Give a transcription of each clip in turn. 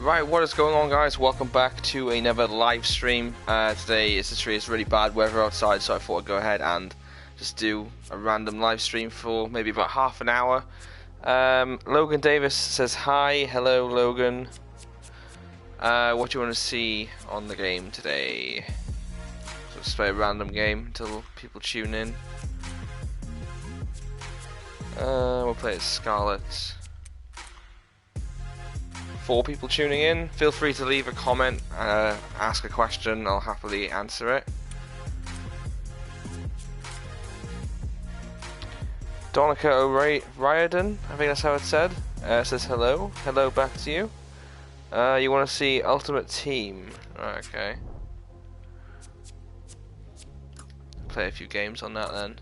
Right, what is going on, guys? Welcome back to another live stream. Today it's really bad weather outside, so I thought I'd go ahead and just do a random live stream for maybe about half an hour. Logan Davis says hi. Hello, Logan. What do you want to see on the game today? So just play a random game until people tune in. We'll play as Scarlet. 4 people tuning in. Feel free to leave a comment, ask a question. I'll happily answer it. Donica O'Riordan, I think that's how it's said, says hello. Hello back to you. You want to see Ultimate Team? Okay. Play a few games on that then.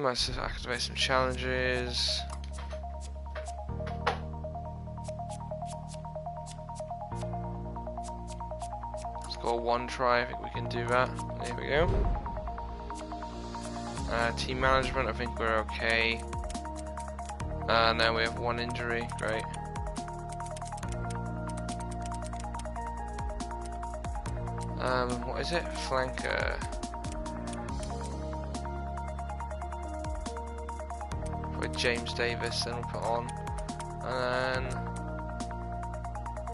Let's just activate some challenges. Let's go 1 try, I think we can do that. There we go. Team management, I think we're okay. Now we have 1 injury, great. What is it? Flanker. With James Davis, then we'll put on, and then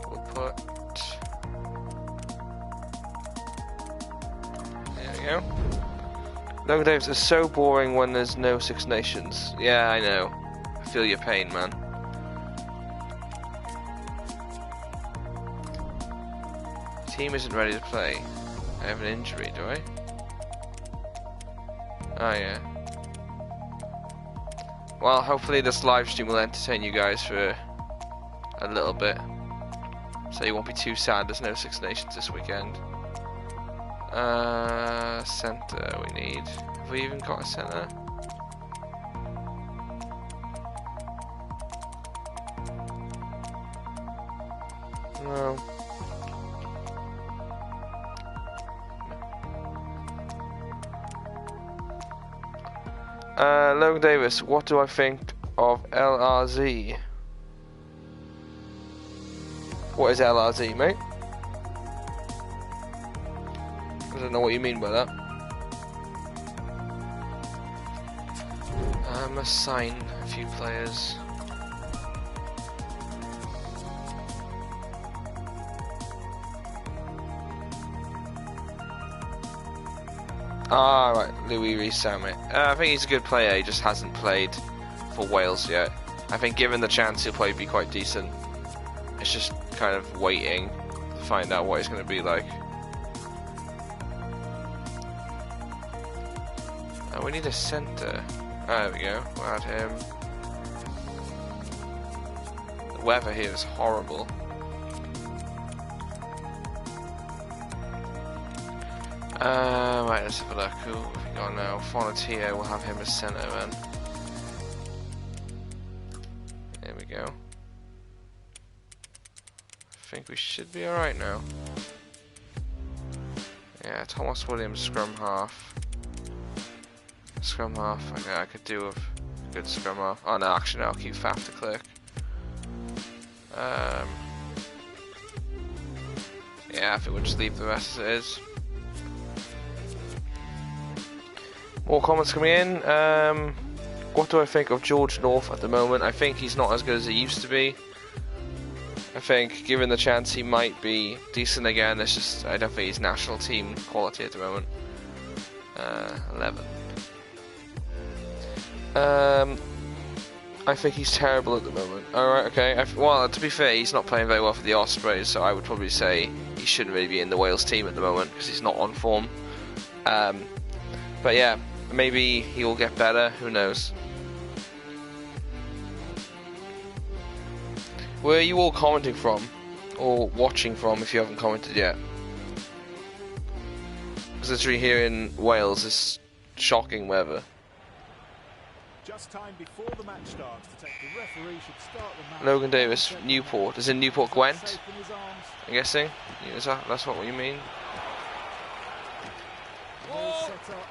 we'll put. There we go. Logan Davis is so boring when there's no Six Nations. Yeah, I know. I feel your pain, man. The team isn't ready to play. I have an injury, do I? Oh yeah. Well, hopefully this live stream will entertain you guys for a little bit, so you won't be too sad there's no Six Nations this weekend. Centre we need. Have we even got a centre? No. Logan Davis, what do I think of LRZ? What is LRZ, mate? I don't know what you mean by that. I must sign a few players. Ah, right, Louis Rees-Zammit. I think he's a good player, he just hasn't played for Wales yet. I think given the chance he'll probably be quite decent. It's just kind of waiting to find out what he's going to be like. We need a centre. There we go, we'll add him. The weather here is horrible. Right, let's have a look. Who have we got now? Fonatia, we'll have him as centre then. There we go. I think we should be alright now. Yeah, Thomas Williams, scrum half. Scrum half, okay, I could do with a good scrum half. Oh no, actually no, I'll keep Faf de Klerk. Yeah, I think we'll just leave the rest as it is. More comments coming in. What do I think of George North at the moment? I think he's not as good as he used to be. I think, given the chance, he might be decent again. It's just, I don't think he's national team quality at the moment. 11. I think he's terrible at the moment. Alright, okay. Well, to be fair, he's not playing very well for the Ospreys, so I would probably say he shouldn't really be in the Wales team at the moment, because he's not on form. But yeah, maybe he will get better, who knows. Where are you all commenting from? Or watching from if you haven't commented yet? Because literally here in Wales, it's shocking weather. Just time before the match starts to take the referee should start the match. Logan Davis, Newport. Is in Newport Gwent? I'm guessing. That's what you mean. Ball set up.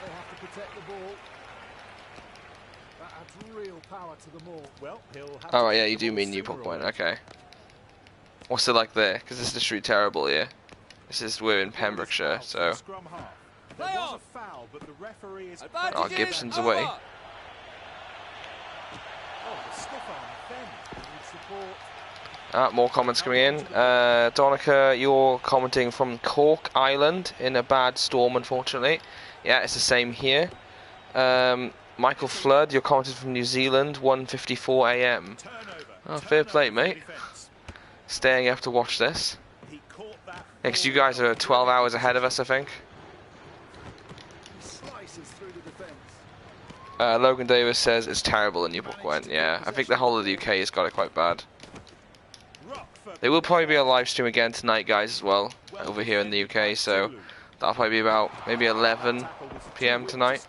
they have to protect the ball. That adds real power to the maul. Well, he'll have Oh, yeah, you do mean Newport sooner or Point. later. Okay. What's it like there? Because this is literally terrible here. We're in Pembrokeshire, so. Scrum half. There was a foul, but the referee is. Oh, Gibson's away. Oh, the stiff arm defend. Needs support. More comments coming in. Donica, you're commenting from Cork Island in a bad storm, unfortunately. Yeah, it's the same here. Michael Flood, you're commenting from New Zealand, 1:54 AM. Oh, fair play, mate. Staying up to watch this. Because you guys are 12 hours ahead of us, I think. Logan Davis says it's terrible in Newport Gwent. Yeah, I think the whole of the UK has got it quite bad. There will probably be a live stream again tonight, guys, as well, over here in the UK, so that'll probably be about maybe 11 PM tonight.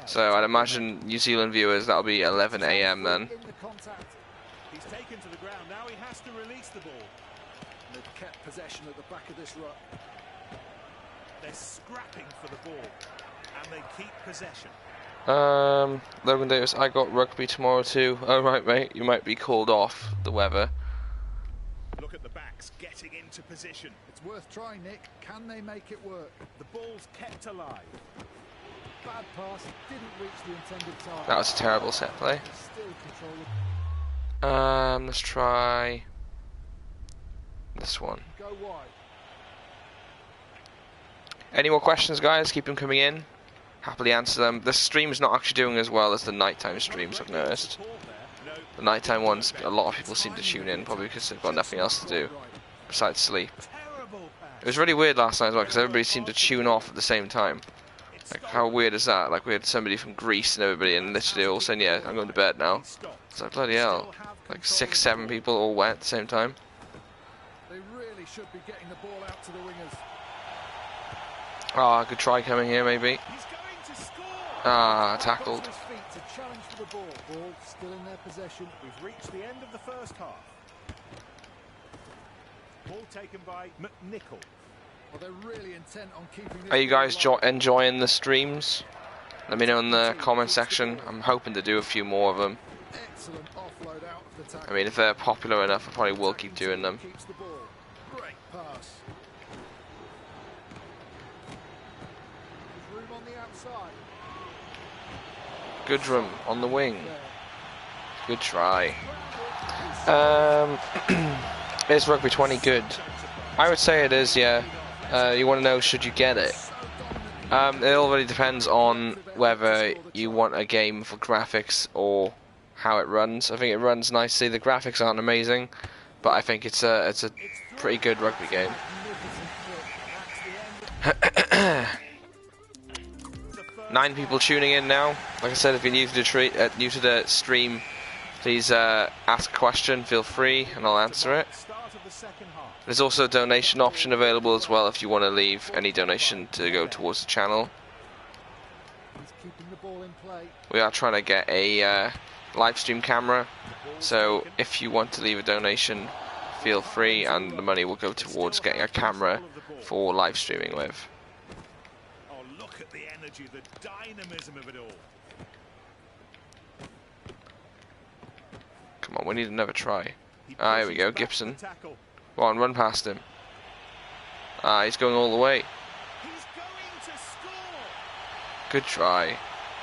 So I'd imagine New Zealand viewers, that'll be 11 AM then. He's taken to the ground. Now he has to release the ball. They've kept possession at the back of this ruck. They're scrapping for the ball, and they keep possession. Logan Davis, I got rugby tomorrow too. Oh right, mate, you might be called off the weather. Look at the backs getting into position. It's worth trying, Nick. Can they make it work? The ball's kept alive. Bad pass, didn't reach the intended target. That was a terrible set play. Still control. Let's try this one. Go wide. Any more questions, guys? Keep them coming in. Happily answer them. The stream's not actually doing as well as the nighttime streams, I've noticed. The nighttime ones, a lot of people seem to tune in, probably because they've got nothing else to do besides sleep. It was really weird last night as well, because everybody seemed to tune off at the same time. Like, how weird is that? Like, we had somebody from Greece and everybody, and literally all saying, yeah, I'm going to bed now. It's like, bloody hell. Like, 6, 7 people all went at the same time. They really should be getting the ball out to the wingers. Ah, good try coming here, maybe. Ah, tackled. Ball still in their possession. We've reached the end of the first half. Ball taken by McNichol. Well, they're really intent on keeping this. Are you guys enjoying the streams? Let me know in the comment section. I'm hoping to do a few more of them. Excellent offload out of the tackle. I mean, if they're popular enough, I probably will keep doing them. Keeps the ball. Great pass. There's room on the outside. Goodrum on the wing. Good try. Is Rugby 20 good? I would say it is, yeah. You want to know, should you get it? It all really depends on whether you want a game for graphics or how it runs. I think it runs nicely. The graphics aren't amazing, but I think it's a pretty good rugby game. 9 people tuning in now. Like I said, if you're new to the stream, please ask a question. Feel free, and I'll answer it. There's also a donation option available as well if you want to leave any donation to go towards the channel. We are trying to get a live stream camera, so if you want to leave a donation, feel free, and the money will go towards getting a camera for live streaming with. Oh, look at the energy, the dynamism of it all. Come on, we need another try. Ah, here we go, Gibson. Go on, run past him. Ah, he's going all the way. He's going to score. Good try.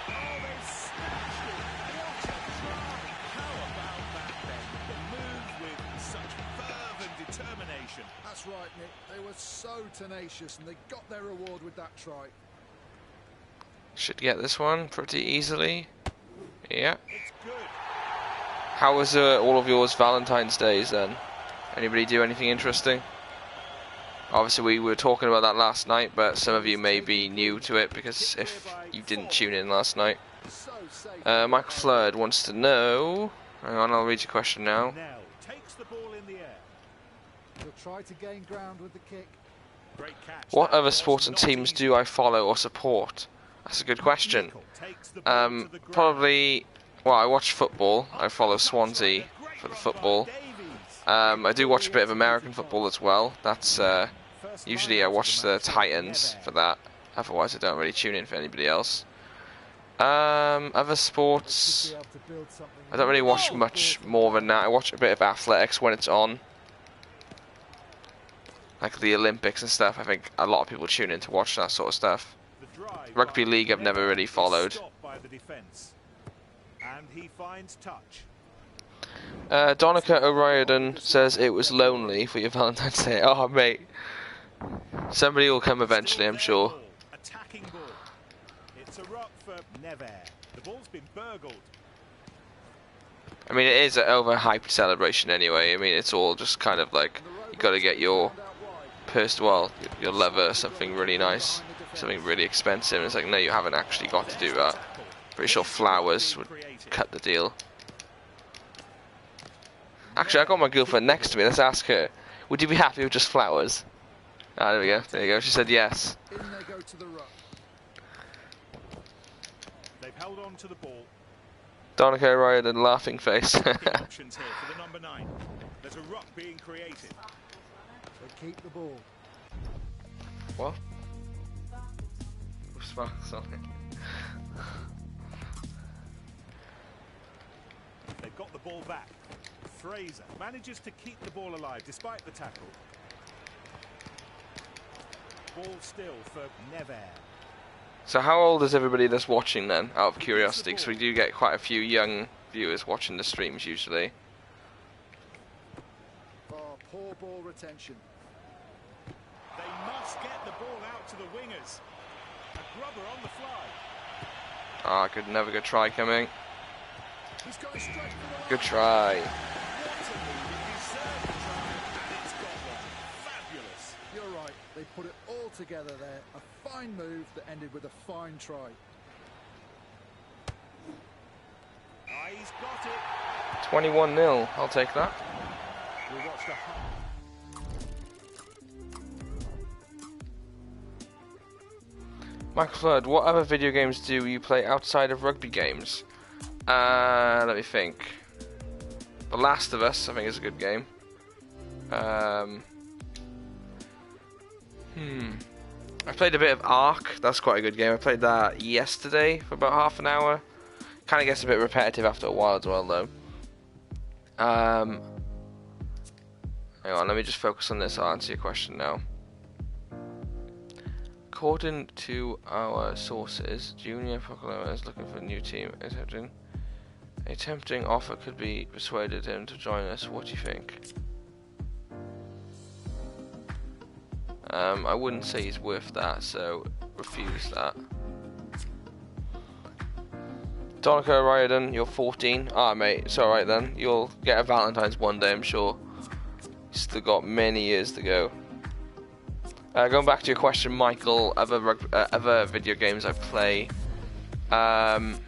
Oh, they smashed it. What a try. How about that then? The move with such verve and determination. That's right, Nick. They were so tenacious and they got their reward with that try. Should get this one pretty easily. Yeah. It's good. How was all of yours Valentine's Days then? Anybody do anything interesting? Obviously we were talking about that last night, but some of you may be new to it because if you didn't tune in last night. Michael Flood wants to know... Hang on, I'll read your question now. Takes the ball in the air. He'll try to gain ground with the kick. Great catch. What other sports and teams do I follow or support? That's a good question. Probably... Well, I watch football. I follow Swansea for the football. I do watch a bit of American football as well. That's usually I watch the Titans for that. Otherwise, I don't really tune in for anybody else. Other sports, I don't really watch much more than that. I watch a bit of athletics when it's on, like the Olympics and stuff. I think a lot of people tune in to watch that sort of stuff. Rugby league I've never really followed. Donica O'Riordan says it was lonely for your Valentine's Day. Oh mate, somebody will come eventually, I'm sure. It's a ruck for Never. The ball's been burgled. I mean, it is an overhyped celebration anyway. I mean, it's all just kind of like, you got to get your your lover something really nice, something really expensive. And it's like, no, you haven't actually got to do that. Pretty sure flowers would cut the deal. Actually, I got my girlfriend next to me. Let's ask her. Would you be happy with just flowers? Ah, there we go. There you go. She said yes. In they go to the ruck. They've held on to the ball. Donica O'Riordan, laughing face. Options here for the number 9. There's a ruck being created. They keep the ball. What? Sorry. They've got the ball back. Fraser manages to keep the ball alive despite the tackle. Ball still for Never. So how old is everybody that's watching then, out of curiosity? Because we do get quite a few young viewers watching the streams usually. Oh, poor ball retention. They must get the ball out to the wingers. A grubber on the fly. Ah, good, another good try coming. He's going straight for the line. Good try. What a move. He deserved the try, and it's got one. Fabulous. You're right. They put it all together there. A fine move that ended with a fine try. Ah, he's got it. 21-0. I'll take that. We watched a Michael Flood, what other video games do you play outside of rugby games? Let me think. The Last of Us, I think, is a good game. I played a bit of Ark. That's quite a good game. I played that yesterday for about half an hour. Kind of gets a bit repetitive after a while as well, though. Hang on, let me just focus on this. I'll answer your question now. According to our sources, Junior Pocoloma is looking for a new team. A tempting offer could be persuaded him to join us. What do you think? I wouldn't say he's worth that, so refuse that. Donica O'Riordan, you're 14. Ah, mate, it's alright then. You'll get a Valentine's one day, I'm sure. You've still got many years to go. Going back to your question, Michael, other video games I play. I'm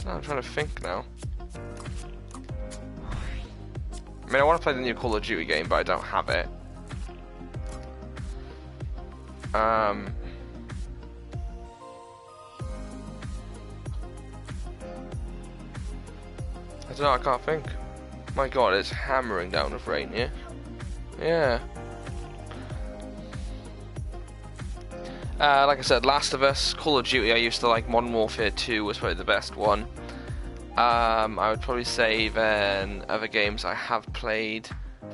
trying to think now. I mean, I want to play the new Call of Duty game, but I don't have it. I don't know, I can't think. My god, it's hammering down with rain, yeah? Yeah. Like I said, Last of Us, Call of Duty I used to like. Modern Warfare 2 was probably the best one. I would probably say then other games I have played.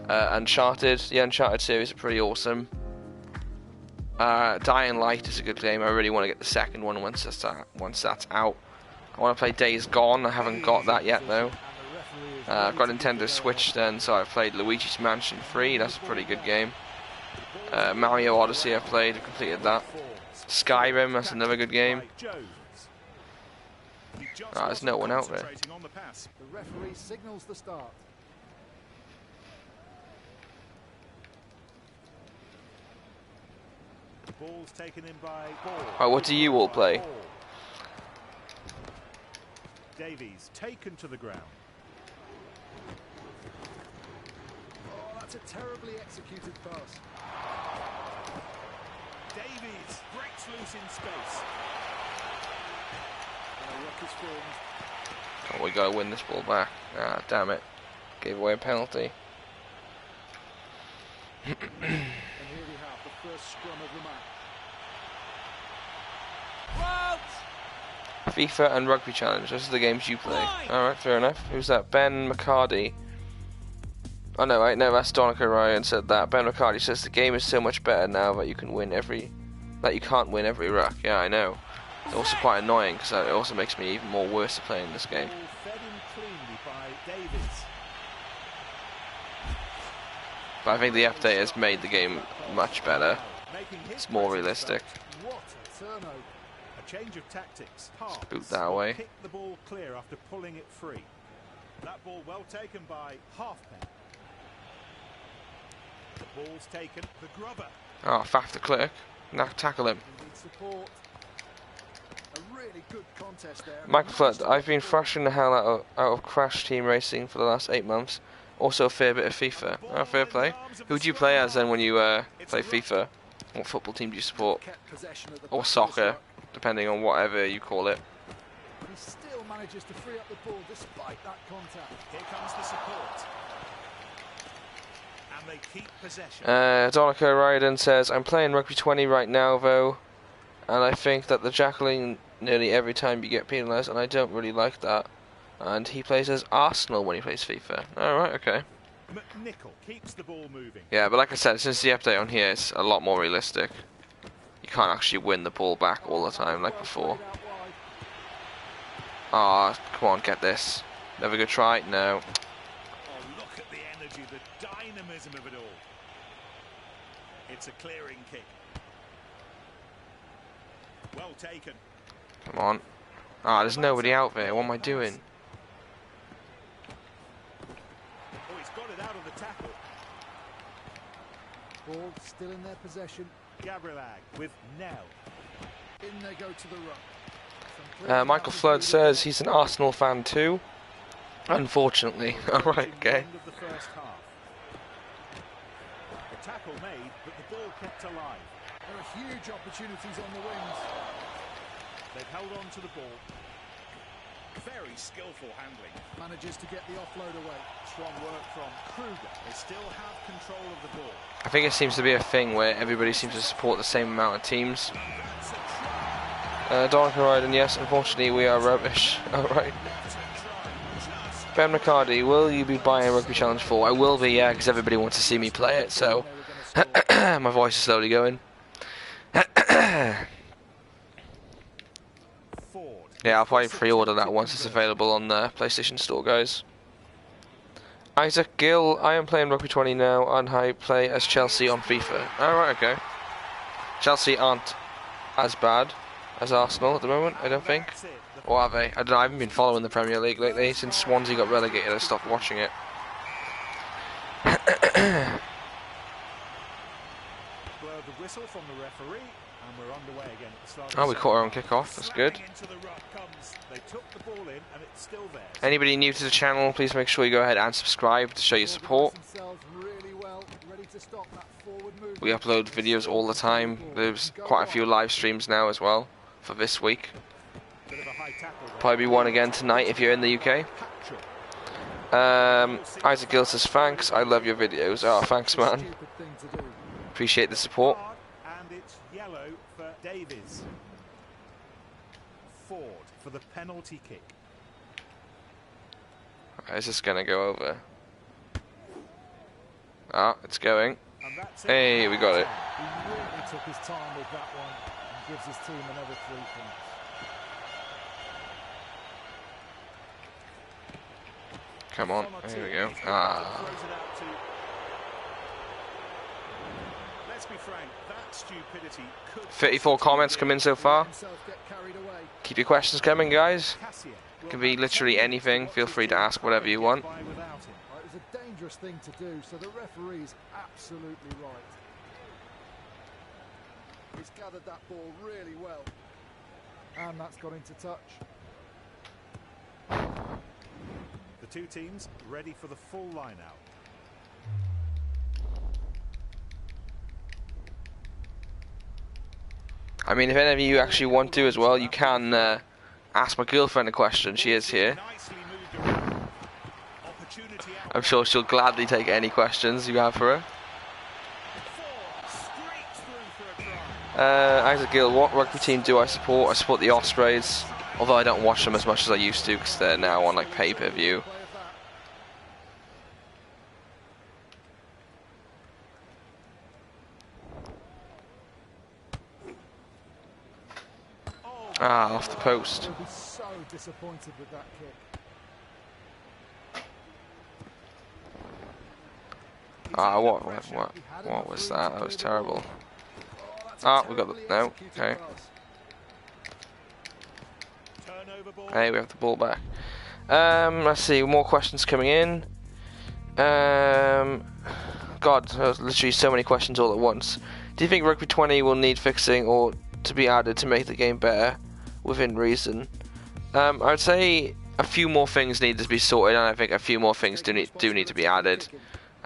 Uncharted, the Uncharted series are pretty awesome. Dying Light is a good game. I really want to get the second one once that's out. I want to play Days Gone. I haven't got that yet though. I've got Nintendo Switch then, so I've played Luigi's Mansion 3. That's a pretty good game. Mario Odyssey I've played, I completed that. Skyrim, that's another good game. There's no one out there. The referee signals the start. The ball's taken in by Ball. Right, what do you all play? Davies taken to the ground. Oh, that's a terribly executed pass. Davies breaks loose in space. And a ruck is formed. Oh, we gotta win this ball back. Ah, damn it. Gave away a penalty. And here we have the first scrum of the match. FIFA and Rugby Challenge. Those are the games you play. Alright, fair enough. Who's that? Ben McCarty. Oh no, wait, no, that's Donica Ryan said that. Ben McCarty says the game is so much better now that you can't win every ruck. Yeah, I know. It's also quite annoying because it also makes me even more worse at playing this game. But I think the update has made the game much better. It's more realistic. Change of tactics. Boot that away. Kick the ball clear after pulling it free. That ball well taken by Halfpenny. The ball's taken. The grubber. Oh, faff the click. Now tackle him. Support. A really good contest there. Michael Flood, I've been thrashing the hell out of Crash Team Racing for the last 8 months. Also a fair bit of FIFA. Oh, fair play. Who do you play as then when you play FIFA? What football team do you support? Or soccer? Depending on whatever you call it. He still manages to free up the ball despite that contact. Here comes the support. And they keep possession. Donica Ryden says, I'm playing Rugby 20 right now though, and I think that the jackling nearly every time you get penalised, and I don't really like that. And he plays as Arsenal when he plays FIFA. Alright, okay. McNichol keeps the ball moving. Yeah, but like I said, since the update on here, it's a lot more realistic. You can't actually win the ball back all the time like before. Ah, oh, come on, get this. Never good try? No. Oh, look at the energy, the dynamism of it all. It's a clearing kick. Well taken. Come on. Ah, there's nobody out there. What am I doing? Oh, he's got it out of the tackle. Ball still in their possession. Gabrielag with Nell. In they go to the ruck. Michael Flood says he's an Arsenal fan too. Unfortunately. Alright, okay. The first half. The tackle made, but the ball kept alive. There are huge opportunities on the wings. They've held on to the ball. Very skillful handling. Manages to get the offload away. Strong work from Kruger. They still have control of the ball. I think it seems to be a thing where everybody seems to support the same amount of teams. Donica Ryden, yes, unfortunately we are rubbish. Alright. Ben McCarty, will you be buying Rugby Challenge 4? I will be, yeah, because everybody wants to see me play it, so my voice is slowly going. Yeah, I'll probably pre-order that once it's available on the PlayStation Store, guys. Isaac Gill, I am playing Rugby 20 now, and I play as Chelsea on FIFA. Alright, okay. Chelsea aren't as bad as Arsenal at the moment, I don't think. Or are they? I don't know, I haven't been following the Premier League lately. Since Swansea got relegated, I stopped watching it. The whistle from the referee, and we're underway again at the start. Oh, we caught our own kick-off, that's good. They took the ball in, and it's still there. Anybody new to the channel, please make sure you go ahead and subscribe to show your support. We upload videos all the time. There's quite a few live streams now as well for this week. Probably one again tonight if you're in the UK. Isaac Gill says thanks, I love your videos. Oh, thanks man. Appreciate the support. And it's yellow for Davies. Ford for the penalty kick. Is this gonna go over? Ah, it's going. Hey, we got it. He really took his time with that one and gives his team another 3 points. Come on, here we go. Ah. Let's be frank, that stupidity could 34 comments come in so far. Keep your questions coming, guys. It can be literally anything. Feel free to ask whatever you want. It was a dangerous thing to do, so the referee's absolutely right. He's gathered that ball really well. And that's got into touch. The two teams ready for the full line out. I mean, if any of you actually want to as well, you can ask my girlfriend a question. She is here. I'm sure she'll gladly take any questions you have for her. Isaac Gill, what rugby team do I support? I support the Ospreys, although I don't watch them as much as I used to because they're now on like pay-per-view. Ah, off the post. He'll be so disappointed with that kick. Ah, what was that? That was terrible. Ah, we got the no. Okay. Hey, we have the ball back. Let's see. More questions coming in. God, there's literally so many questions all at once. Do you think Rugby 20 will need fixing or to be added to make the game better within reason? I would say a few more things need to be sorted, and I think a few more things do need to be added.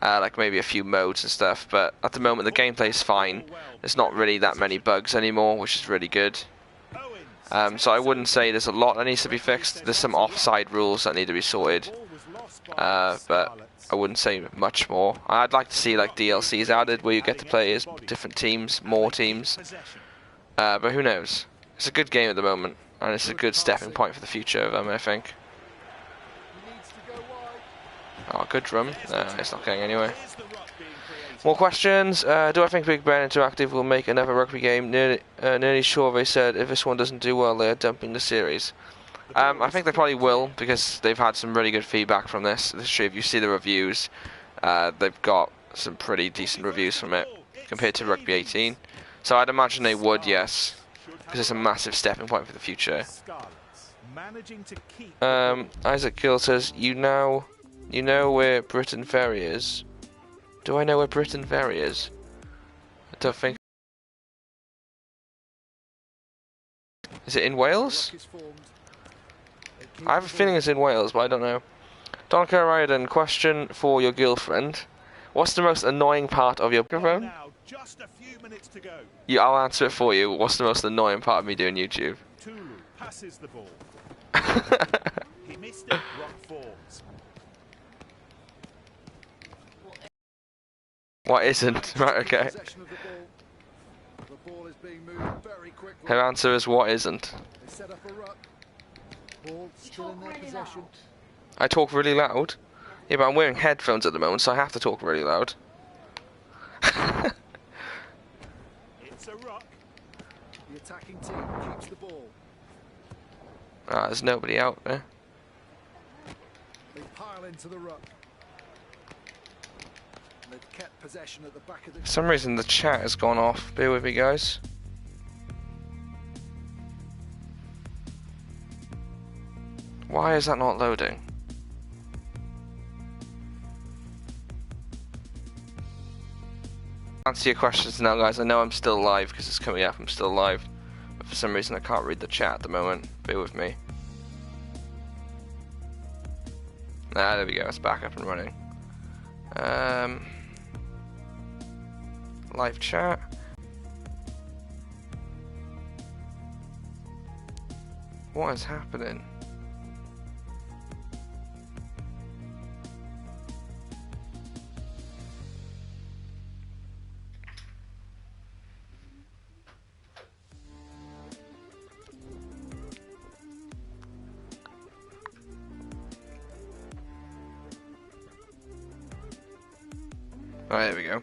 Like maybe a few modes and stuff, but at the moment the gameplay is fine. There's not really that many bugs anymore, which is really good. So I wouldn't say there's a lot that needs to be fixed. There's some offside rules that need to be sorted, but I wouldn't say much more. I'd like to see like DLCs added where you get to play as different teams, more teams. But who knows? It's a good game at the moment, and it's a good stepping point for the future of them, I think. Oh, good drum. It's not getting anywhere. More questions. Do I think Big Ben Interactive will make another rugby game? Nearly sure they said if this one doesn't do well, they are dumping the series. I think they probably will, because they've had some really good feedback from this. Literally, if you see the reviews, they've got some pretty decent reviews from it compared to Rugby 18. So I'd imagine they would, yes, because it's a massive stepping point for the future. Isaac Gill says, you know where Britain Ferry is? Do I know where Britain Ferry is? I don't think. Is it in Wales? I have a feeling it's in Wales, but I don't know. Donica Ryden, question for your girlfriend. What's the most annoying part of your microphone? Yeah, I'll answer it for you. What's the most annoying part of me doing YouTube? Tulu passes the ball. He missed it. Rock forwards. What isn't? Right, okay. Her answer is what isn't. I talk really loud. Yeah, but I'm wearing headphones at the moment, so I have to talk really loud. It's a ruck. The attacking team keeps the ball. Ah, there's nobody out there. They pile into the ruck. They've kept possession at the back of the... For some reason the chat has gone off. Bear with me, guys. Why is that not loading? Answer your questions now, guys. I know I'm still live because it's coming up. I'm still live, but for some reason I can't read the chat at the moment. Bear with me. Ah, there we go. It's back up and running. Live chat. What is happening? Right, there we go.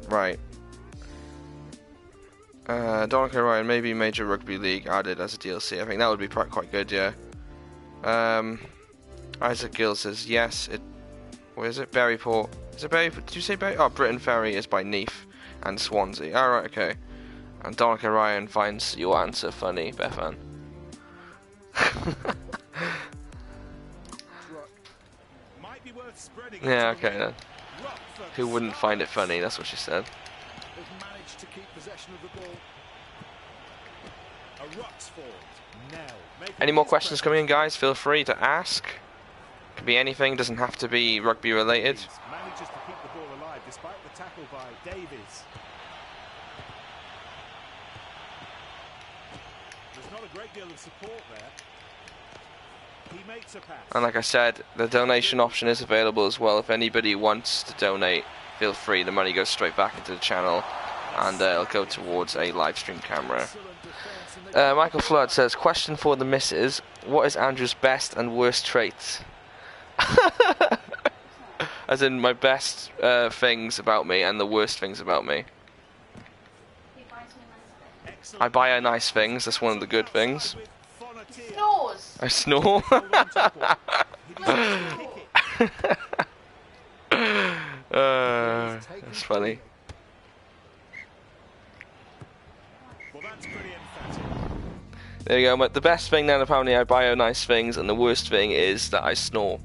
Right. Donica Ryan, maybe Major Rugby League added as a DLC. I think that would be quite good, yeah. Isaac Gill says, yes, where is it? Berryport. Is it Berryport? Did you say Berry? Oh, Britain Ferry is by Neath and Swansea. Alright, okay. And Donica Ryan finds your answer funny, Bethan. Yeah, okay then. Who wouldn't find it funny? That's what she said. managed to keep possession of the ball. A ruck's forward. Any more questions coming in, guys? Feel free to ask. Could be anything, doesn't have to be rugby related. Manages to keep the ball alive despite the tackle by Davies. There's not a great deal of support there. He makes a pass. And like I said, the donation option is available as well. If anybody wants to donate, feel free. The money goes straight back into the channel. and it'll go towards a live stream camera. Michael Flood says, question for the missus, what is Andrew's best and worst traits? As in my best things about me and the worst things about me. I buy her nice things, that's one of the good things. Snores. I snore. That's funny. There you go, but the best thing then apparently I buy her nice things, and the worst thing is that I snore.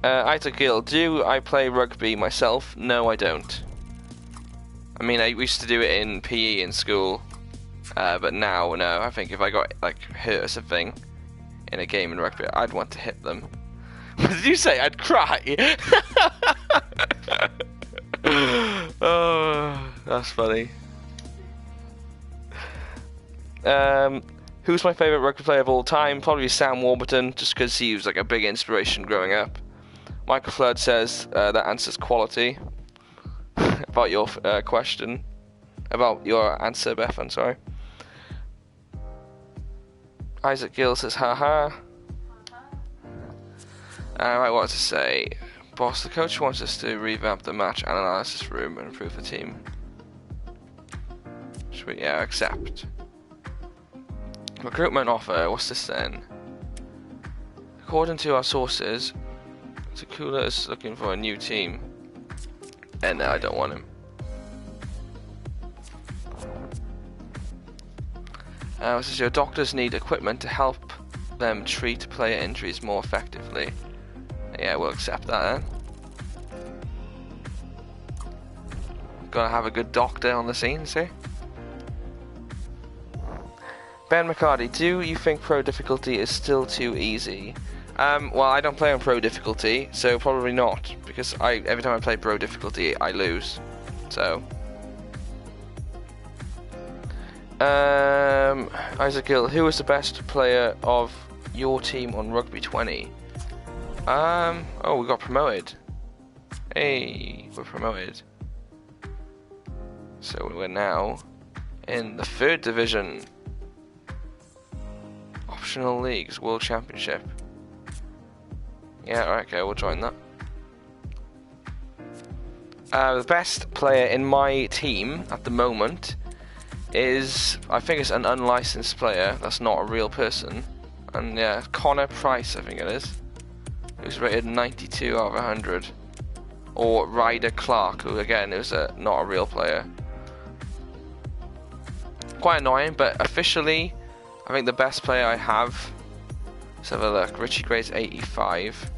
Ita Gill, do I play rugby myself? No, I don't. I mean, I used to do it in PE in school, but now, no. I think if I got like hurt or something in a game in rugby, I'd want to hit them. What did you say? I'd cry? Oh, that's funny. Who's my favourite rugby player of all time? Probably Sam Warburton, just because he was like a big inspiration growing up. Michael Flood says that answers quality. About your question. About your answer, Beth, I'm sorry. Isaac Gill says, haha. I want to say, boss, the coach wants us to revamp the match and analysis room and improve the team. Should we, yeah, accept. Recruitment offer, what's this then? According to our sources, Takula is looking for a new team. And I don't want him. This is your doctors need equipment to help them treat player injuries more effectively. Yeah, we'll accept that then. Gotta have a good doctor on the scene, see? Ben McCarty, do you think pro difficulty is still too easy? Well, I don't play on pro difficulty, so probably not, because every time I play pro difficulty, I lose. So, Isaac Gill, who was the best player of your team on Rugby 20? Oh, we got promoted. Hey, we're promoted. So we're now in the 3rd division. Optional leagues, World Championship. Yeah, okay, we'll join that. The best player in my team at the moment is, I think it's an unlicensed player, that's not a real person. And yeah, Connor Price, I think it is. Who's rated 92 out of 100. Or Ryder Clark, who again is not a real player. Quite annoying, but officially, I think the best player I have, let's have a look, Richie Gray's 85.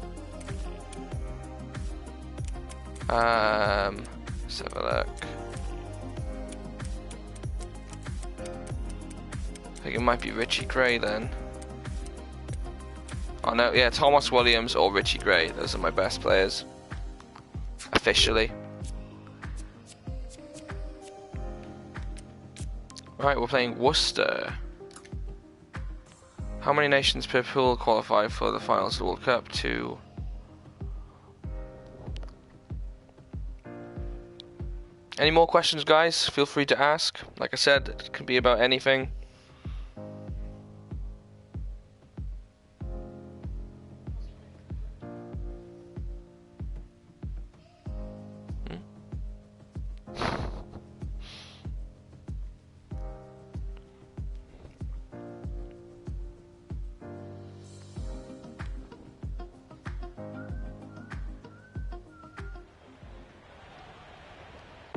Let's have a look. I think it might be Richie Gray then. Oh no, yeah, Thomas Williams or Richie Gray, those are my best players. Officially. Right, we're playing Worcester. How many nations per pool qualify for the finals of the World Cup? 2. Any more questions, guys? Feel free to ask. Like I said, it can be about anything.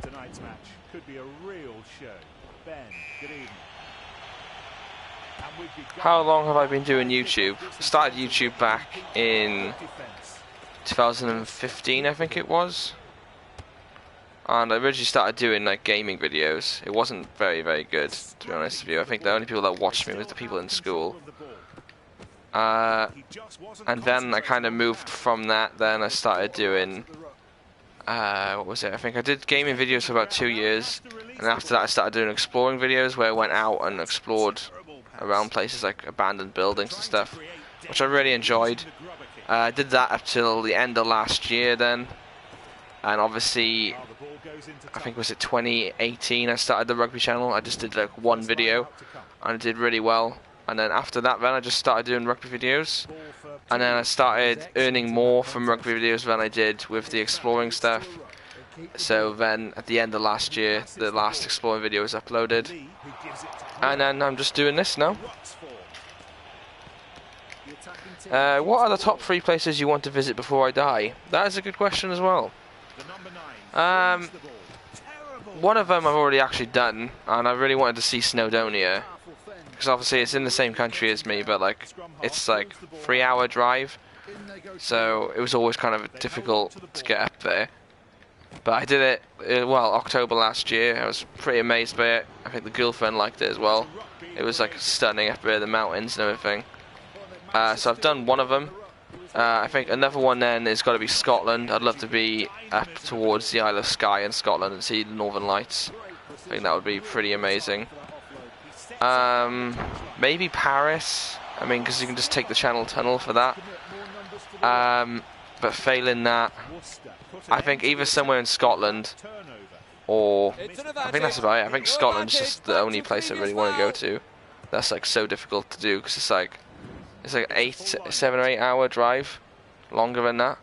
Tonight's match could be a real show. Ben, good evening. How long have I been doing YouTube? Started YouTube back in 2015, I think it was. And I originally started doing like gaming videos. It wasn't very good, to be honest with you. I think the only people that watched me was the people in school. And then I kind of moved from that. Then I started doing what was it? I think I did gaming videos for about 2 years, and after that I started doing exploring videos where I went out and explored around places like abandoned buildings and stuff, which I really enjoyed. I did that up till the end of last year then, and obviously I think was it 2018 I started the rugby channel. I just did like one video and I did really well, and then after that then I just started doing rugby videos, and then I started earning more from rugby videos than I did with the exploring stuff. So then at the end of last year the last exploring video was uploaded, and then I'm just doing this now. What are the top 3 places you want to visit before I die? That is a good question as well. One of them I've already actually done, and I really wanted to see Snowdonia, because obviously it's in the same country as me, but like it's like 3-hour drive, so it was always kind of difficult to get up there. But I did it, well, October last year. I was pretty amazed by it. I think the girlfriend liked it as well. It was like stunning up there, the mountains and everything. So I've done one of them. I think another one then has got to be Scotland. I'd love to be up towards the Isle of Skye in Scotland and see the Northern Lights. I think that would be pretty amazing. Maybe Paris. I mean, because you can just take the Channel Tunnel for that. But failing that, I think either somewhere in Scotland, or I think that's about it. I think Scotland's just the only place I really want to go to. That's like so difficult to do because it's like 7 or 8 hour drive, longer than that.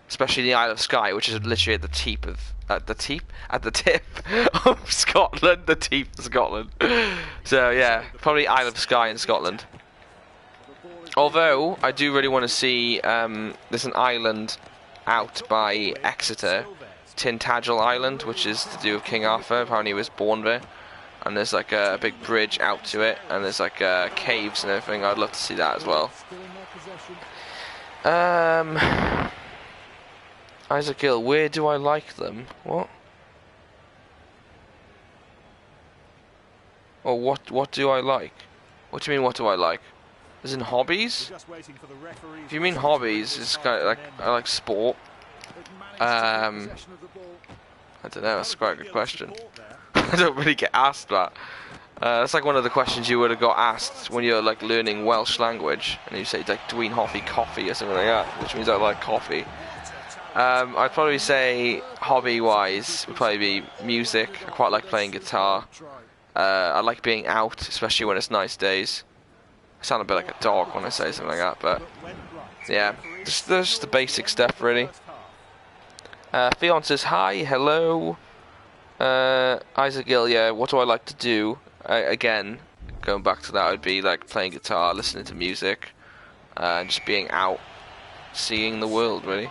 Especially the Isle of Skye, which is literally at the tip of Scotland, the teeth of Scotland. So yeah, probably Isle of Skye in Scotland. Although I do really want to see, there's an island out by Exeter, Tintagel Island, which is to do with King Arthur. Apparently he was born there, and there's like a big bridge out to it, and there's like caves and everything. I'd love to see that as well. Isaac Gill, where do I like them? What? Or what do I like? What do you mean, what do I like? As in hobbies? If you mean hobbies, it's kind of like, I like sport. I don't know, that's quite a good question. I don't really get asked that. That's like one of the questions you would have got asked when you're like learning Welsh language, and you say like Dwi'n hoffi coffee or something like that, which means I like coffee. I'd probably say hobby-wise would probably be music. I quite like playing guitar. I like being out, especially when it's nice days. I sound a bit like a dog when I say something like that, but yeah, just the basic stuff really. Theon says hi, hello. Isaac Gill, yeah, what do I like to do? Again, going back to that, would be like playing guitar, listening to music, and just being out, seeing the world really.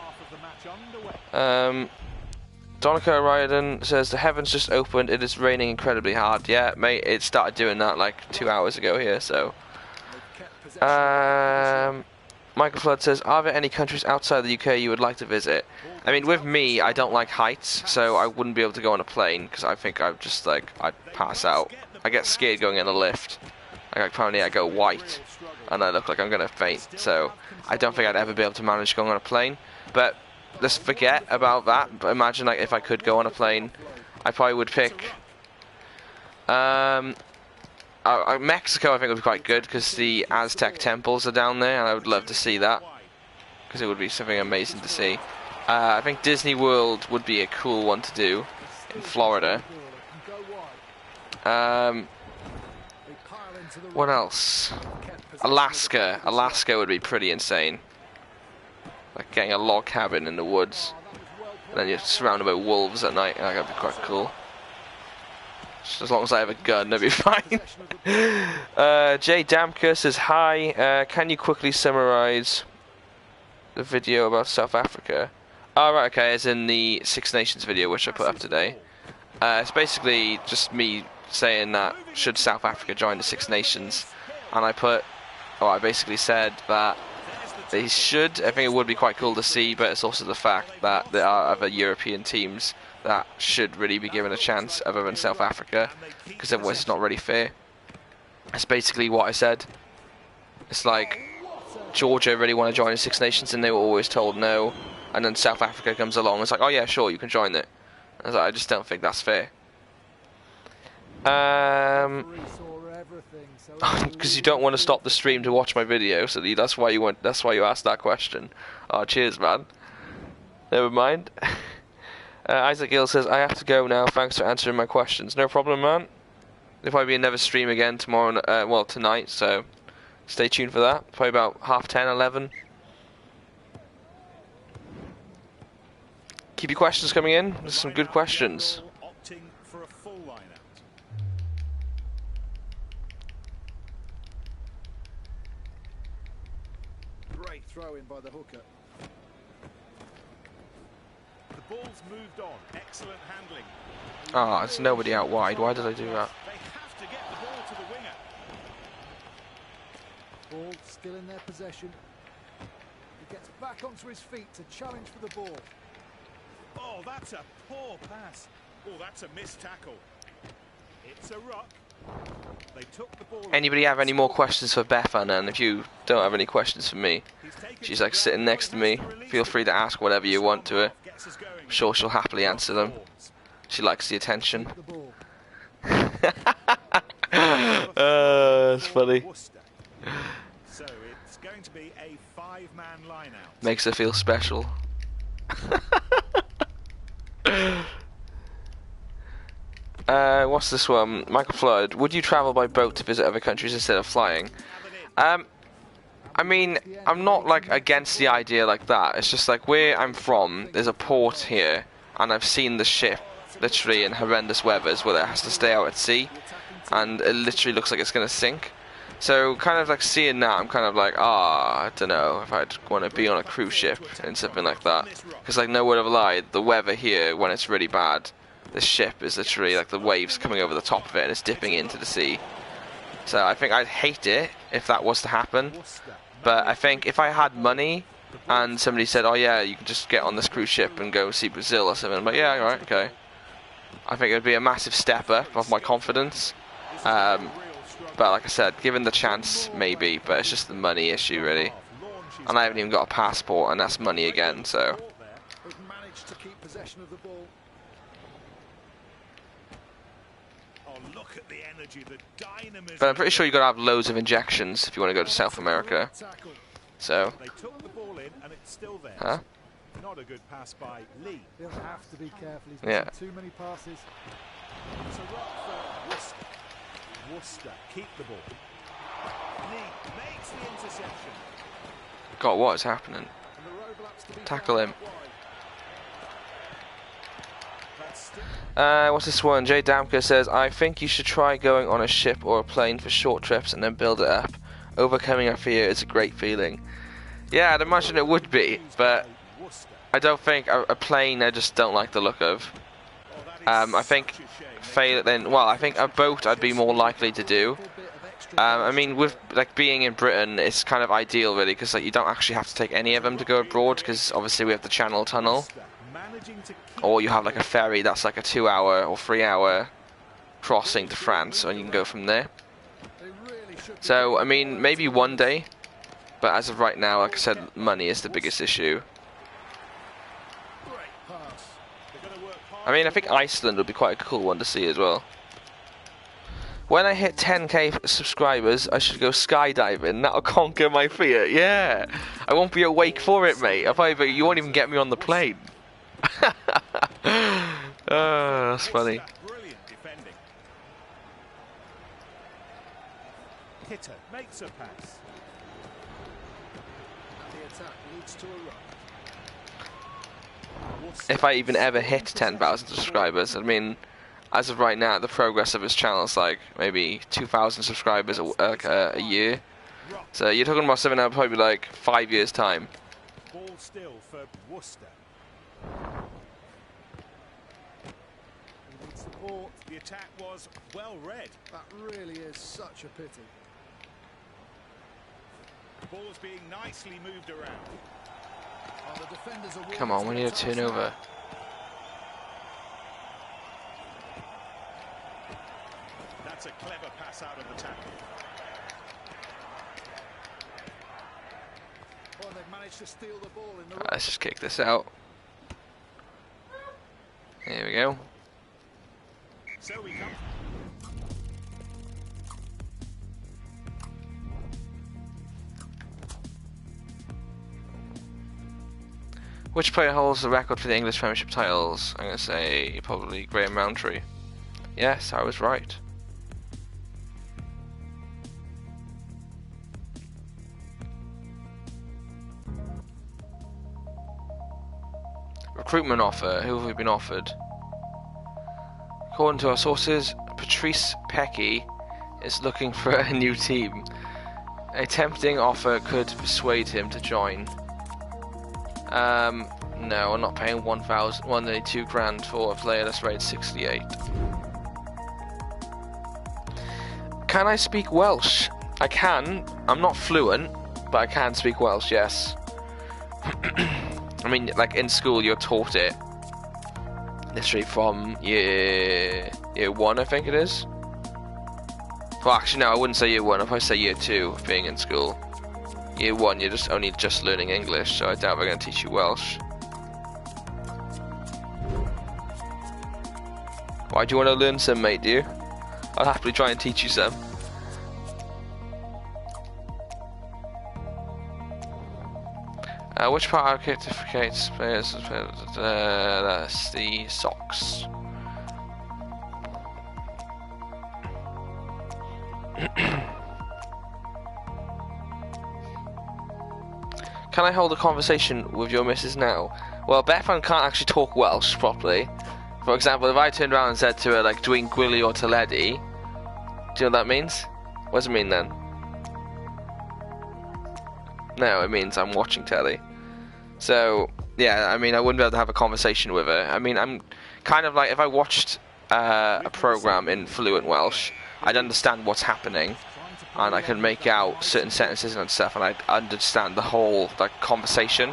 Donica Ryden says the heavens just opened, it is raining incredibly hard. Yeah, mate, it started doing that like 2 hours ago here, so. Michael Flood says, are there any countries outside the UK you would like to visit? I mean, with me, I don't like heights, so I wouldn't be able to go on a plane, because I think I'd just like, I'd pass out. I get scared going in a lift. Like apparently I go white, and I look like I'm going to faint, so I don't think I'd ever be able to manage going on a plane. But let's forget about that. But imagine like if I could go on a plane, I probably would pick Mexico. I think would be quite good because the Aztec temples are down there, and I would love to see that because it would be something amazing to see. I think Disney World would be a cool one to do in Florida. What else? Alaska. Alaska would be pretty insane. Like getting a log cabin in the woods, and then you're surrounded by wolves at night. That would be quite cool. Just as long as I have a gun, that'd be fine. Jay Damka says hi. Can you quickly summarize the video about South Africa? Oh right, okay, as in the Six Nations video which I put up today. It's basically just me saying that should South Africa join the Six Nations, and I basically said that they should. I think it would be quite cool to see, but it's also the fact that there are other European teams that should really be given a chance other than South Africa, because otherwise it's not really fair. That's basically what I said. It's like Georgia really want to join the Six Nations and they were always told no, and then South Africa comes along and it's like, oh yeah, sure, you can join it. I was like, I just don't think that's fair. Because you don't want to stop the stream to watch my video, so that's why you asked that question. Oh, cheers, man. Never mind. Isaac Gill says, I have to go now. Thanks for answering my questions. No problem, man. There'll probably be another stream again tomorrow, well, tonight, so stay tuned for that. Probably about 10:30, 11. Keep your questions coming in. There's some good questions. Opting for a full line-out. Great throw in by the hooker. The ball's moved on. Excellent handling. Ah, it's nobody out wide. Why did I do that? They have to get the ball to the winger. Ball still in their possession. He gets back onto his feet to challenge for the ball. Oh, that's a poor pass. Oh, that's a missed tackle. It's a ruck. They took the ball. Anybody have any more questions for Bethan? And if you don't have any questions for me, she's like sitting next to me. Feel free to ask whatever you want to her. I'm sure she'll happily answer them. She likes the attention. It's funny. So it's going to be a 5-man line-out. Makes her feel special. What's this one? Michael Flood. Would you travel by boat to visit other countries instead of flying? I mean, I'm not like against the idea like that. It's just like where I'm from, there's a port here, and I've seen the ship literally in horrendous weathers where it has to stay out at sea, and it literally looks like it's gonna sink. So kind of like seeing that, I'm kind of like, I don't know if I'd want to be on a cruise ship and something like that. Because like no word of a lie, the weather here when it's really bad, this ship is literally like the waves coming over the top of it and it's dipping into the sea. So I think I'd hate it if that was to happen. But I think if I had money and somebody said, oh yeah, you can just get on this cruise ship and go see Brazil or something, I'm like, yeah, alright, okay. I think it would be a massive step up of my confidence. But like I said, given the chance, maybe, but it's just the money issue, really. And I haven't even got a passport, and that's money again, so. But I'm pretty sure you've got to have loads of injections if you want to go to South America. So. Huh? Not a good pass by Lee. He'll have to be careful. He's yeah. Too many passes. It's a ruck for Worcester. Worcester keep the ball. Lee makes the interception. God, what is happening? Tackle him. What's this one? Jay Damka says, I think you should try going on a ship or a plane for short trips and then build it up. Overcoming our fear is a great feeling. Yeah, I'd imagine it would be, but I don't think a plane I just don't like the look of. I think I think a boat I'd be more likely to do. I mean, with like being in Britain, it's kind of ideal really, because like you don't actually have to take any of them to go abroad, because obviously we have the Channel Tunnel, or you have like a ferry that's like a 2-hour or 3-hour crossing to France, and you can go from there. So I mean, maybe one day, but as of right now, like I said, money is the biggest issue. I mean, I think Iceland would be quite a cool one to see as well. When I hit 10k subscribers, I should go skydiving. That'll conquer my fear. Yeah, I won't be awake for it, mate. You won't even get me on the plane. Oh, that's funny. Hitter makes a pass. And the attack leads to a run. If I even ever hit 10,000 subscribers, I mean, as of right now, the progress of his channel is like maybe 2,000 subscribers a year. So you're talking about something that probably like 5 years' time. Ball still for Worcester. He needs support. The attack was well read. That really is such a pity. The ball's being nicely moved around. Come on, we need a turnover. That's a clever pass out of the tackle. Oh, they've managed to steal the ball in the Let's just kick this out. There we go. So we come. Which player holds the record for the English Premiership titles? I'm going to say probably Graham Rowntree. Yes, I was right. Recruitment offer. Who have we been offered? According to our sources, Patrice Pecky is looking for a new team. A tempting offer could persuade him to join. No, I'm not paying 182 grand for a player that's rated 68. Can I speak Welsh? I can. I'm not fluent, but I can speak Welsh, yes. I mean, like in school you're taught it. Literally from year 1, I think it is. Well, actually no, I wouldn't say year 1, if I say year 2 of being in school. Year 1, you're only just learning English, so I doubt they're going to teach you Welsh. Why do you want to learn some, mate, do you? I'll happily try and teach you some. Which part identificates players? That's the socks. Can I hold a conversation with your missus now? Well, Bethan can't actually talk Welsh properly. For example, if I turned around and said to her, like, Dwi'n gwylio teledu, do you know what that means? What does it mean then? No, it means I'm watching telly. So, yeah, I mean, I wouldn't be able to have a conversation with her. I mean, I'm kind of like, if I watched a program in fluent Welsh, I'd understand what's happening, and I can make out certain sentences and stuff, and I'd understand the whole, like, conversation.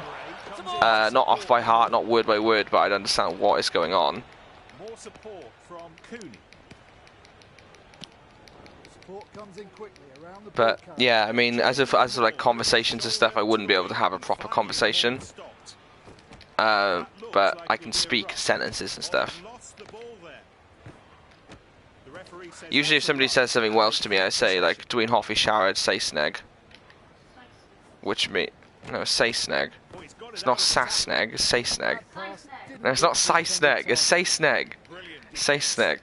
Not off by heart, not word by word, but I'd understand what is going on. More support from Cooney. Support comes in quickly around the But yeah, I mean, as of like conversations and stuff, I wouldn't be able to have a proper conversation. But I can speak sentences and stuff. Usually, if somebody says something Welsh to me, I say like Dwi'n hoffi siarad Saesneg, which means no, Saesneg. It's not Sasneg, it's Saesneg. No, it's not Saesneg, it's Saesneg. Saesneg.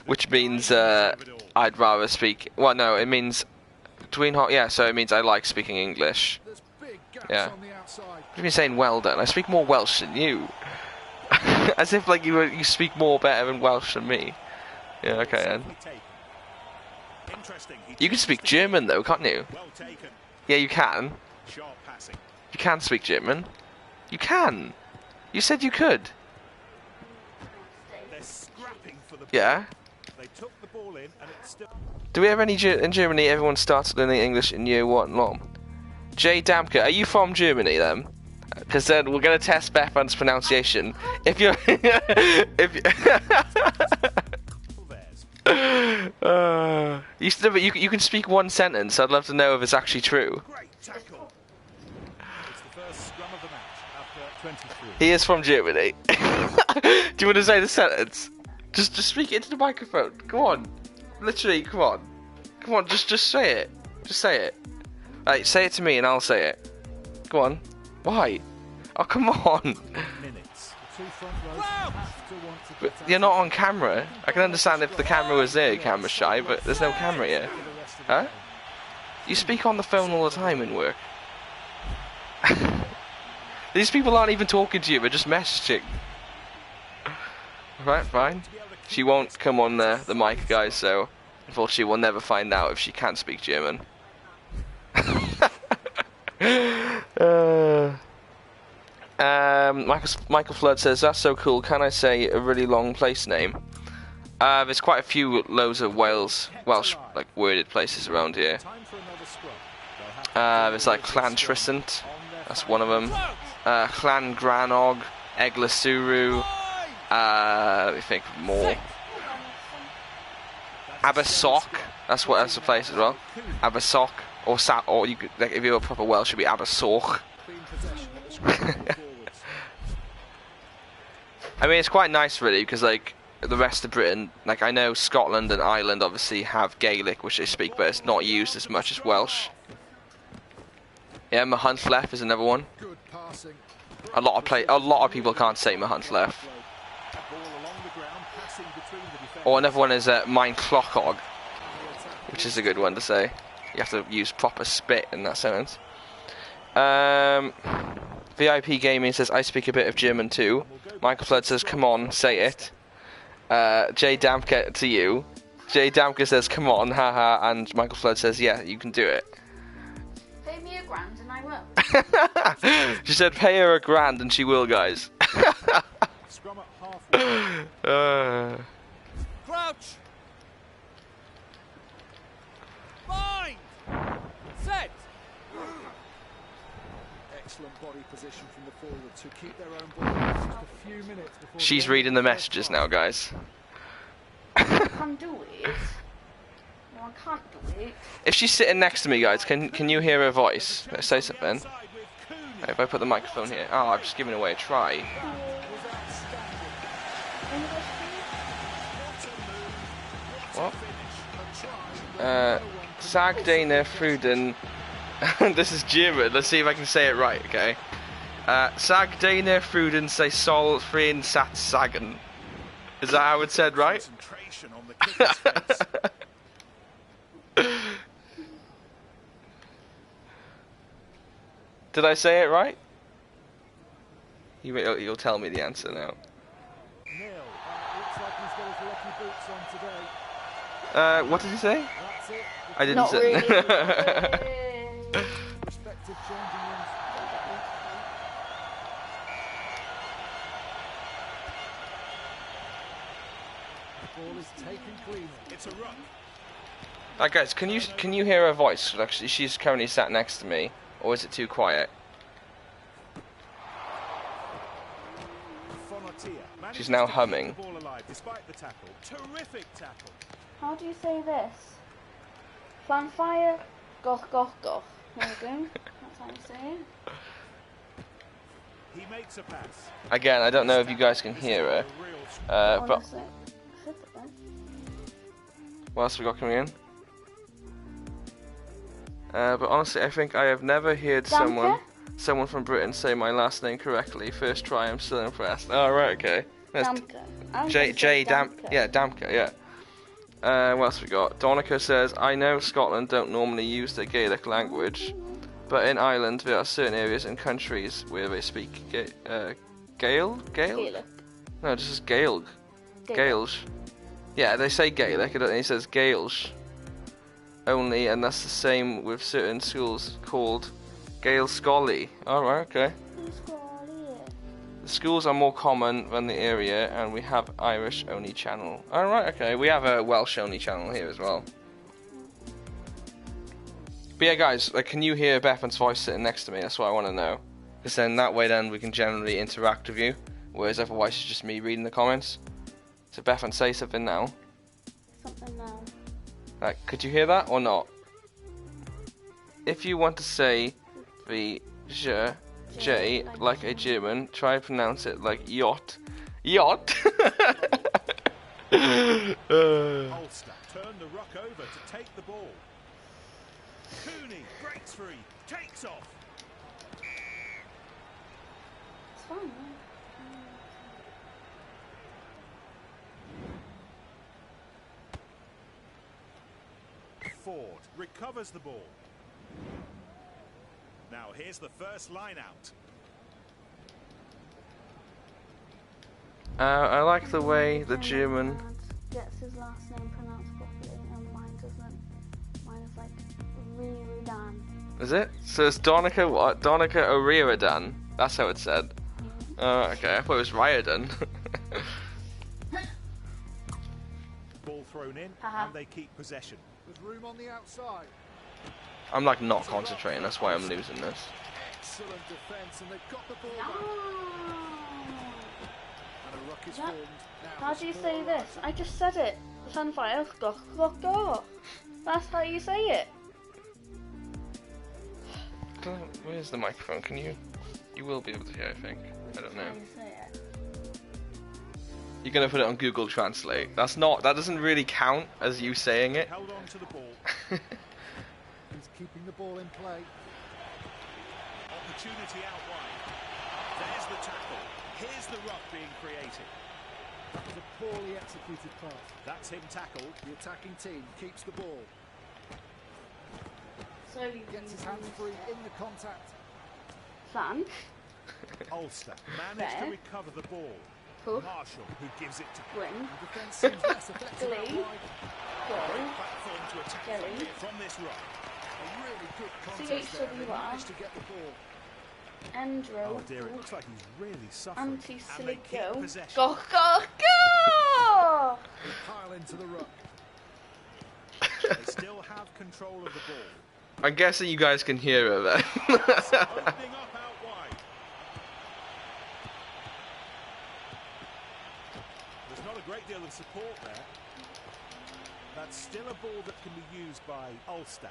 Which means I'd rather speak. Well, no, it means yeah. So it means I like speaking English. Yeah. You've been saying well done. I speak more Welsh than you. As if like you speak more better in Welsh than me. Yeah. Okay then. You can speak German though, can't you? Yeah, you can. You can speak German. You can. You said you could. Yeah. Do we have any in Germany? Everyone starts learning English in year 1 long. Jay Damke, are you from Germany then? Because then we're gonna test Bethan's pronunciation. If you're, you can speak one sentence. I'd love to know if it's actually true. He is from Germany. Do you want to say the sentence? Just speak it into the microphone. Come on. Literally, come on. Come on, just say it. Just say it. Right, say it to me and I'll say it. Go on. Why? Oh, come on. But you're not on camera. I can understand if the camera was there, camera shy, but there's no camera here. Huh? You speak on the phone all the time in work. These people aren't even talking to you, they're just messaging. Right, fine. She won't come on the mic, guys, so unfortunately we'll never find out if she can speak German. Michael Flood says, that's so cool, can I say a really long place name? There's quite a few loads of Welsh like worded places around here. There's like Clan Trisant, that's one of them. Clan Granog, Eglasuru, let me think more. Abersoch, that's a place as well. Abersoch, or you could, like, if you're a proper Welsh, it'd be Abersoch. I mean, it's quite nice really, because like the rest of Britain, like I know Scotland and Ireland obviously have Gaelic, which they speak, but it's not used as much as Welsh. Yeah, Mahuntleth is another one. Good passing. A lot of people can't say Mahuntleth. Or another one is Mein Clochog, which is a good one to say. You have to use proper spit in that sentence. VIP Gaming says, I speak a bit of German too. Michael Flood says, come on, say it. Jay Damke to you. Jay Damke says, come on, haha. And Michael Flood says, yeah, you can do it. Pay me £1,000 and I will. She said, pay her £1,000 and she will, guys. Scrum at halfway. Crouch. Bind. Set. Excellent body position from the forwards who keep their own ball just a few minutes before. She's reading the messages now, guys. I can't do it. No, I can't do it. If she's sitting next to me, guys, can you hear her voice? Let's say something. If I put the microphone here. Oh, I'm just giving away a try. What? Sagdana Fruden. This is German. Let's see if I can say it right, okay? Sagdana Fruden say Sol Frein Sat Sagan. Is that how it's said, right? Did I say it right? You'll tell me the answer now. Neil, looks like he's got his lucky boots on today. What did you say? That's it. I didn't Not say. really. Respective changing rooms. The ball is taken cleanly. It's a ruck. Guys, can you hear her voice? Actually, she's currently sat next to me, or is it too quiet? She's now humming. Terrific tackle. How do you say this? Fanfire, goch, goch, goch. There we go. That's how you say it. He makes a pass. Again, I don't know if you guys can hear her, but Honestly. Sit it then. what else we got coming in? But honestly, I think I have never heard someone from Britain say my last name correctly. First try, I'm still impressed. Oh, right, okay. Damke. J Damke. Yeah, Damke, yeah. What else we got? Donica says, I know Scotland don't normally use the Gaelic language, but in Ireland there are certain areas and countries where they speak Gaelic? No, this is Gaelic. Gaelish. Yeah, they say Gaelic, and he says Gaelish only, and that's the same with certain schools called Gael Scully. Alright, okay. The schools are more common than the area, and we have Irish only channel. Alright, okay. We have a Welsh only channel here as well. But yeah, guys, like, can you hear Bethan's voice sitting next to me? That's what I want to know. Because then that way then we can generally interact with you, whereas otherwise it's just me reading the comments. So Bethan, say something now. Something now. Like, could you hear that or not? If you want to say the J like a German, try to pronounce it like yacht. Yacht? Ulster turn the ruck over to take the ball. Cooney breaks free, takes off. It's fine, yeah. Ford recovers the ball. Now here's the first line out. I like the way the German gets his last name pronounced properly, and mine doesn't. Mine is like Riordan. Is it? So it's Donica what? Donica O'Riordan. That's how it's said. Oh, okay. I thought it was Riordan. Ball thrown in, and they keep possession. There's room on the outside. I'm like not concentrating. That's why I'm losing this. Excellent defense, and they've got the ball back. And a ruck is formed. Now How do you say this? I just said it. Sunfire, goch, goch, goch. That's how you say it. Where's the microphone? Can you? You will be able to hear, I think. I don't know. That's how you say it. You're gonna put it on Google Translate. That doesn't really count as you saying it. Held on to the ball. He's keeping the ball in play. Opportunity out wide. There's the tackle. Here's the ruck being created. That was a poorly executed pass. That's him tackled. The attacking team keeps the ball. So you Gets his hands free in the contact. Fun. Ulster managed to Fair. recover the ball. Poof. Marshall, who gives it to Win. the defence seems less effective out Glee. wide. Go. Great platform to attack Jelly. from this ruck. A really good contest there. They CHWR. managed to get the ball. Andrew. Oh dear, it looks like he's really suffering. And they keep Anti-silly possession. go. Go, go! They pile into the ruck. They still have control of the ball. I'm guessing you guys can hear her then. Opening up out wide. There's not a great deal of support there. That's still a ball that can be used by Ulster.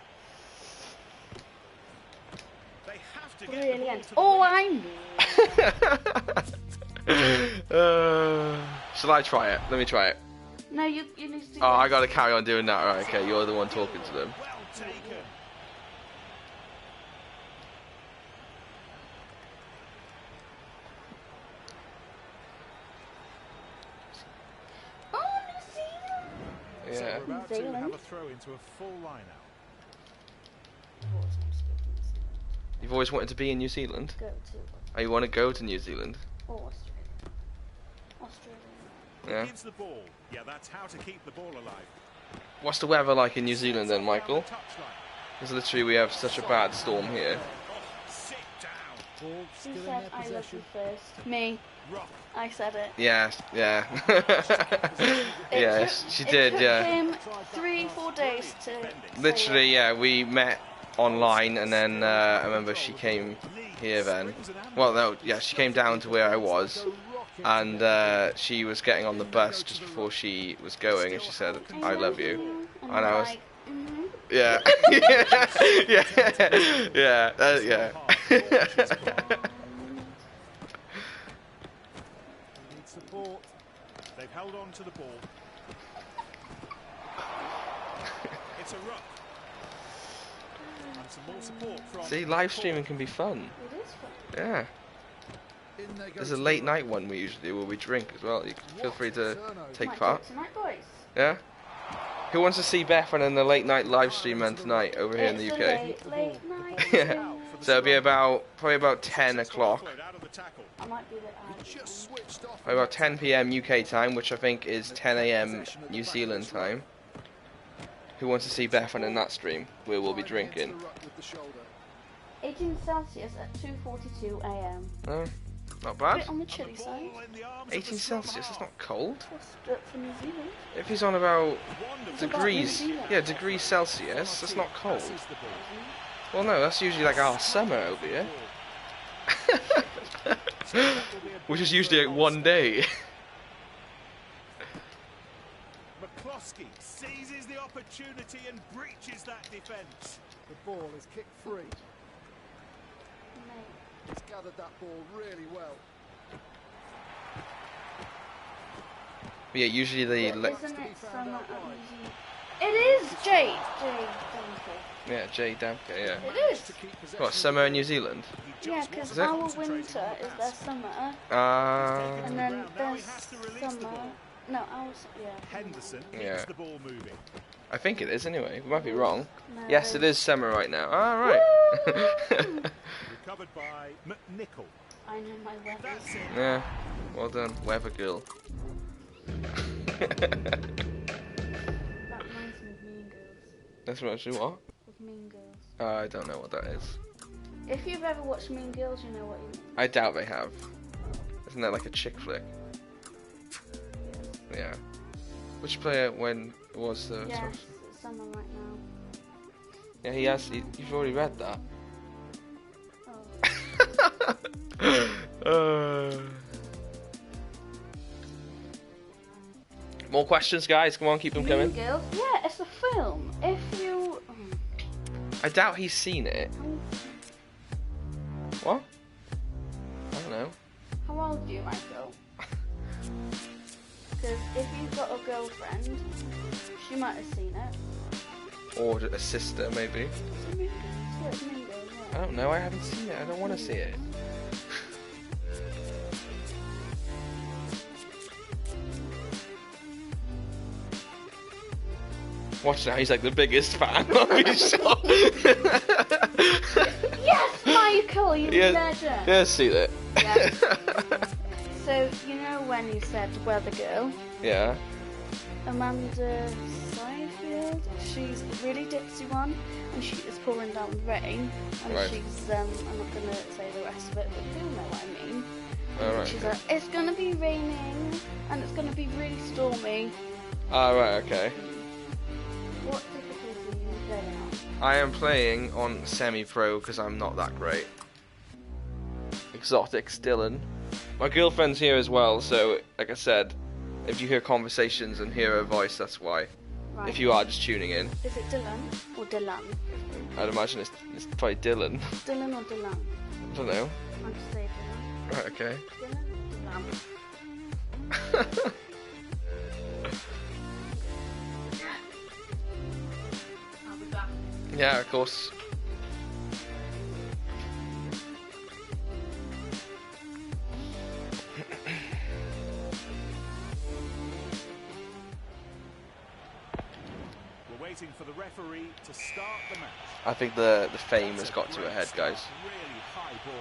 They have to get the ball Brilliant. to the Oh, rim. I'm. Shall I try it? Let me try it. No, you need to. Oh, I gotta carry on doing that. Right, okay, you're the one talking to them. Well taken. Oh, New Zealand. Yeah. So we're about to Zealand. have a throw into a full line out. You've always wanted to be in New Zealand? Go to. Oh, you want to go to New Zealand? Or Australia. Yeah. Gives the ball. Yeah, that's how to keep the ball alive. What's the weather like in New Zealand then, Michael? Down the touchline. Because literally we have such a bad storm here. Oh, sit down. Ball Who still in said their I love you possession. first? Me. Rock. I said it. Yeah, yeah. Yes, she did, It yeah. took him 3-4 days to. Literally, yeah, we met online and then I remember she came here then. Well, no, yeah, she came down to where I was and she was getting on the bus just before she was going and she said, I love you. And And I was, like, mm-hmm. yeah, yeah, yeah, yeah. Need support. They've held on to the ball. It's a ruck. And some more support from. See, live streaming can be fun. It is fun. Yeah. In they go There's to a the late ruck. night one we usually do where we drink as well. You can feel free to take Might do part. it tonight, boys. Yeah? Who wants to see Beth and then the late night live stream then tonight over here in the It's UK? a late night. Yeah. So it'll be probably about 10 o'clock. Out of the tackle. I might be a bit Just switched off. Probably about 10 p.m. UK time, which I think is 10 a.m. New Zealand time. Who wants to see Beth and in that stream where we'll be drinking? 18 Celsius at 2:42 a.m. Oh, not A bad. bit on the chilly side. 18 Celsius, that's not cold. Just do it for New Zealand. If he's on about It's about degrees, New Zealand. yeah, degrees Celsius, that's not cold. Well, no, that's usually like our summer over here. Which is usually like one day. McCloskey seizes the opportunity and breaches that defence. The ball is kicked free. Mate. He's gathered that ball really well. Yeah, usually they. Isn't it summer at New Zealand? It is Jade. Donkey. Yeah, Jay Damka, yeah. It is. What, summer in New Zealand? Yeah, because Is it? our winter is their summer, and then there's summer. No, ours. Yeah. Henderson Yeah. keeps the ball moving. I think it is anyway. We might be wrong. No, Yes, it is summer right now. Alright. Recovered by McNichol. I know my weather. That's it. Yeah, well done, weather girl. That reminds me of Mean Girls. That's what I what? With Mean Girls. I don't know what that is. If you've ever watched Mean Girls, you know what you mean. I doubt they have. Isn't that like a chick flick? Yeah. Which player when was the... Yes, it's summer right now. Yeah, he has. You've already read that. Oh. More questions, guys. Come on, keep them Mean coming. Girls? Yeah, it's a film. If you... I doubt he's seen it. What? I don't know. How old are you, Michael? if you've got a girlfriend, she might have seen it. Or a sister, maybe. Is it Mingo? Yeah, it's Mingo, I yeah. don't know, I haven't seen it. I don't want to see it. Watch now, he's like the biggest fan of his show. Yes, Michael, you legend. Yeah, see that. Yes. So, you know when you said weather girl? Yeah. Amanda Seyfield, she's the really ditzy one, and she is pouring down the rain, and Right. she's, I'm not going to say the rest of it, but you'll know what I mean. Alright. She's like, it's going to be raining, and it's going to be really stormy. Ah, right, okay. What difficulty are you playing on? I am playing on semi-pro because I'm not that great. Exotics, Dylan. My girlfriend's here as well, so like I said, if you hear conversations and hear her voice, that's why. Right. If you are just tuning in, Is it Dylan or Dylan? I'd imagine it's probably Dylan. Dylan or Dylan? I don't know. I'll just say Dylan. Right, okay. Dylan or Dylan? I'll be back. Yeah, of course. We're waiting for the referee to start the match. I think the fame has got to her head, guys. Really high ball.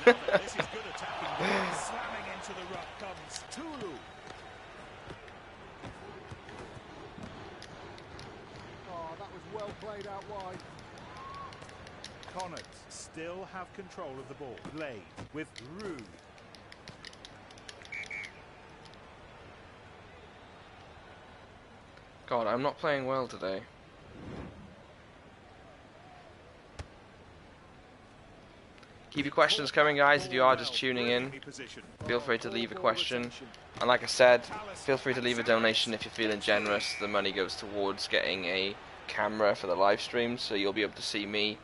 Now, this is good attacking ball. Slamming into the ruck comes Tulu. Oh, that was well played out wide. Connacht still have control of the ball. Blade with Rude. God, I'm not playing well today. Keep your questions coming, guys. If you are just tuning in, feel free to leave a question. And like I said, feel free to leave a donation if you're feeling generous. The money goes towards getting a camera for the live streams, so you'll be able to see me.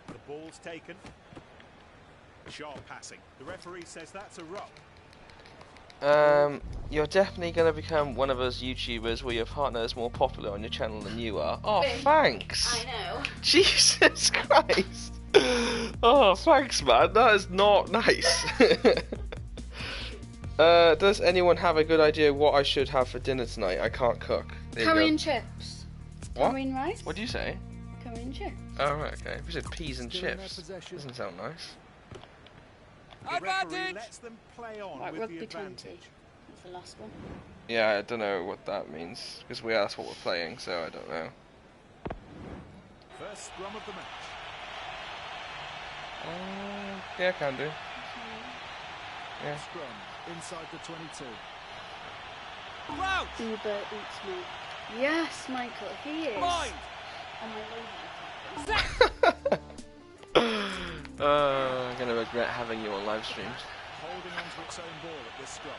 The ball's taken. Sharp passing. The referee says that's a ruck. You're definitely going to become one of us YouTubers where your partner is more popular on your channel than you are. Oh, thanks. I know. Jesus Christ. Oh, thanks, man. That is not nice. Does anyone have a good idea what I should have for dinner tonight? I can't cook. There you Curry go. and chips. What? Curry and rice. What do you say? Curry and chips. Oh, right, okay. We said peas and Still in their chips. possession. Doesn't sound nice. The referee lets them play on Right, with rugby the 20. advantage. That's the last one. Yeah, I don't know what that means. Because that's what we're playing, so I don't know. First scrum of the match. Yeah, can do. Yeah. Scrum inside the 22. Uber eats me. Yes, Michael, he is. Mine. And my lady. I'm gonna regret having you on live streams. Holding on to its own ball at this scrum.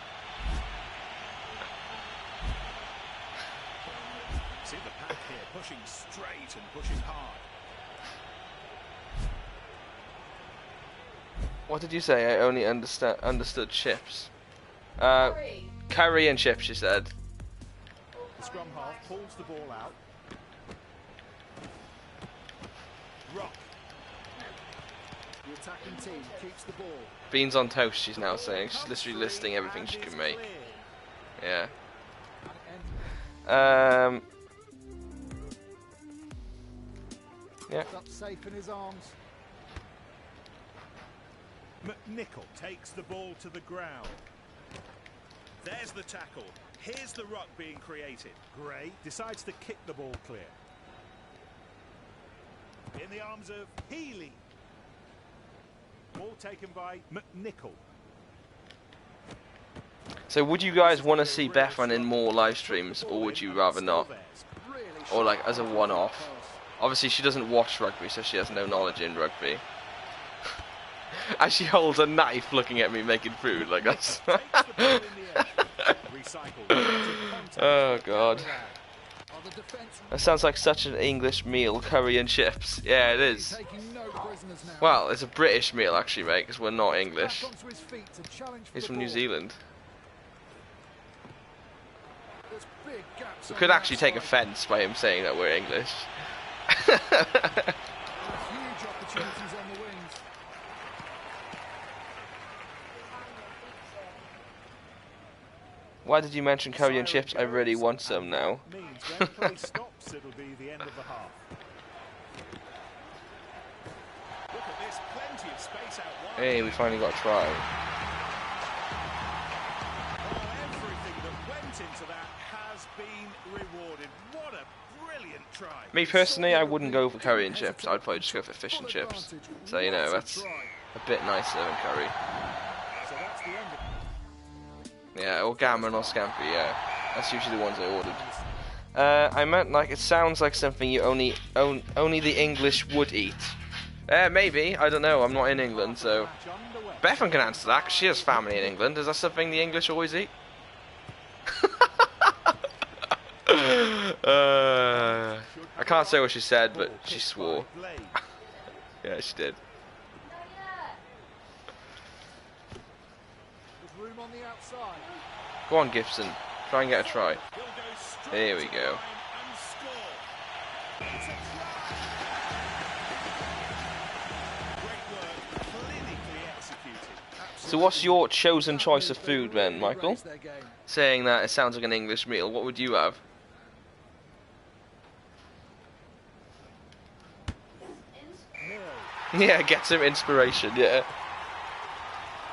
See the pack here, pushing straight and pushing hard. What did you say? I only understood chips. Curry and chips, you said. The scrum half pulls the ball out. Rock. The attacking team keeps the ball. Beans on toast, she's now saying. She's literally listing everything she can make. Yeah. Yeah. That's safe in his arms. McNichol takes the ball to the ground. There's the tackle. Here's the ruck being created. Gray decides to kick the ball clear. In the arms of Healy. Ball taken by McNichol. So would you guys want to see Beth run in more live streams, or would you rather not? Or like as a one-off? Obviously she doesn't watch rugby, so she has no knowledge in rugby. As she holds a knife looking at me making food like us. Takes the ball in the air. Recycled. Oh god. the defence That sounds like such an English meal, curry and chips. Yeah, it is. taking no prisoners now. Well, it's a British meal actually, mate, because we're not English. Back onto his feet to challenge for He's the from New ball. Zealand. There's big gaps We on could the actually take outside. offence by him saying that we're English. Huge opportunities on the wings. Why did you mention curry and chips? I really want some now. Means when play stops, it'll be the end of the half. Look at this, plenty of space out wide. Hey, we finally got a try. Oh, everything that went into that has been rewarded. What a brilliant try. Me personally, I wouldn't go for curry and chips. I'd probably just go for fish and chips. So, you know, that's a bit nicer than curry. So that's the end of Yeah, or gammon or scampi, yeah. That's usually the ones I ordered. I meant like, it sounds like something you only the English would eat. Maybe, I don't know, I'm not in England, so... match underway. Bethan can answer that, 'cause she has family in England. Is that something the English always eat? I can't say what she said, but she swore. Blade. Yeah, she did. There's room on the outside. Go on, Gibson. Try and get a try. He'll go straight Here we to the go. line and score. It's a try. Great work, clinically executed. So what's your chosen choice of food then, Michael? Raise their game. Saying that it sounds like an English meal, what would you have? Yeah, get some inspiration, yeah.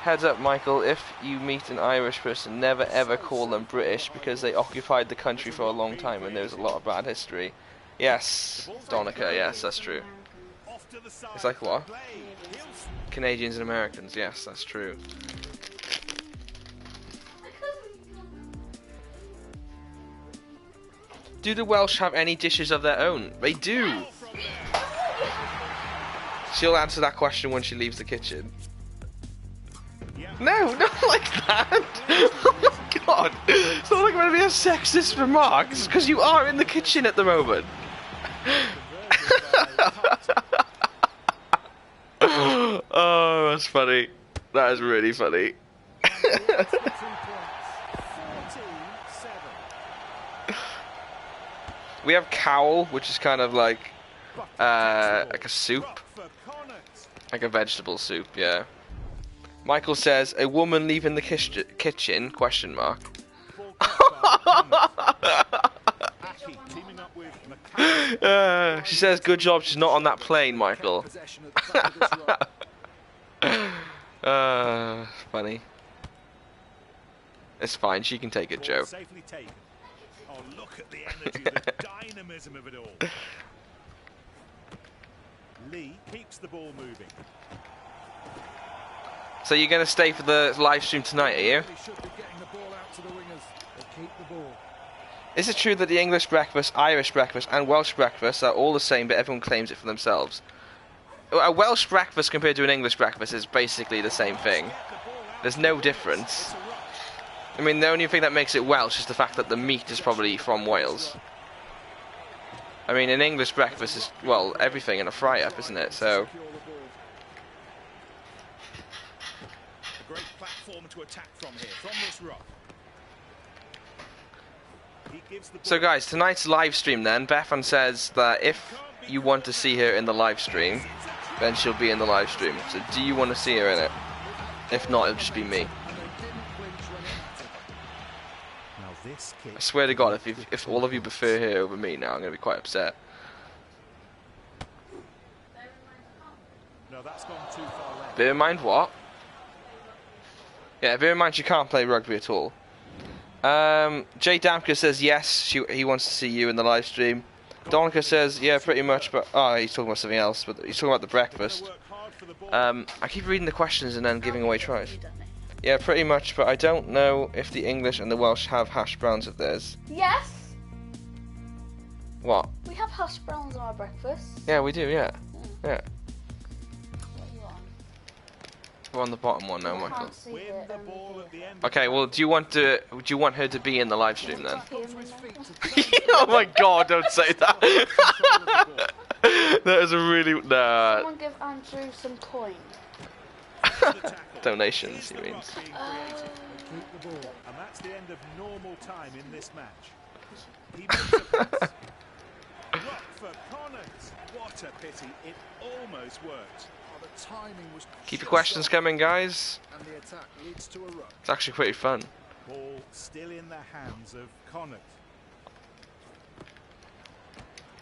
Heads up, Michael, if you meet an Irish person, never ever call them British because they occupied the country for a long time and there's a lot of bad history. Yes, Donica, yes, that's true. Off to the side. It's like what? Blade. He'll Canadians and Americans, yes, that's true. Do the Welsh have any dishes of their own? They do! from there. She'll answer that question when she leaves the kitchen. Yeah. No, not like that! Oh my god! It's not like I'm gonna be a sexist remark, it's because you are in the kitchen at the moment. Oh, that's funny. That is really funny. 2 points. 14-7. We have cowl, which is kind of like a soup, Ruck for Connacht. like a vegetable soup, yeah. Michael says, a woman leaving the kitchen, question mark. Ball kept by Connacht. Aki teaming up with McCann. She says, good job she's not on that plane, Michael. Possession at the back of this row. Funny. It's fine, she can take a Ball joke. safely taken. Oh, look at the energy, the dynamism of it all. Lee keeps the ball moving. So you're going to stay for the live stream tonight, are you? They should be getting the ball out to the wingers. They keep the ball. Is it true that the English breakfast, Irish breakfast and Welsh breakfast are all the same but everyone claims it for themselves? A Welsh breakfast compared to an English breakfast is basically the same thing. There's no difference. I mean, the only thing that makes it Welsh is the fact that the meat is probably from Wales. I mean, an English breakfast is, well, everything in a fry-up, isn't it? So, Secure the ball. A great platform to attack from here, from this rock. He gives the ball. so guys, tonight's live stream then, Bethan says that if you want to see her in the live stream, then she'll be in the live stream. So do you want to see her in it? If not, it'll just be me. And they didn't flinch when it mattered. Now this kick. I swear to God, if all of you prefer her over me now, I'm going to be quite upset. No, that's gone too far left. Bear in mind what? Yeah, bear in mind she can't play rugby at all. Jay Damka says yes, he wants to see you in the live stream. Donica says yeah, pretty much, but he's talking about something else. But he's talking about the breakfast. Work hard for the ball. I keep reading the questions and then giving away tries. You done it. Yeah, pretty much, but I don't know if the English and the Welsh have hash browns of theirs. Yes, What? we have hash browns on our breakfast. Yeah, we do. Yeah, yeah. What are you on? her on the bottom one now, I Michael? can't see Win it. the ball at the end. Okay, well, do you want her to be in the live stream then? Hear me now? Oh my God! Don't say that. That is a really Someone give Andrew some coin. donations. He means. Keep the ball. And that's the end of normal time in this match. He makes a pass. Rock for Connacht. What a pity. It almost worked. Oh, the timing was Keep your just questions off, coming, guys. and the attack leads to a ruck. It's actually pretty fun. Ball still in the hands of Connacht.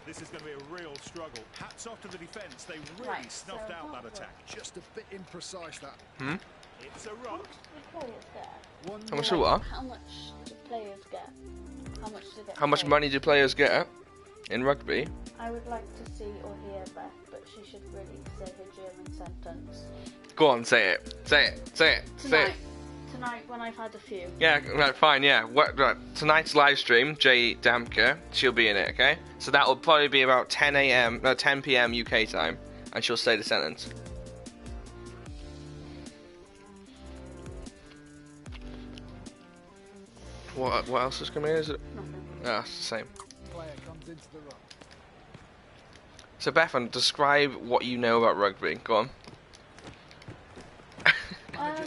This is going to be a real struggle. Hats off to the defence. They really Right, snuffed so out that what attack. Just a bit imprecise, that. It's a rock. The players get. One How much more. do what? How much do players get? How much do they get? How much paid? money do players get in rugby? I would like to see or hear Beth, but she should really say her German sentence. Go on, say it. Say it. Say it. Say it. Tonight when I've had a few. Yeah, right, fine, yeah. Right. Tonight's live stream, Jay Damke, she'll be in it, okay? So that will probably be about 10 p.m. UK time, and she'll say the sentence. What else is coming in? Is it? Nothing. Ah, it's the same. Player comes into the ruck. So Bethan, describe what you know about rugby. Go on. I know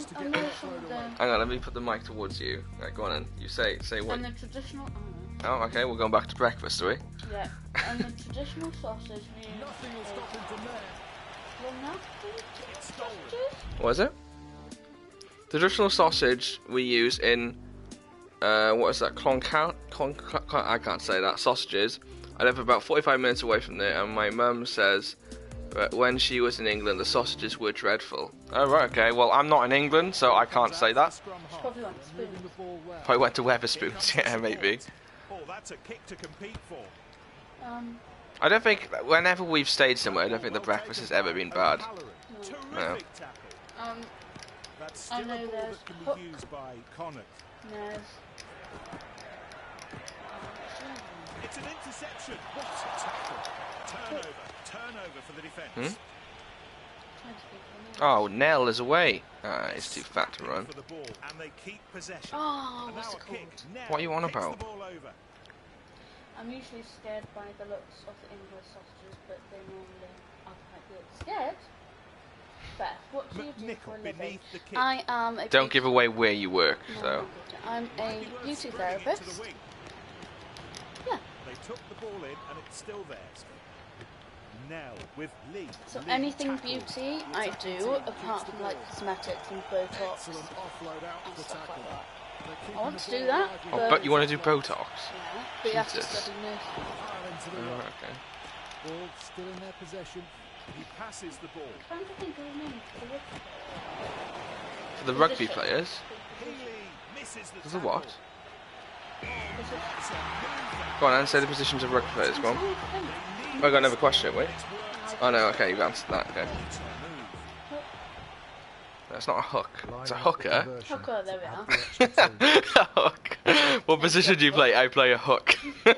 some of the Hang on, let me put the mic towards you. Right, go on then. You say what. and the traditional. Oh, okay, we're going back to breakfast, are we? Yeah, and the traditional sausage we use. Nothing will stop him from there. Sausages? What is it? Traditional sausage we use in, what is that? I can't say that. Sausages. I live about 45 minutes away from there, and my mum says that when she was in England, the sausages were dreadful. Oh, right, okay. Well, I'm not in England, so I can't say that. Scrum half. Probably like spoon. Moving the ball well. I went to Weatherspoons, yeah, maybe. Oh, that's a kick to compete for. I don't think, whenever we've stayed somewhere, I don't think the breakfast has ever been bad. Terrific No. tackle. That's I still know a ball there's that can hook. be used by Connacht. There's It's an interception. What a tackle. Turnover for the defence. Oh, Nell is away. He's too fat to run. For the ball, and they keep possession. Oh, And what's now it a kick. called? Now What are you on kicks about? The ball over. I'm usually scared by the looks of the English sausages, but they normally are quite good. Scared? Beth, what do you do Nickel for a living? beneath the kick. I am a Don't give away where you work, No, so. I'm a Worth beauty spreading it to therapist. the wing. Yeah. They took the ball in, and it's still theirs. Nell with Lee. So Lee anything tackle. beauty I do, apart from like cosmetics and Botox Excellent offload out and the stuff tackle. like that. They're keeping I want the to ball do that, alive. Oh, but you want to do Botox? Yeah, but you have to Jesus. study nursing. Fire into the Oh, ruck. okay. Ball still in their possession. He passes the ball. I'm trying to think of his name. For the rugby players, Healy misses the there's a tackle. what? Go on, and say the positions of rugby players. Go on. I've got another question, wait. Oh no, okay, you've answered that. Okay. That's not a hook. It's a hooker. Hooker, there we are. A hook. What position do you play? I play a hook. And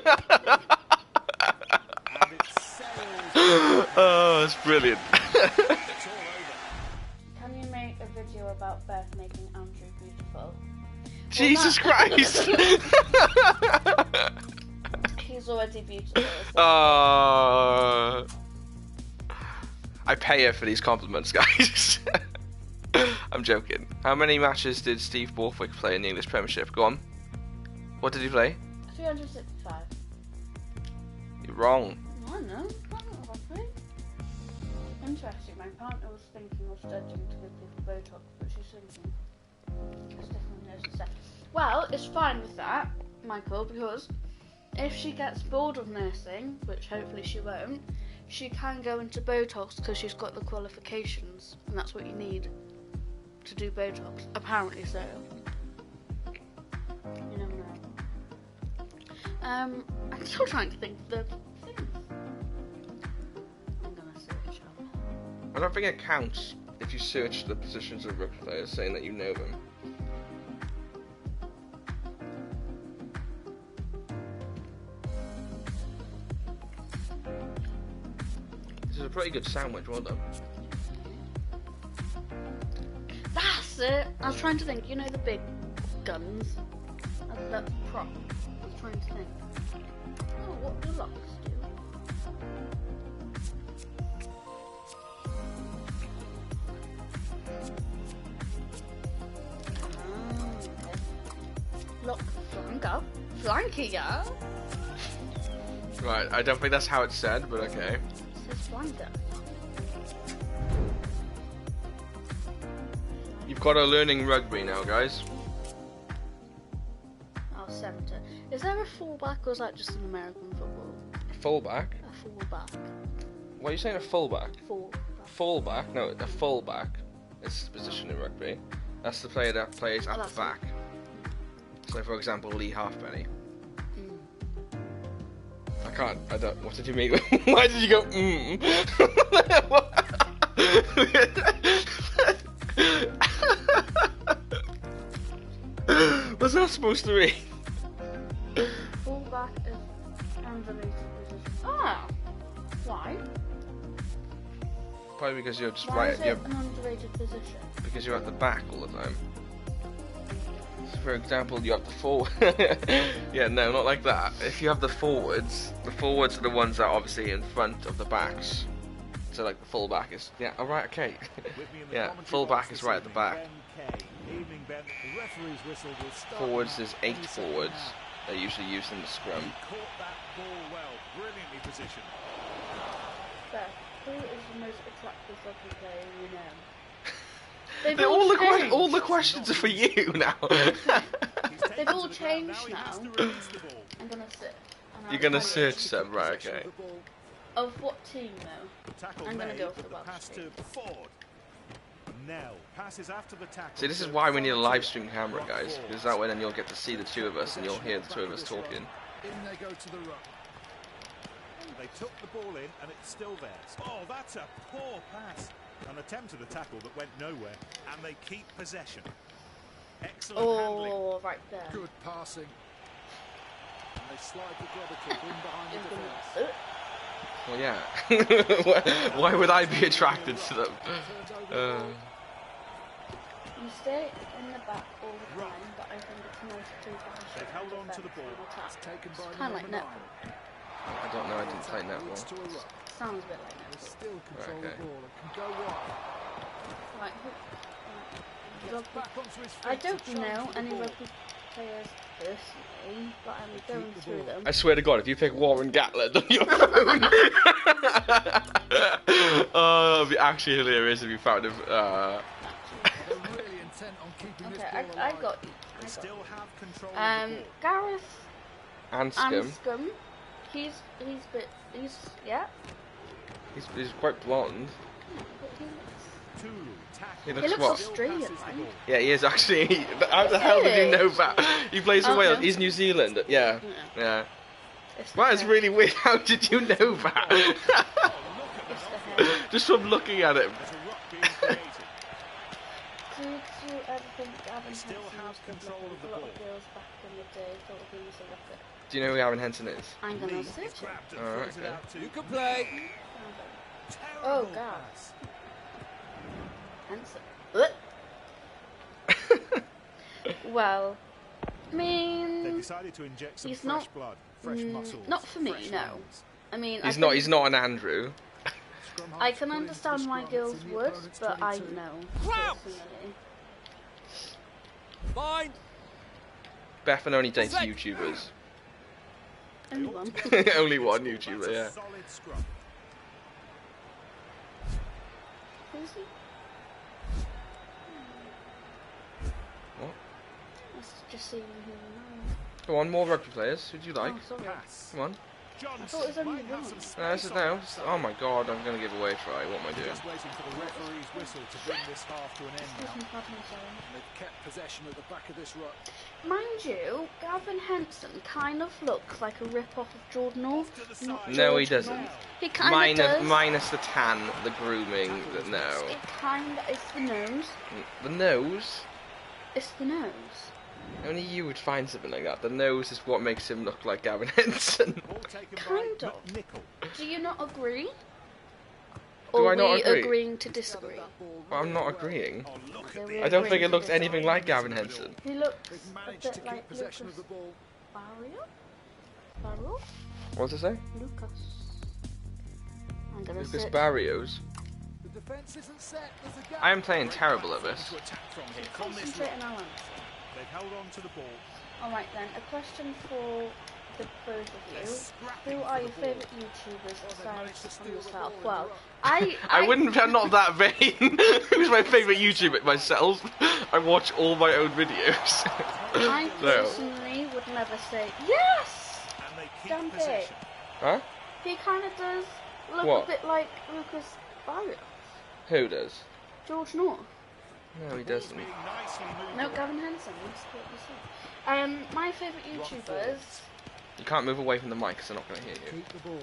it sails. Oh, that's brilliant. It's all over. Can you make a video about Beth making Andrew beautiful? Jesus Christ. He's already beautiful. I pay her for these compliments, guys. I'm joking. How many matches did Steve Borthwick play in the English Premiership? Go on. What did he play? 365. You're wrong. I don't know. That's not roughly. Interesting. My partner was thinking of studying to give people Botox, but she's thinking it's definitely no success. Well, it's fine with that, Michael, because if she gets bored of nursing, which hopefully she won't, she can go into Botox because she's got the qualifications, and that's what you need to do Botox. Apparently so. You never know. I'm still trying to think of the things. I'm gonna search up. I don't think it counts if you search the positions of rugby players saying that you know them. This is a pretty good sandwich, well done. it. I was trying to think. You know the big guns? That prop. I was trying to think. Oh, what do locks do? Lock flanker. Flankier? Right, I don't think that's how it's said, but okay. It says flanker. You've got a learning rugby now, guys. Oh, centre. Is there a fullback or is that just an American football? Fullback? A fullback. What are you saying, a fullback? Fullback. Fullback? No, a fullback is the position in rugby. That's the player that plays at that's the back. So, for example, Lee Halfpenny. I don't. What did you mean? Why did you go? What's that supposed to mean? Fullback is underrated position. Ah! Why? Probably because you're just Why right. is it an underrated position? Because you're at the back all the time. So for example, you have the forward. Yeah, no, not like that. If you have the forwards are the ones that are obviously in front of the backs. So like the fullback is alright, okay. Yeah, fullback is right at the back. Forwards is 8 forwards. They're usually used in the scrum. Caught that ball well, brilliantly positioned. Beth, who is the most attractive rugby player you know? All the questions are for you now. They've all changed now. I'm gonna sit. You're gonna search them, right? Okay. Of what team though? I'm gonna go for the Welsh pass team. to Ford. Nell passes after the tackle. See, this is why we need a live stream camera, guys, because that way then you'll get to see the two of us and you'll hear the two of us talking. In they go to the ruck. They took the ball in and it's still there. Oh, that's a poor pass. An attempt at a tackle that went nowhere, and they keep possession. Excellent handling. Oh, right there. Good passing. And they slide the grubber kick in behind the defence. Well, yeah. Why would I be attracted to them? You stay in the back all the time, but I think it's nice to They've held on to the ball. Taken by Kind of like number netball. 9. I don't know, I didn't play netball. To a ruck. Sounds a bit like They netball. still control Okay. the ball and can go wide. Like, Gets back onto his feet I don't to charge know for the any ball. rugby players personally, but I'm going through them. I swear to God, if you pick Warren Gatland on your phone, oh, it'd be actually hilarious if you found him. They're really intent on keeping this Okay, ball I alive. got you. They still have control of the ball. Gareth Anscombe. Anscombe. He's yeah. He's quite blonde. But he looks, Tulu tackle. He he looks looks what? Australian, Passes the right? ball. Yeah, he is actually. How the hell did you know that? He plays for Okay. Wales. He's New Zealand. Yeah. Yeah. It's the That is hair. really weird. How did you know that? It's the hair. Just from looking at him. There's a ruck being created. Do you ever think Gavin Still Henson have was good control looking? of the A lot ball. of girls back in the day thought he was a rocket. Do you know who Aaron Henson is? I'm gonna Lee search it. grabbed and Alright, throws it okay. out to You can play. Oh, terrible God. pass. Henson. Well, I They mean, decided to inject some He's fresh not- blood, fresh muscles. not for me, fresh no. lungs. I mean, He's I not. think- He's not an Andrew. Scrum I half can put into the understand why scrum. girls It's in the would, opponent's but I 22. know personally. Fine. Bethan only dates YouTubers. Only one. Only one That's YouTuber. a Yeah. solid scrum. Who's he? What? Let's just see who we know. Come on, more rugby players. Who do you like? Oh, sorry. Pass. Come on. I thought it was only Might have one. some No, space this is on now. that side. Oh my God! I'm gonna give away a try. What am I doing? Just waiting for the referee's whistle to bring this half to an end Excuse now. me, pardon, sorry. They've kept possession at the back of this ruck. Mind you, Gavin Henson kind of looks like a rip-off of Jordan North. To the Not side. No, he Jordan doesn't. North. He kind of does. Minus the tan, the grooming. No. It kind of. It's the nose. The nose. It's the nose. Only you would find something like that. The nose is what makes him look like Gavin Henson. Ball taken Kind by of. Nickel. Do you not agree? Do Or I not we agree? agreeing to disagree? Well, I'm not agreeing. Oh, look Okay, at we the I don't agree think it to looks disagree. anything like Gavin Henson. He looks They've a managed to bit keep like possession Lucas of the ball. Barrio? Barrio? What does it say? Lucas. I'm gonna Lucas search. Barrios. The defence isn't set. There's a gap. I am playing terrible at this. To attack from here. From this Concentrate ruck. and I'll answer. They've held on to the ball. Alright then, a question for the both of you. Who are your favourite YouTubers aside from yourself? Well, I wouldn't. I'm not that vain. Who's my favourite YouTuber? Myself. I watch all my own videos. I No. personally would never say yes! And they keep Damn it. possession. Huh? He kind of does look What? a bit like Lucas Barrios. Who does? George North. No, he doesn't. Being nicely moved No, on. Gavin Henson. That's what you said. My favourite YouTubers. You can't move away from the mic because they're not going to hear you. Keep the ball.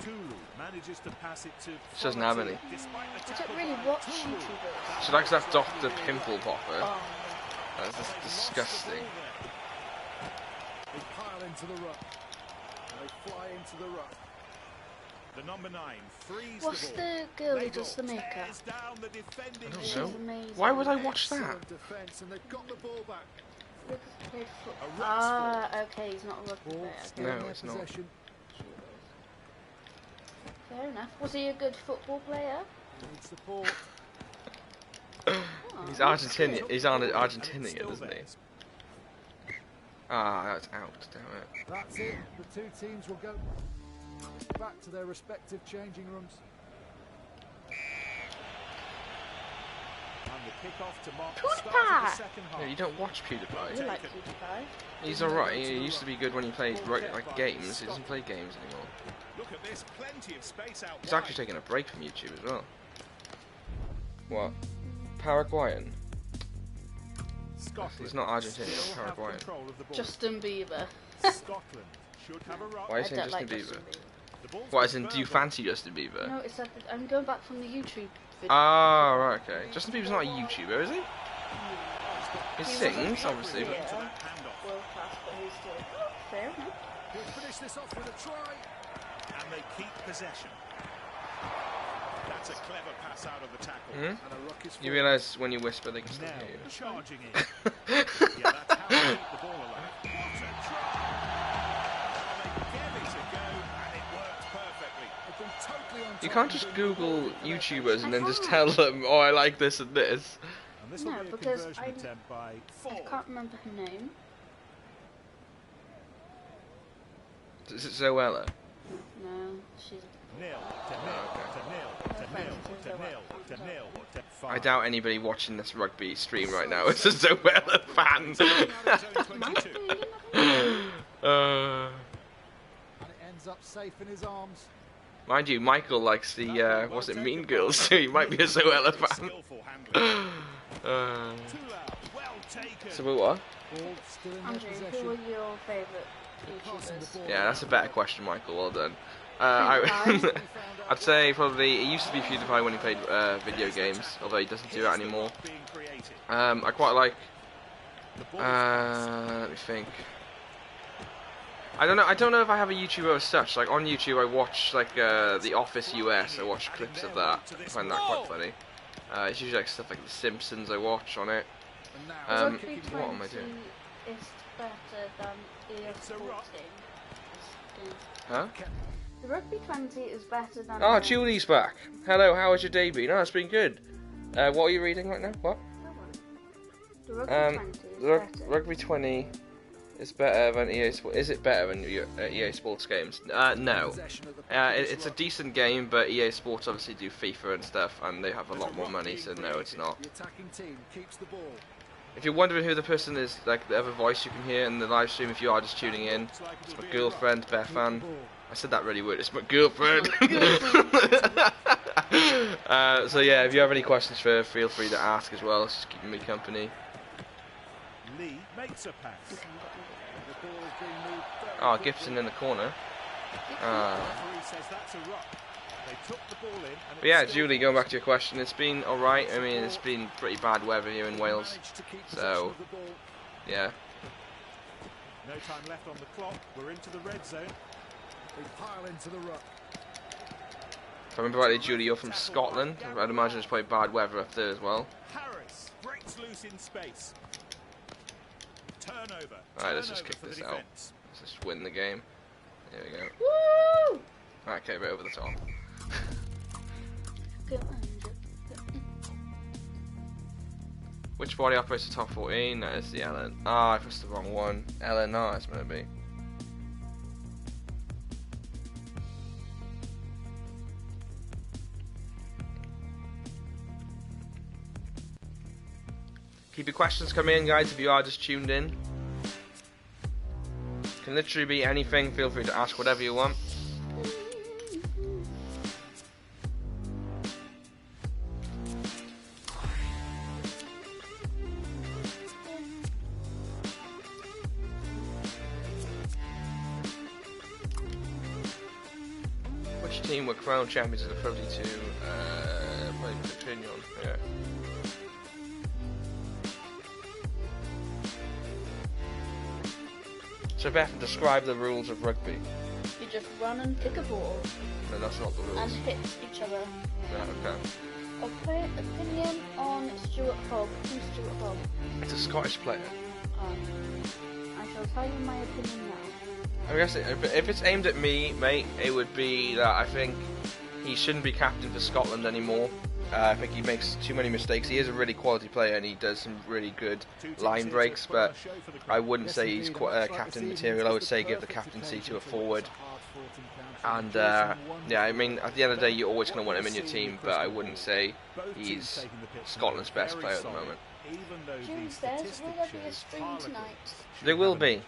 Tulu manages to pass it to. She doesn't have any. Despite the I tackle don't really by watch Tulu. YouTubers. She likes that Dr. Pimple Popper. Oh. That's just disgusting. They pile into the ruck. And they fly into the ruck. The number 9 frees What's the ball. the girl who Label does the makeup? tears down the defending I don't She's know. amazing. Why would I watch that? Excellent defence, and they've got the ball back. Lucas played football. A ruck's Ah, okay, he's not a rugby Ball player. still No, in their it's not. possession. Fair enough. Was he a good football player? Needs support. Oh, He's that's Argentinian. good. He's And it's Argentinian, still isn't he? theirs. Ah, that's out. Damn it. That's it. The two teams will go back to their respective changing rooms. And the kick-off to mark the PewDiePie. start of the second half. No, you don't watch You PewDiePie. like PewDiePie? He's alright. He used to be good when he played like games. He doesn't play games anymore. Look at this, plenty of space out He's wide. actually taking a break from YouTube as well. What? Paraguayan? Scotland He's not Argentinian, still have Paraguayan. control of the ball. Justin Bieber. Scotland should have a ruck. Why I is he don't Justin like Bieber? Justin Bieber. The ball's What, as with in, do you Berger. fancy Justin Bieber? No, it's that I'm going back from the YouTube video. Ah, right, okay. Justin Bieber's not a YouTuber, is he? He He sings, wasn't obviously, but... Yeah. To that handoff. World class, but he's still fair enough. He'll finish this off with a try. And they keep possession. That's a clever pass out of the tackle. Hmm? And a ruck is You forward. realise when you whisper they can still Now hear you. charging in. Yeah, that's how they keep the ball alive. What a try! They gave it a go, and it worked perfectly. They've been totally on You top can't and just been Google rewarded for their YouTubers and then just I tell can't. them, oh, I like this and this. And this will No, be a because conversion I- attempt by I Ford. can't remember her name. Is it Zoella? No, she's. Nil to nil okay. to nil to nil to nil to nil to I five. doubt anybody watching this rugby stream right now is a Zoella fan. Might be, you never know. And it ends up safe in his arms. Mind you, Michael likes the, what's it, Mean Girls, so he might be a Zoella fan. Skillful handling. Uh, Too loud. Well taken. so what? Ball still in their Andrew, who possession. are your favourite Passing the YouTubers? ball. Yeah, that's a better question, Michael. Well done. PewDiePie? I'd say probably it used to be PewDiePie when he played video games, although he doesn't do that anymore. Being creative. I quite like. The ball is Let me think. I don't know if I have a YouTuber as such. Like on YouTube, I watch like The Office US. I watch clips of that. I find that quite funny. It's usually like stuff like The Simpsons. I watch on it. And now Um, Rugby what am I 20 doing? is better than EA It's a Sports rock. game. Huh? The Rugby 20 is better than. Oh, Julie's back. Hello, how was your day been? Oh, it's been good. What are you reading right now? What? The Rugby 20 is better. Rugby 20 is better than EA Sports. Is it better than EA Sports games? No. possession of the puck is It's a ruck. decent game, but EA Sports obviously do FIFA and stuff, and they have a lot more money, so no, it's not. The attacking team keeps the ball. If you're wondering who the person is, like the other voice you can hear in the live stream, if you are just tuning in, it's my girlfriend, Bethan. I said that really weird. It's my girlfriend. So yeah, if you have any questions for her, feel free to ask as well. It's just keeping me company. Lee makes a pass. The ball is being moved very Oh, quickly. Gibson in the corner. Referee says that's a ruck. They took the ball in. And But yeah, it's still Julie, going back to your question, it's been alright. I mean, it's been pretty bad weather here in Wales. Managed to keep So, possession of the ball. yeah. No time left on the clock. We're into the red zone. They pile into the ruck. If I remember rightly, Julie, you're from Scotland. I'd imagine it's probably bad weather up there as well. Harris breaks loose in space. Turnover. Alright, let's just kick Turnover for this the out. defence. Let's just win the game. There we go. Woo! Alright, okay, right over the top. Which body operates the top 14? That is the Ellen. Ah, I pressed the wrong one. LNR it's meant to be. Keep your questions coming in, guys, if you are just tuned in. Can literally be anything. Feel free to ask whatever you want. Which team were crowned champions of the 32? Rugby Union. Yeah. So Beth, describe the rules of rugby. You just run and kick a ball No, that's not the and rules. hit each other. No, okay. Opinion on Stuart Hogg. Who's Stuart Hogg? It's a Scottish player. I shall tell you my opinion now. I guess if it's aimed at me, mate, it would be that I think he shouldn't be captain for Scotland anymore. I think he makes too many mistakes. He is a really quality player and he does some really good line breaks, but I wouldn't say he's captain material. I would say give the captaincy to a forward. And yeah, I mean, at the end of the day, you're always going to want him in your team, but I wouldn't say he's Scotland's best player at the moment. June says, will there be a stream tonight? There will be.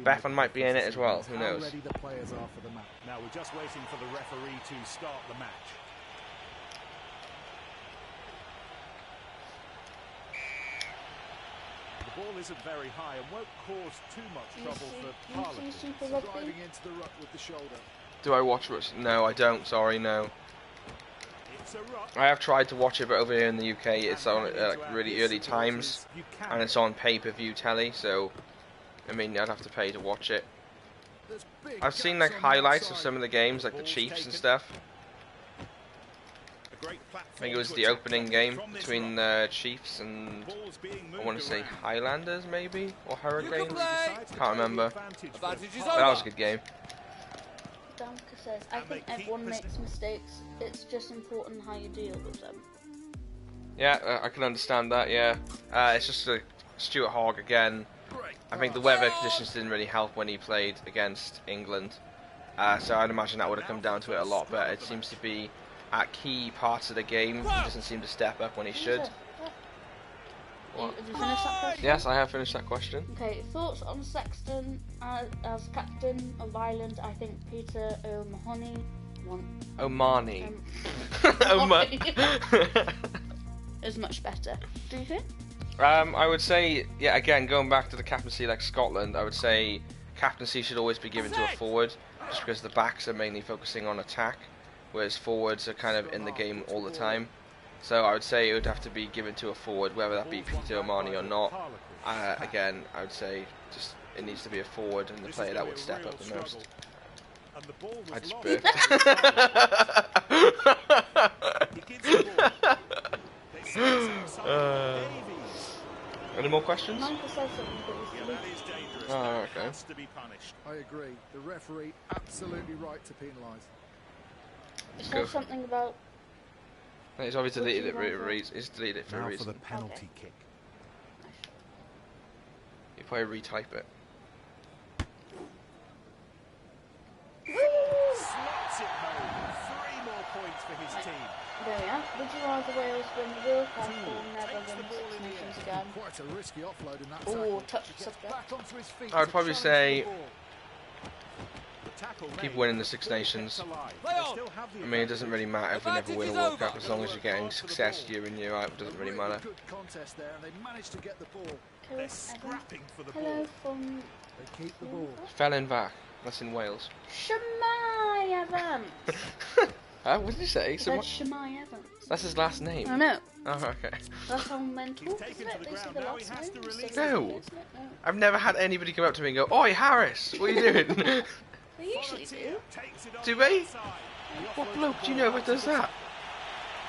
Bethan might be in it as well. Who knows? Now we're just waiting for the referee to start the match. The ball isn't very high and won't cause too much trouble for Harlequin. Super Rugby? Driving into the ruck with the shoulder. Do I watch it? No, I don't. Sorry, no. It's a ruck. I have tried to watch it, but over here in the UK, it's on like really early times, and it's on pay-per-view telly. So, I mean, I'd have to pay to watch it. There's big I've seen gaps like on the highlights of outside. some of the games, like the Chiefs and stuff. A great I think it was the opening game between the Chiefs and I want to say Highlanders, maybe, or Hurricanes. Can't remember. But that was a good game. Danka says, I think everyone makes mistakes. It's just important how you deal with them. Yeah, I can understand that. Yeah, it's just Stuart Hogg again. I think the weather conditions didn't really help when he played against England, so I'd imagine that would have come down to it a lot. But it seems to be at key parts of the game, he doesn't seem to step up when he should. What? Have you finished that question? Yes, I have finished that question. Okay, thoughts on Sexton as captain of Ireland? I think Peter O'Mahony Omani. is much better. Do you think? I would say, yeah, again, going back to the captaincy like Scotland, I would say captaincy should always be given to a forward, just because the backs are mainly focusing on attack, whereas forwards are kind of in the game all the time. So I would say it would have to be given to a forward, whether that be Peter O'Mani or not. Again, I would say just it needs to be a forward and the player that would step up the most. I just burped. Any more questions? Michael says something, but he's deleted. Oh, okay. I agree. The referee absolutely right to penalise. He Go said something about He's obviously deleted it for a reason. He's deleted it for a Now for reason. the penalty kick. You probably retype it. Slots it home. 3 more points for his team. there we are. Would you rather Wales win the World Cup or never win Six Nations again? Quite a risky offload in that Oh, tackle. touch the Gets subject. back onto his feet I would to probably challenge say the ball. The tackle keep made. winning the Six Nations. I mean, it doesn't really matter if we never win a World Cup, as long as you're getting success year in, year out, it doesn't really matter. Good contest there, and they managed to get the ball. Hello, They're Evan. scrapping for the Hello ball. from They keep the ball. Fellenbach, that's in Wales. Shemai Evans. What did you say? I So said Shemai Evans. that's his last name. I know. Oh, okay. That's how mental. He's Isn't taken it? to the They say ground the now, he last has name. to It's release so it. silly, No. isn't it? No. I've never had anybody come up to me and go, "Oi, Harris, what are you doing?" They usually do. Takes it on Do the they? outside. What bloke do you know that does that?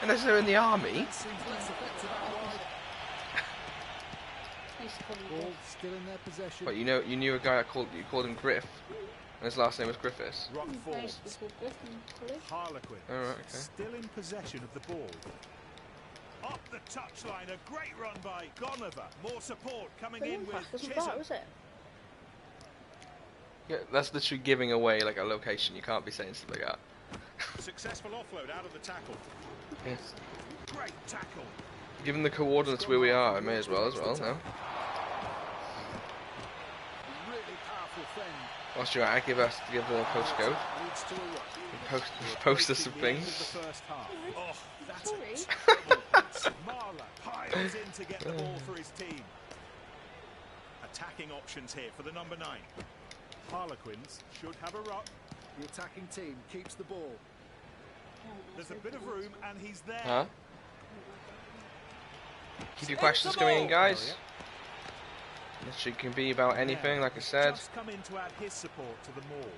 Unless they're in the army. Seems less effective out wide. I used to call him Ball Griff. still in their possession. But you knew a guy that called him Griff, and his last name was Griffiths. Rock I forward. used to be called Griff in college. Harlequins All right, okay. still in possession of the ball. Up the touchline, a great run by Gonover. More support coming in Brilliant pass, with wasn't Chisholm. that, was it? Yeah, that's literally giving away like a location. You can't be saying stuff like that. Successful offload out of the tackle. Yes. Great tackle. Given the coordinates where we are, I may as well, no? Really powerful fend. Whilst you're at, give the postcode. Leads to a ruck. Post us some Great beginning things. of the first half. Oh, that's Sorry. a terrible pass. Marler piles in to get the ball for his team. Attacking options here for the number 9. Harlequins should have a ruck. The attacking team keeps the ball. There's a bit of room and he's there. Huh? Keep your questions coming in, guys. Literally can be about anything, like I said. Just come in to add his support to the maul.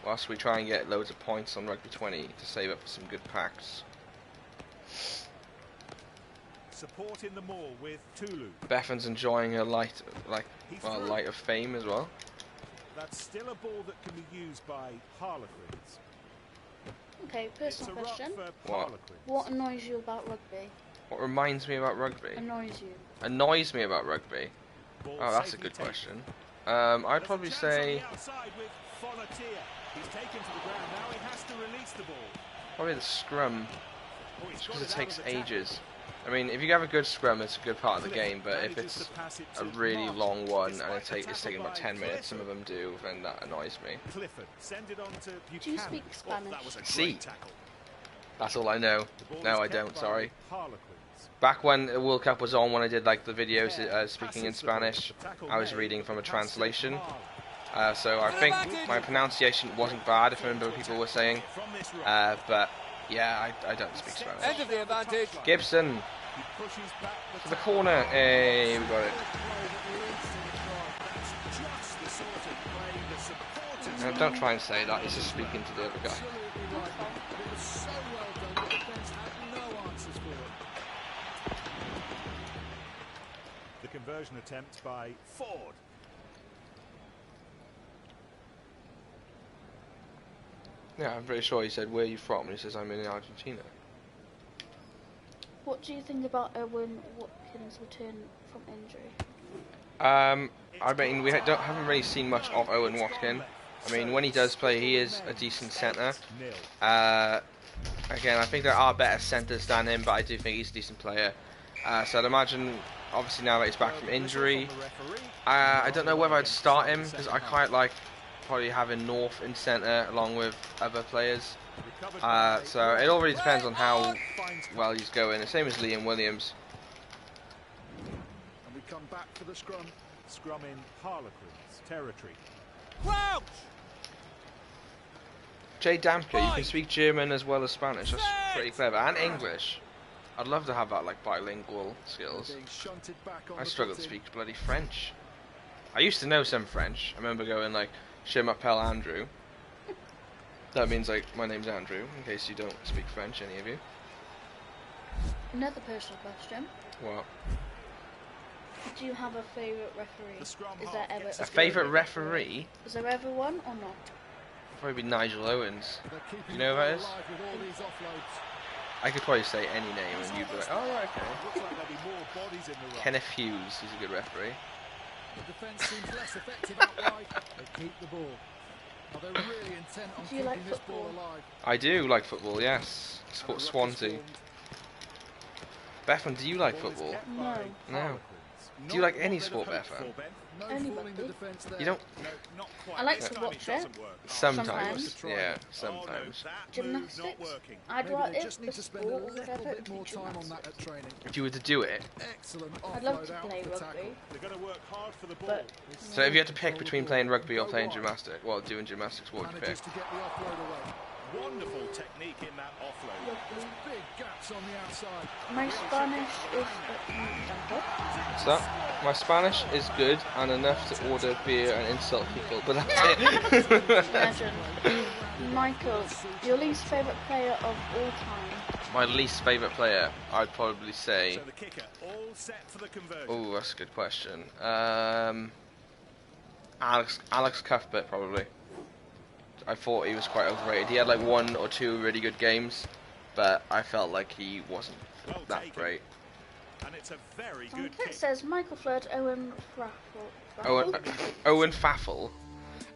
Whilst we try and get loads of points on Rugby 20 to save up for some good packs. Support in the maul with Tulu. Bethan's enjoying a light of fame as well. That's still a ball that can be used by Harlequins. Okay, It's a personal ruck question. for What? Harlequins. What annoys you about rugby? What reminds me about rugby? Annoys you? Annoys me about rugby? Ball Oh, that's a safely good taken. question. I'd There's a probably chance on the say outside with Fonatia. He's taken to the ground. Now he has to release the ball. probably the scrum, Oh, he's just got because it out takes of the tackle. ages. I mean, if you have a good scrum, it's a good part of the game. But if Manages it's to pass it a to really Martin. long one and Despite the it's taking tackle about by 10 minutes, some of Clifford. them do, then that annoys me. Clifford, send it on to Buchanan. Do you speak Oh, Spanish? that was a great See. tackle. That's all I know. The ball No, is I kept don't. by Sorry. Harlequins. Back when the World Cup was on, when I did like the videos speaking in Passes the ball. Spanish, The tackle I was made. reading from a Pass to translation. Marler. So I think my pronunciation wasn't bad, if I remember what people were saying. From this ruck. But yeah, I don't speak Spanish. End of the advantage. Gibson He pushes back to the corner. Hey, we got it. That's just the sort of play the supporters No, don't try and say that. He's just speaking to the other guy. Absolutely right. It was so well done. The defence had no answers for it. The conversion attempt by Ford. Yeah, I'm pretty sure he said, "Where are you from?" And he says, "I'm in Argentina." What do you think about Owen Watkins' return from injury? I mean, haven't really seen much of Owen Watkin. I mean, when he does play, he is a decent centre. Nil. Again, I think there are better centres than him, but I do think he's a decent player. So I'd imagine, obviously now that he's back from injury, I don't know whether I'd start him, because I quite like probably having North in centre along with other players. So it all really depends on how well he's going. The same as Liam Williams. And we come back for the scrum. Scrum in Harlequins territory. Crouch! Jay Damke, you can speak German as well as Spanish. That's pretty clever. And English. I'd love to have that, like, bilingual skills. Being shunted back on I the struggle to footing. speak bloody French. I used to know some French. I remember going, like, Je m'appelle Andrew. That means, like, my name's Andrew, in case you don't speak French, any of you. Another personal question. What? Do you have a favourite referee? The scrum Is half there ever gets A us favourite referee? Is there ever one or not? Probably be Nigel Owens. They're keeping You know the who ball that is? alive with all these offloads. I could probably say any name and you'd be like, oh, right, okay. Looks like there'll be more bodies in the ruck. Kenneth Hughes, he's a good referee. The defence seems less effective out wide. They keep the ball. Now they're really intent on Do you keeping like this ball football? alive. I do like football, yes. And Sport the ruck is Swansea. formed. Bethan, do you like Ball is football? kept No. by No. Harlequins. Do you Not like any what they'd sport, have hoped Bethan? for, Ben. No Only fooling the rugby. defence there. You don't? No, not quite. I like This to time watch it doesn't it. work. Sometimes. Sometimes. Yeah, Oh, sometimes. no, that move's Gymnastics? not working. I'd Maybe rather they just need a to spend a sport or little whatever bit more time on that at training. If you were to do it, Excellent I'd love offload to out play of the tackle. rugby, They're going to work hard for the ball. but so if you had to pick between playing rugby or playing gymnastics, well, doing gymnastics, what would you pick? Manages to get the offload away. Wonderful technique in that offload. rugby. Big gaps on the outside. My Spanish is good. What's that? My Spanish is good and enough to order beer and insult people, but that's it. Imagine. Michael, your least favourite player of all time? My least favourite player, I'd probably say. So the kicker all set for the conversion. Oh, that's a good question. Alex Cuthbert, probably. I thought he was quite overrated. He had like 1 or 2 really good games, but I felt like he wasn't Well that taken. great. And it's a very On good kit kick. says Michael Flood, Owen Fraffel. Owen Faffel.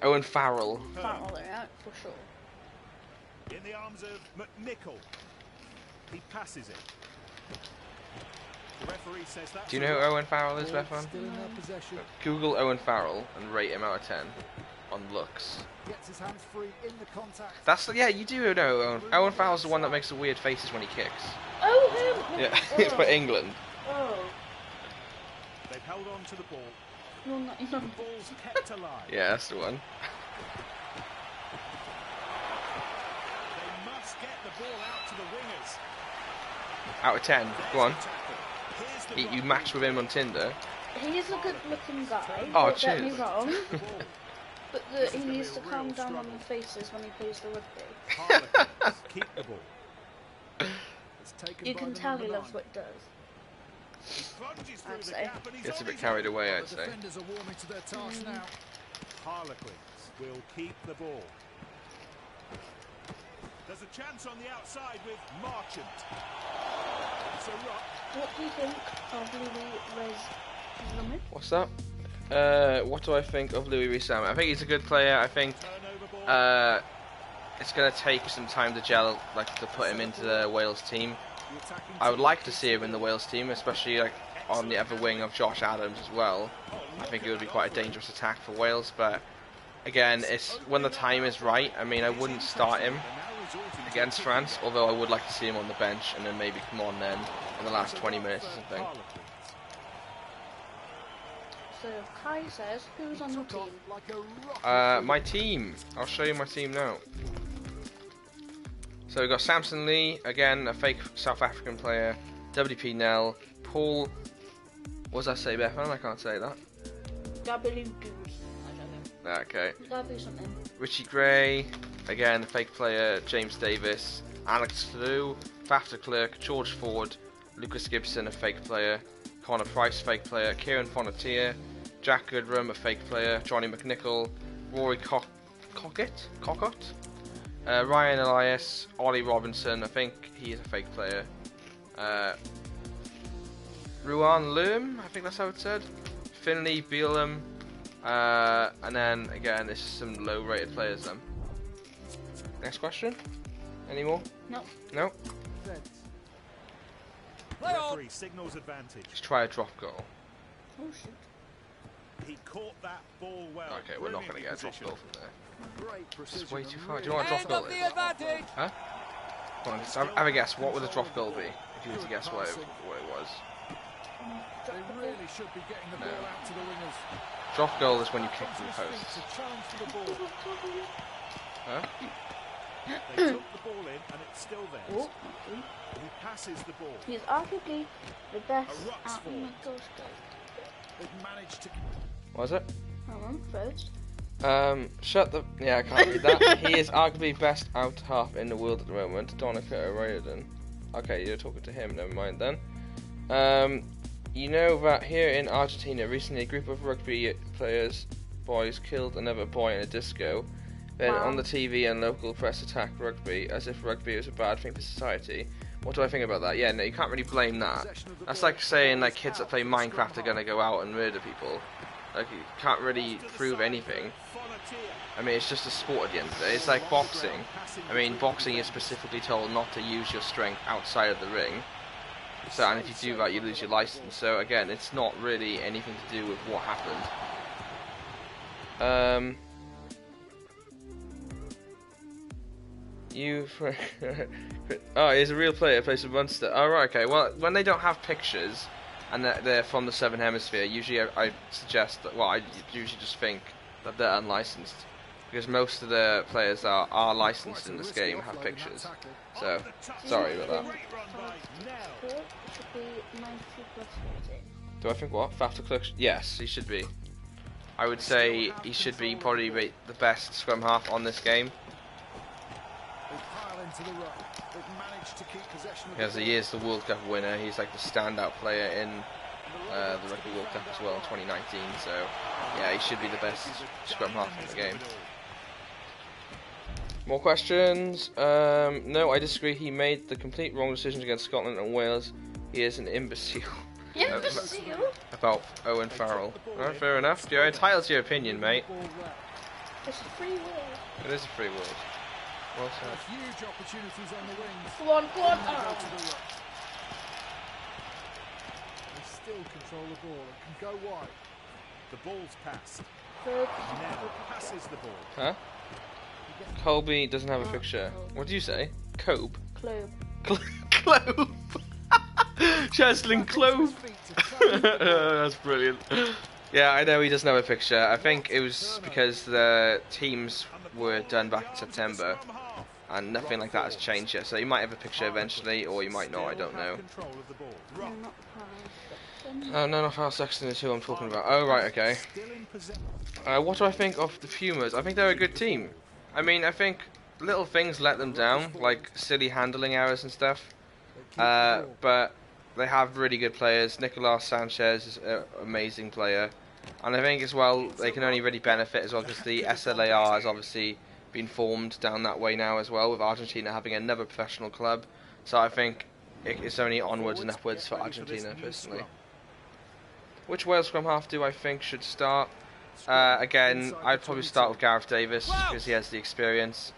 Owen Farrell. Farrell, yeah, for sure. In the arms of McNichol. He passes it. The referee says that. Do you know who Owen Farrell is, Ball Bethon? still in their possession. Google Owen Farrell and rate him out of 10 on looks. Gets his hands free in the contact. That's yeah, you do know Owen Farrell's the one that makes the weird faces when he kicks. Oh, him! Yeah, it's for England. Oh. They've held on to the ball. You're not, The ball's kept alive. Yeah, that's the one. They must get the ball out to the wingers. Out of 10. Go on. There's the tackle. Here's the You run. matched with him on Tinder. He is a good looking guy, Oh, don't get me cheers. wrong, The ball. but he needs to calm down on the faces when he plays the rugby. Harlequins keep the ball. It's taken You by can the tell number he loves 9. what he does. He plunges through I'd the say. gap and he's Gets a on bit his carried way. away, I'd The say. defenders are warming to their task now. Harlequins will keep the ball. There's a chance on the outside with Marchant. It's a ruck. What do you think of Louis Reis? What's that? What do I think of Louis Rees-Zammit? I think he's a good player. I think Turnover ball. it's going to take some time to gel, like to put him into the Wales team. The attacking I would team. like to see him in the Wales team, especially like on the other wing of Josh Adams as well. I think it would be quite a dangerous attack for Wales, but again, it's when the time is right. I mean, I wouldn't start him against France, although I would like to see him on the bench and then maybe come on then in the last 20 minutes or something. Harlequins. So Kai says, who's on your Took off team? like a rocket. My team. I'll show you my team now. So we've got Samson Lee, again, a fake South African player. WP Nell, Paul. What does that say, Bethan? I can't say that. Gabriel Goose. I don't know. Okay. That'd be something. Richie Gray, again, a fake player. James Davis, Alex Flew, Faf de Klerk, George Ford, Lucas Gibson, a fake player. Connor Price, fake player. Kieran Fonatier, Jack Goodrum, a fake player. Johnny McNichol, Rory Cockett, Ryan Elias, Ollie Robinson, I think he is a fake player. Ruan Loom, I think that's how it's said. Finley Beelum, and then again, this is some low-rated players. Then. Next question. Any more? No. No. Defence. The referee signals advantage. Let's try a drop goal. Oh shit. He caught that ball well. Okay, we're not going to get a drop Brilliantly goal from there. Great precision. It's way too and far. Do you really want a drop goal? good Is? advantage. Huh? Come on, just have a guess. What would a drop goal be? If you were to guess what it was. They really should be getting the ball out to the wingers. Drop goal is when you kick from the Comes to his post. feet to challenge for the ball. Huh? They took the ball in and it's still there. Oh, He passes the ball. he is arguably the best A ruck's out in fall. the ghost goal. They've managed to. What was it? Hold on, first. Shut the... Yeah, I can't read that. He is arguably best out half in the world at the moment. Donica O'Riordan. Okay, you're talking to him. Never mind then. You know that here in Argentina, recently a group of rugby boys killed another boy in a disco. Then Wow. on the TV and local press attacked rugby as if rugby was a bad thing for society. What do I think about that? Yeah, no, you can't really blame that. That's like saying like kids that play Minecraft are gonna go out and murder people. Like you can't really prove anything. I mean, it's just a sport at the end of the day. It's like boxing. I mean, boxing is specifically told not to use your strength outside of the ring. So, and if you do that, you lose your license. So again, it's not really anything to do with what happened. Oh, he's a real player. Plays for Munster. Oh, right, okay. Well, when they don't have pictures and they're from the Southern Hemisphere, usually I suggest that. Well, I usually just think that they're unlicensed because most of the players that are licensed in this game have pictures. So, sorry about that. Great run by Nell. Score, it should be 90 plus 14. Do I think what? Faf de Klerk? Yes, he should be. I would say he should be probably the best scrum half on this game. into the ruck. They've managed to keep possession of Because the he is the World Cup winner. He's like the standout player in the Rugby World Cup as well in 2019. So yeah, he should be the best scrum half in the game. More questions? No, I disagree. He made the complete wrong decisions against Scotland and Wales. He is an imbecile. Imbecile? About Owen Farrell. Alright, fair enough. You're entitled to your opinion, mate. It's a free world. It is a free world. Well said. Huge opportunities on the wings. Go on. Go to the ruck. They still control the ball and can go wide. The ball's passed. Third. Now passes the ball. Huh? Colby doesn't have a fixture. What do you say? Cobe? Club. Clove. Cheslin Clove. That's brilliant. Yeah, I know he doesn't have a fixture. I think it was because the teams were done back in September and nothing like that has changed yet. So he might have a picture eventually, or he might not, I don't know. No, not Paris. No, not Hal Sexton is who I'm talking about. Oh, right, okay. What do I think of the Pumas? I think they're a good team. I mean, I think little things let them down, like silly handling errors and stuff. But they have really good players. Nicolas Sanchez is an amazing player. And I think as well, they can only really benefit as well because the SLAR has obviously been formed down that way now as well, with Argentina having another professional club. So I think it's only onwards and upwards for Argentina, personally. Which Wales scrum half do I think should start? Again, I'd probably start with Gareth Davis because he has the experience,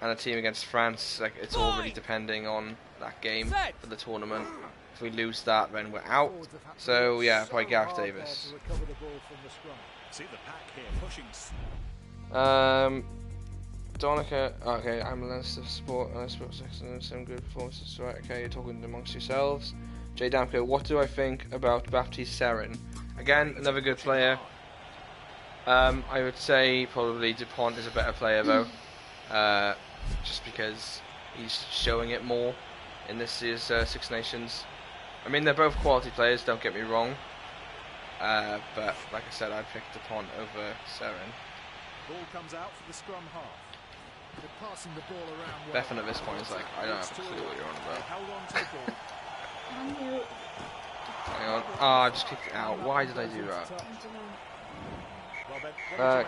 and a team against France, like, it's all really depending on that game for the tournament. If we lose that, then we're out. So yeah, probably Gareth Davis. See the pack here pushing. Donica, okay, I'm a Leinster support, and I support Sexton and some good performances. Right, okay, you're talking amongst yourselves. Jay Damko, what do I think about Baptiste Serin? Again, another good player. I would say probably DuPont is a better player though, just because he's showing it more in this year's Six Nations. I mean, they're both quality players, don't get me wrong, but like I said, I'd pick DuPont over Serin. Ball comes out for the scrum half. They're passing the ball around. Bethan at this point is like, I don't have a clue what you're on about. Held on to the ball. Can you? Hang on, I just kicked it out. Why did I do that?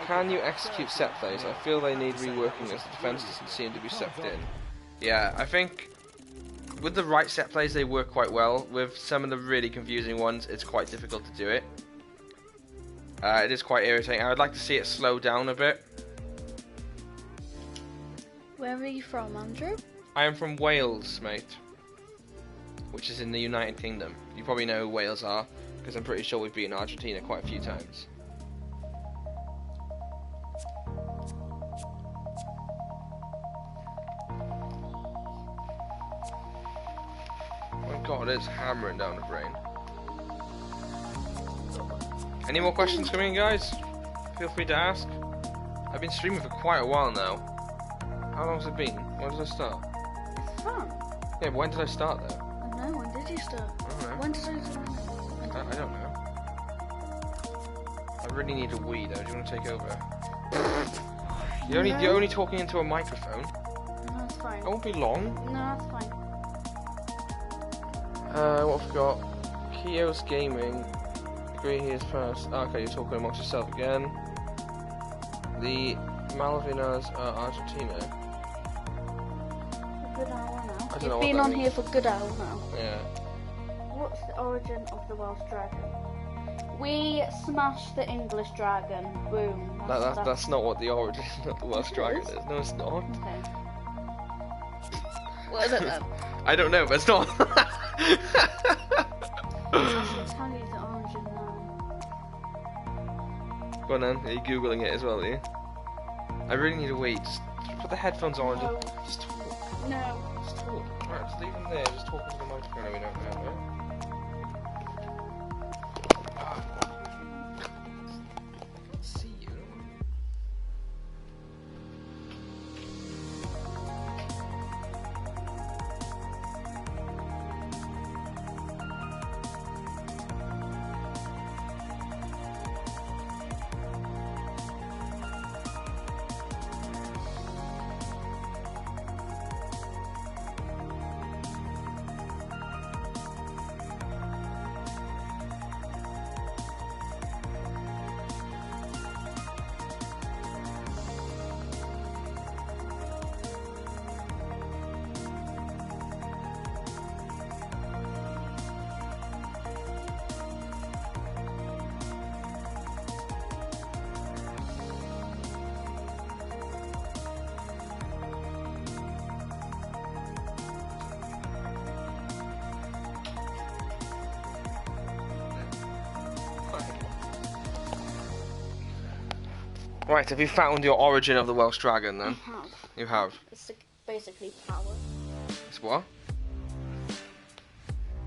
Can you execute set plays? I feel they need reworking as the defence doesn't seem to be sucked in. Yeah, I think with the right set plays they work quite well. With some of the really confusing ones, it's quite difficult to do it. It is quite irritating. I would like to see it slow down a bit. Where are you from, Andrew? I am from Wales, mate, which is in the United Kingdom. You probably know who Wales are, because I'm pretty sure we've beaten Argentina quite a few times. Oh god, it's hammering down with rain. Any more questions coming in, guys? Feel free to ask. I've been streaming for quite a while now. How long has it been? When did I start? It's fun. Yeah, but when did I start though? I don't know. When did you start? I don't know. When did I start? I don't know. I really need a wee though. Do you want to take over? You're only talking into a microphone. No, it's fine. It won't be long. No, it's fine. What have we got? Kios Gaming. Agree he is first. Okay, you're talking amongst yourself again. The Malvinas are Argentina. A good hour now. I don't know You've what been that on means. here for a good hour now. Yeah. What's the origin of the Welsh dragon? We smashed the English dragon. Boom. That's not what the origin of the Welsh It dragon is. is. No, it's not. Okay. What is it then? I don't know, but it's not. I'll tell you the origin now. Go on then. Are you googling it as well, are you? I really need to wait. Just put the headphones on. No. Just talk. No. Just talk. Right, just leave them there. Just talk into the microphone every now and then, right? See you. Right, have you found your origin of the Welsh dragon then? I have. You have. It's like basically power. It's what?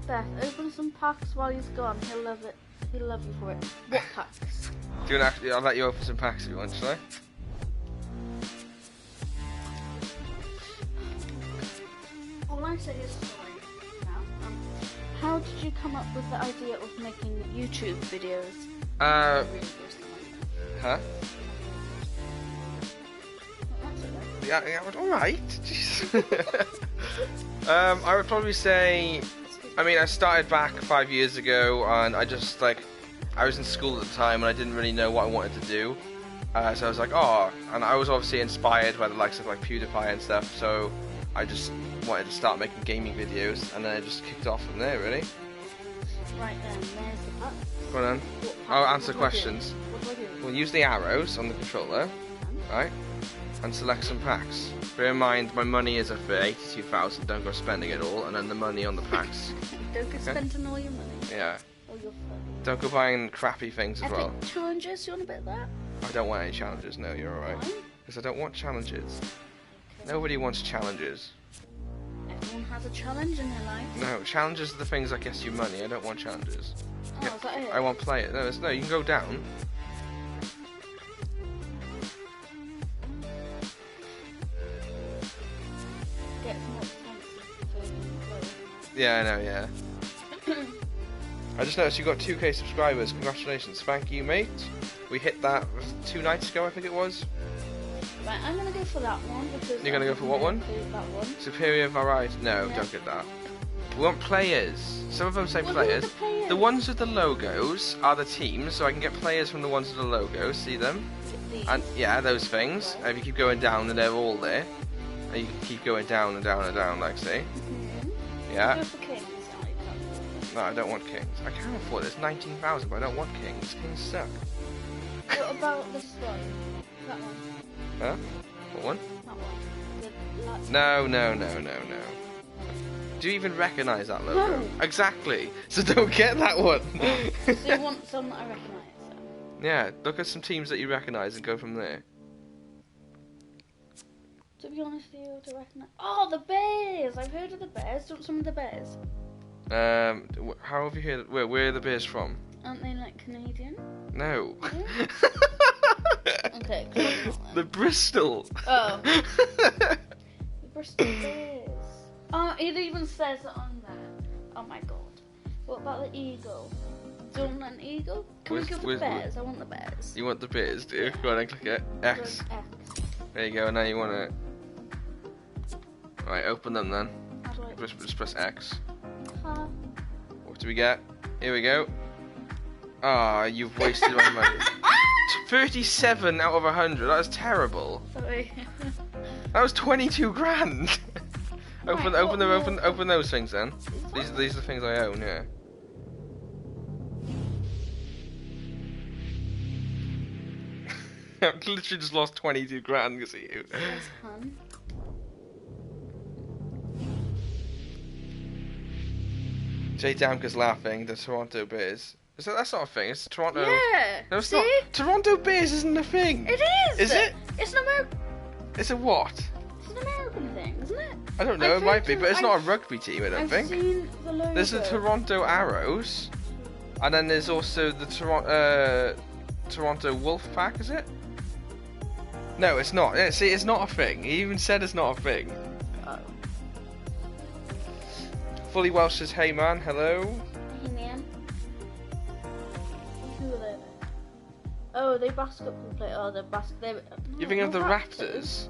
Beth, open some packs while he's gone. He'll love it. He'll love you for it. What packs? Do you want to, I'll let you open some packs if you want, shall I? All I say is sorry now. How did you come up with the idea of making YouTube videos? Huh? That's okay. Yeah, alright. I would probably say, I mean, I started back 5 years ago, and I just, like, I was in school at the time, and I didn't really know what I wanted to do. So I was like, oh, and I was obviously inspired by the likes of, like, PewDiePie and stuff, so I just wanted to start making gaming videos, and then it just kicked off from there, really. Right then, there's the pack. Go on then. I'll answer questions. What do I do? We'll use the arrows on the controller, right, and select some packs. Bear in mind, my money is up for 82,000, don't go spending it all, and then the money on the packs. Don't go spending all your money. Yeah. Or your fun. Don't go buying crappy things as well. Epic challenges, you want a bit of that? I don't want any challenges, no, you're alright. Why? Because I don't want challenges. Okay. Nobody wants challenges. Everyone has a challenge in their life. No, challenges are the things that get you money, I don't want challenges. Oh, is that it? I want players. No, you can go down. Gets more expensive for Yeah, I know, yeah. I just noticed you got 2k subscribers. Congratulations. Thank you, mate. We hit that 2 nights ago, I think it was. Right, I'm gonna go for that one because You're gonna go for what one? That one. Superior variety. No, Yeah. don't get that. We want players. Some of them say Well, who are players. the players? The ones with the logos are the teams, so I can get players from the ones with the logos. See them? These. And yeah, those things. Right. And if you keep going down, and they're all there. And you can keep going down and down and down, like see. Mhm. Yeah. Go for kings. No, you can't. No, I don't want kings. I can afford it. It's 19,000, but I don't want kings. Kings suck. What about this one? That one. Huh? What one? That one. No. Do you even recognise that logo? No. Exactly. So don't get that one. So you want some that I recognise? So. Yeah, look at some teams that you recognise and go from there. To be honest with you, to recognise. Oh, the Bears! I've heard of the Bears. Do you want some of the Bears? How have you heard? Where are the Bears from? Aren't they like Canadian? No. Okay, cool. The Bristol. Oh. The Bristol Bears. Oh, it even says it on there. Oh my god. What about the eagle? Do you want an eagle? Can we go for the Bears? I want the Bears. You want the Bears, do you? Go on and click it. X. X. There you go, now you want it. Right, open them then. How do I... Just press X. Huh? What do we get? Here we go. Ah, you've wasted my money. 37 out of 100, that is terrible. Sorry. That was 22 grand. Open those things then. These are the things I own, yeah. I've literally just lost 22 grand because of you. That's fun. Jay Damka's laughing, the Toronto Bears. That's not a thing, it's Toronto... Yeah! No, it's See? not. Toronto Bears isn't a thing! It is! Is it? It's an American... It's a what? It's an American thing, isn't it? I don't know, I've it might heard be, of- but it's not a I've- rugby team, I don't I've think. seen the logo. There's the Toronto Arrows, and then there's also the Toronto Wolfpack, is it? No, it's not. Yeah, see, it's not a thing. He even said it's not a thing. Oh. Fully Welsh says, hey man, hello. Hey man. Who are they? Oh, they basketball play. Oh, they're You're thinking of the Raptors?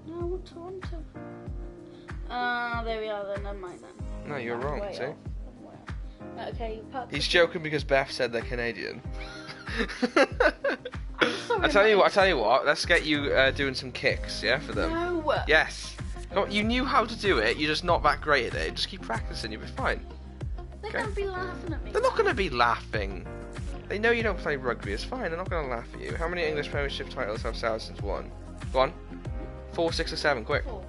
No, I want Toronto. There we are then. Never mind then. No, you're I'm wrong, way see? off. I'm way off. Right, okay, you pack He's the- joking because Beth said they're Canadian. I'm sorry, I tell you what, let's get you doing some kicks, yeah, for them. No. Yes. No, you knew how to do it, you're just not that great at it. Just keep practicing, you'll be fine. They're Okay. gonna be laughing at me. They're not going to be laughing. They know you don't play rugby, it's fine, they're not going to laugh at you. How many English Premiership titles have Saracens won? Go on. 4, 6 or 7, quick. Cool.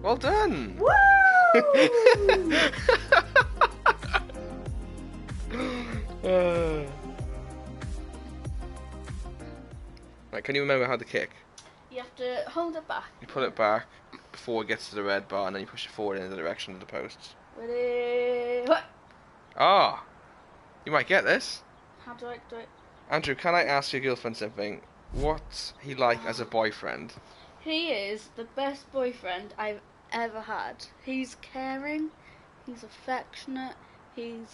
Well done! Woo! Can you remember how to kick? You have to hold it back. You pull it back before it gets to the red bar, and then you push it forward in the direction of the posts. Ready? What? Ah, you might get this. How do I do it? Andrew, can I ask your girlfriend something? What's he like as a boyfriend? He is the best boyfriend I've ever had. He's caring. He's affectionate. He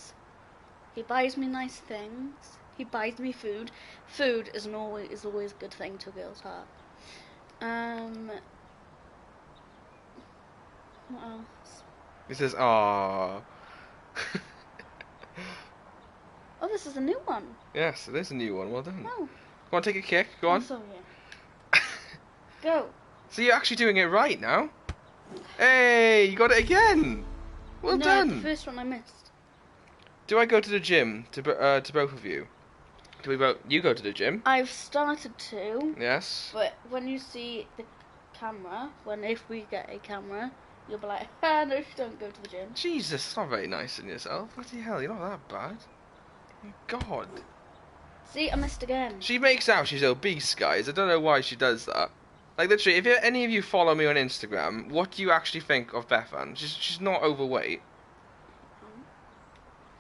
buys me nice things. He buys me food. Food is always a good thing to a girl's heart. What else? He says, "Ah." Oh, this is a new one. Yes, it is a new one. Well done. Oh. Go on, take a kick. Go on. Oh, sorry. Go. So you're actually doing it right now. Hey, you got it again. Well no, done. the first one I missed. Do I go to the gym to both of you? Do we both? You go to the gym? I've started to, Yes. but when you see the camera, if we get a camera, you'll be like, ah, no, don't go to the gym. Jesus, it's not very nice in yourself. What the hell? You're not that bad. God. See, I missed again. She makes out she's obese, guys. I don't know why she does that. Like, literally, if any of you follow me on Instagram, what do you actually think of Bethan? She's not overweight.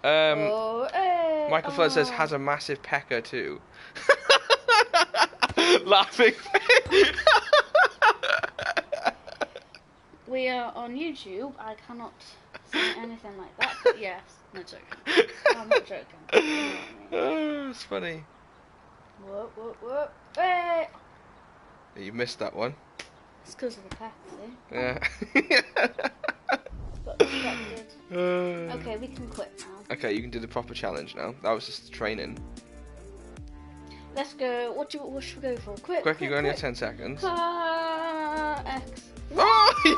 Hey, Michael Flood says has a massive pecker too. Laughing. We are on YouTube. I cannot say anything like that, but yes, no joking. I'm not joking. You know what I mean. Oh, it's funny. Whoop, whoop, whoop. Hey! You missed that one. It's because of the pack, see? Yeah. Got distracted. Okay, we can quit now. Okay, you can do the proper challenge now. That was just training. Let's go. What should we go for? Quick. Quick, you got only have 10 seconds. X. Oh, you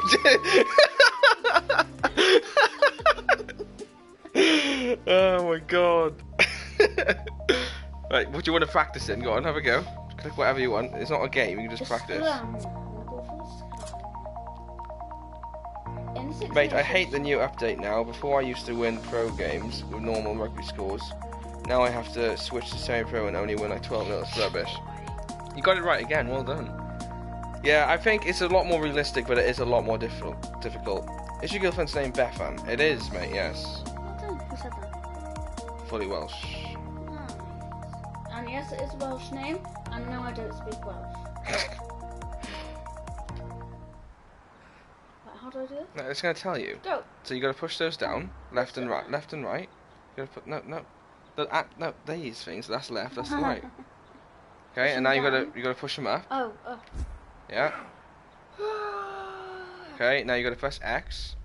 did! Oh my god. Right, what do you want to practice in? Go on, have a go. Click whatever you want. It's not a game, you can just practice. Mate, I hate the new update now. Before I used to win pro games with normal rugby scores. Now I have to switch to semi-pro and only win like 12 0. It's rubbish. You got it right again, well done. Yeah, I think it's a lot more realistic, but it is a lot more difficult. Is your girlfriend's name Bethan? It is, mate, yes. Who said that? Fully Welsh. Nice. And yes, it is a Welsh name, and no, I don't speak Welsh. Right, how do I do it? No, it's going to tell you. Go. So you got to push those down, left and right, left and right. You got to put no, these things. That's left. That's right. Okay, and now you got to push them up. Oh. Yeah. Okay, now you got to press X.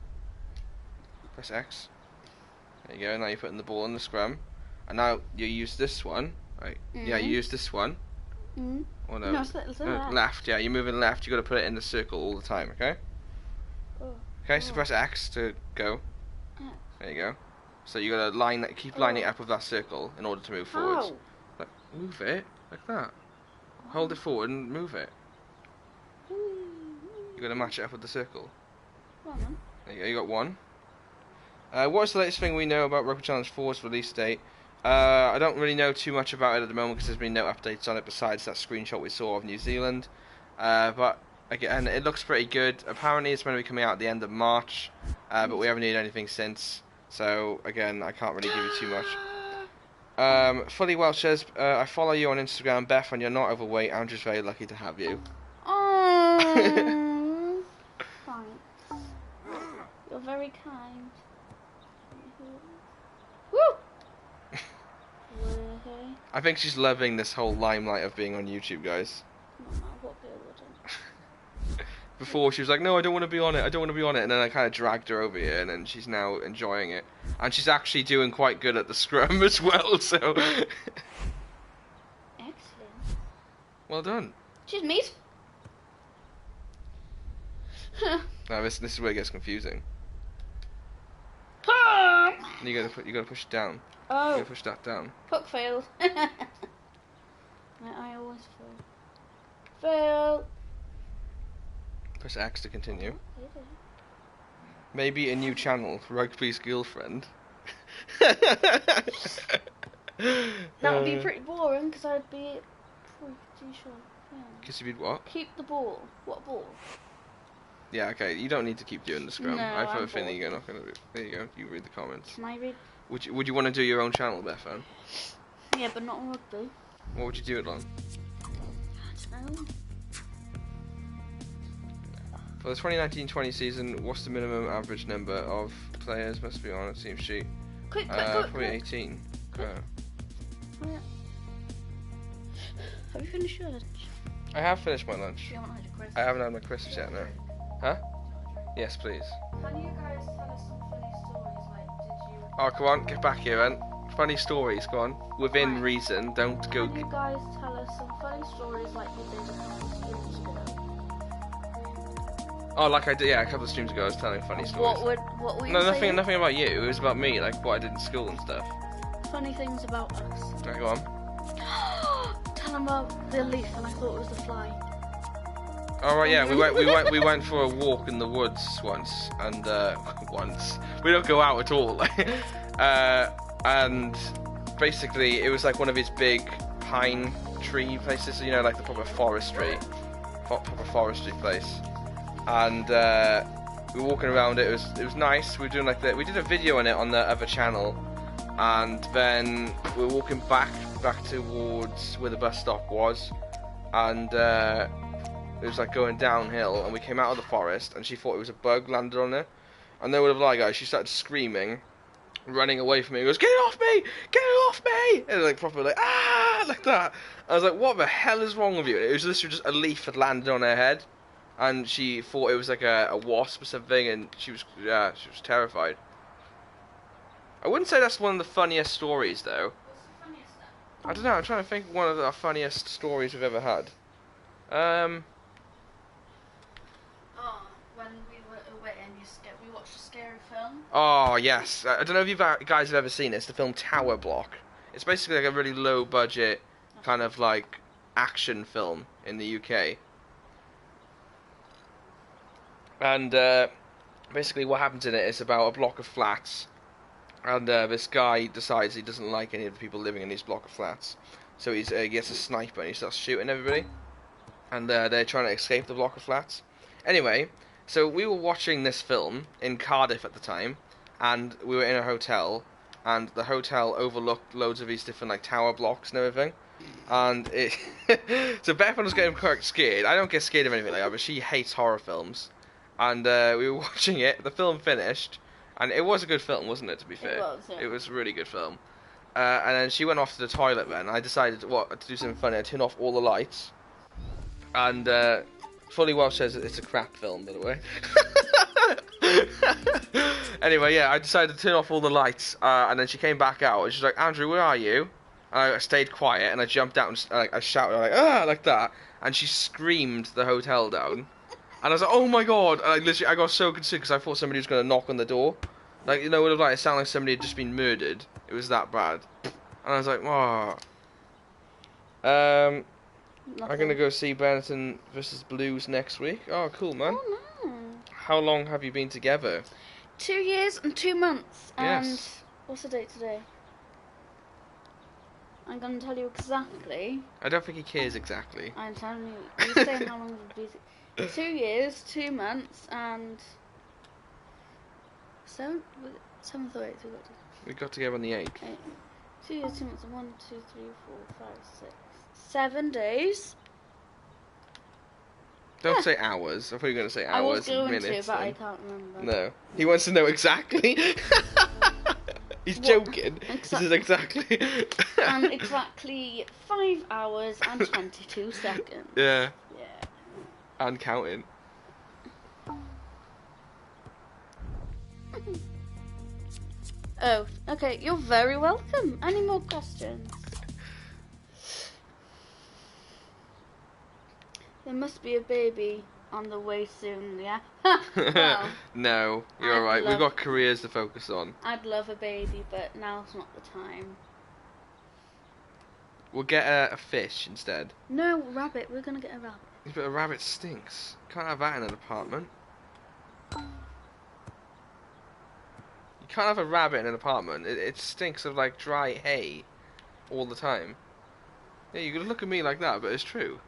Press X. There you go. Now you're putting the ball in the scrum, and now you use this one. Right. Yeah, you use this one. Or no, it's left. Yeah, you're moving left. You got to put it in the circle all the time. Okay. Okay, so press X to go. There you go. So you got to keep lining it up with that circle in order to move forwards. Like, move it like that. Hold it forward and move it. You got to match it up with the circle. There you go. You got one. What's the latest thing we know about Rugby Challenge 4's release date? I don't really know too much about it at the moment because there's been no updates on it besides that screenshot we saw of New Zealand. But again, it looks pretty good. Apparently, it's going to be coming out at the end of March, but we haven't heard anything since. So again, I can't really give you too much. Fully Welsh says, I follow you on Instagram, Beth, and you're not overweight. I'm just very lucky to have you. Oh, thanks. You're very kind. Woo! I think she's loving this whole limelight of being on YouTube, guys. What girl wouldn't? Before she was like, no, I don't want to be on it, and then I kind of dragged her over here, and then she's now enjoying it. And she's actually doing quite good at the scrum as well, so... Excellent. Well done. Cheers, mate. Now this is where it gets confusing. You gotta push it down. Oh. You gotta push that down. Hook failed. I always fail. Press X to continue. Maybe a new channel, Rugby's Girlfriend. That would be pretty boring because I'd be pretty sure. Yeah. Because if you'd what? Keep the ball. What ball? Yeah, okay, you don't need to keep doing the scrum. No, I have a I'm feeling bored. you're not going to do. There you go, you read the comments. Can I read? Would you want to do your own channel, Bethan? Yeah, but not on rugby. What would you do it on? I don't know. For the 2019-20 season, what's the minimum average number of players must be on a team sheet? Quick, Probably 18. Quick. Oh, yeah. Have you finished your lunch? I have finished my lunch. You haven't had your quiz. I haven't had my crisps yet, no. Huh? Yes, please. Can you guys tell us some funny stories? Like, did you? Oh, come on, get back here, then. Funny stories, go on. Within Right. reason, don't go... Can you guys tell us some funny stories like you did a couple of streams ago? Oh, like I did, yeah, a couple of streams ago I was telling funny stories. What were you No, saying? nothing about you. It was about me, like what I did in school and stuff. Funny things about us. Okay, go on. Tell them about the leaf, and I thought it was the fly. Oh right, yeah, we went for a walk in the woods once, and once we don't go out at all. And basically it was like one of his big pine tree places, you know, like the proper forestry place. And we were walking around it. It was nice. We were doing like we did a video on it on the other channel, and then we were walking back towards where the bus stop was, and it was like going downhill, and we came out of the forest, and she thought it was a bug landed on her, and no would have lied, guys. She started screaming, running away from me. She goes, "Get it off me! Get it off me!" And like proper like ah like that. I was like, "What the hell is wrong with you?" And it was literally just a leaf had landed on her head. And she thought it was like a wasp or something, and she was terrified. I wouldn't say that's one of the funniest stories, though. What's the funniest stuff? I don't know. I'm trying to think of one of the funniest stories we've ever had. Oh, when we were away and we watched a scary film. Oh yes. I don't know if you guys have ever seen it. It's the film Tower Block. It's basically like a really low budget kind of like action film in the UK. And basically what happens in it is about a block of flats, and this guy decides he doesn't like any of the people living in these block of flats, so he gets a sniper and he starts shooting everybody, and they're trying to escape the block of flats. Anyway, so we were watching this film in Cardiff at the time, and we were in a hotel, and the hotel overlooked loads of these different like tower blocks and everything. And it so Bethany was getting quite scared. I don't get scared of anything like that, but she hates horror films. And we were watching it, the film finished, and it was a good film, wasn't it, to be fair? It was, yeah. It was a really good film. And then she went off to the toilet then, and I decided to do something funny. I turned off all the lights, and Fully Well says it's a crap film, by the way. Anyway, yeah, I decided to turn off all the lights, and then she came back out, and she's like, "Andrew, where are you?" And I stayed quiet, and I jumped out, and I shouted, like, "Ah!" like that, and she screamed the hotel down. And I was like, "Oh my god!" And I got so concerned because I thought somebody was going to knock on the door. Like, you know, it would it sounded like somebody had just been murdered. It was that bad. And I was like, "Oh." I'm going to go see Benetton versus Blues next week. Oh, cool, man. Oh no. How long have you been together? 2 years and 2 months. And Yes. what's the date today? I'm going to tell you exactly. I don't think he cares exactly. I'm telling you. You saying how long have we been? 2 years, 2 months, and 7th or 8th we got to. We got together on the 8th. 2 years, 2 months, and 1, 2, 3, 4, 5, 6, 7 days. Don't Yeah. say hours. I thought you were going to say I was hours going and minutes. to, but I then. can't remember. No. He wants to know exactly. He's What? joking. This is exactly. And exactly 5 hours and 22 seconds. Yeah. Yeah. And counting. Oh, okay. You're very welcome. Any more questions? There must be a baby on the way soon, yeah? Well, No, you're I'd alright. We've love- got careers to focus on. I'd love a baby, but now's not the time. We'll get a fish instead. No, rabbit. We're gonna get a rabbit. But a rabbit stinks. Can't have that in an apartment. You can't have a rabbit in an apartment. It stinks of like dry hay all the time. Yeah, you can look at me like that, but it's true.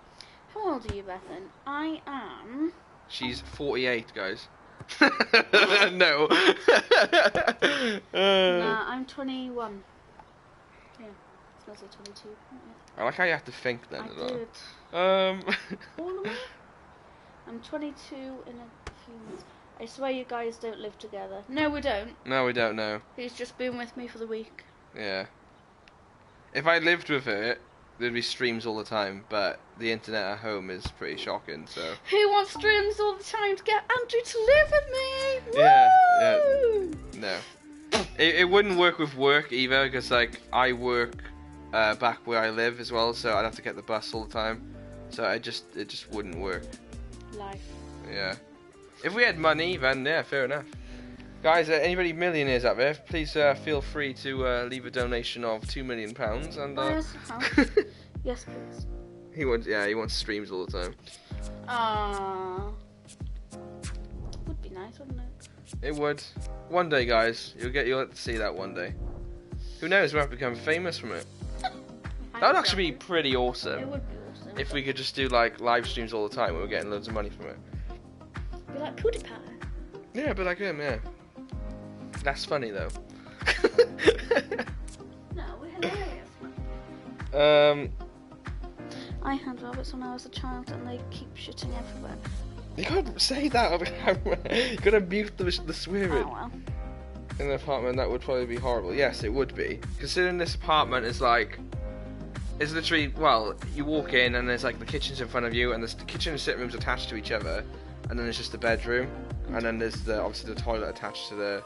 How old are you, Bethan? I am... She's 48, guys. No. Nah, I'm 21. Yeah, it's not say 22. I like how you have to think then I as well. did. All of me? I'm 22 in a few months. I swear you guys don't live together. No, we don't. No, we don't know. He's just been with me for the week. Yeah. If I lived with her, there'd be streams all the time, but the internet at home is pretty shocking, so... Who wants streams all the time to get Andrew to live with me? Yeah, Woo! no. It wouldn't work with work either, because, like, I work back where I live as well, so I'd have to get the bus all the time. So it just wouldn't work. Life. Yeah. If we had money, then yeah, fair enough. Guys, anybody millionaires out there, please feel free to leave a donation of £2 million and... Buy us a house. Yes, please. He wants streams all the time. Would be nice, wouldn't it? It would. One day, guys, you'll get to see that one day. Who knows? We might become famous from it. That would actually be pretty It awesome. would be awesome. If we could just do like live streams all the time, we were getting loads of money from it. Be like PewDiePie. Yeah, but like him, yeah. That's funny though. No, we're hilarious. I had rabbits when I was a child, and they keep shitting everywhere. You can't say that on camera. You gotta mute the swearing. Oh well. In an apartment, that would probably be horrible. Yes, it would be. Considering this apartment is like, it's literally, well, you walk in and there's like the kitchen's in front of you, and the kitchen and sitting room's attached to each other, and then there's just the bedroom, and then there's obviously the toilet attached to the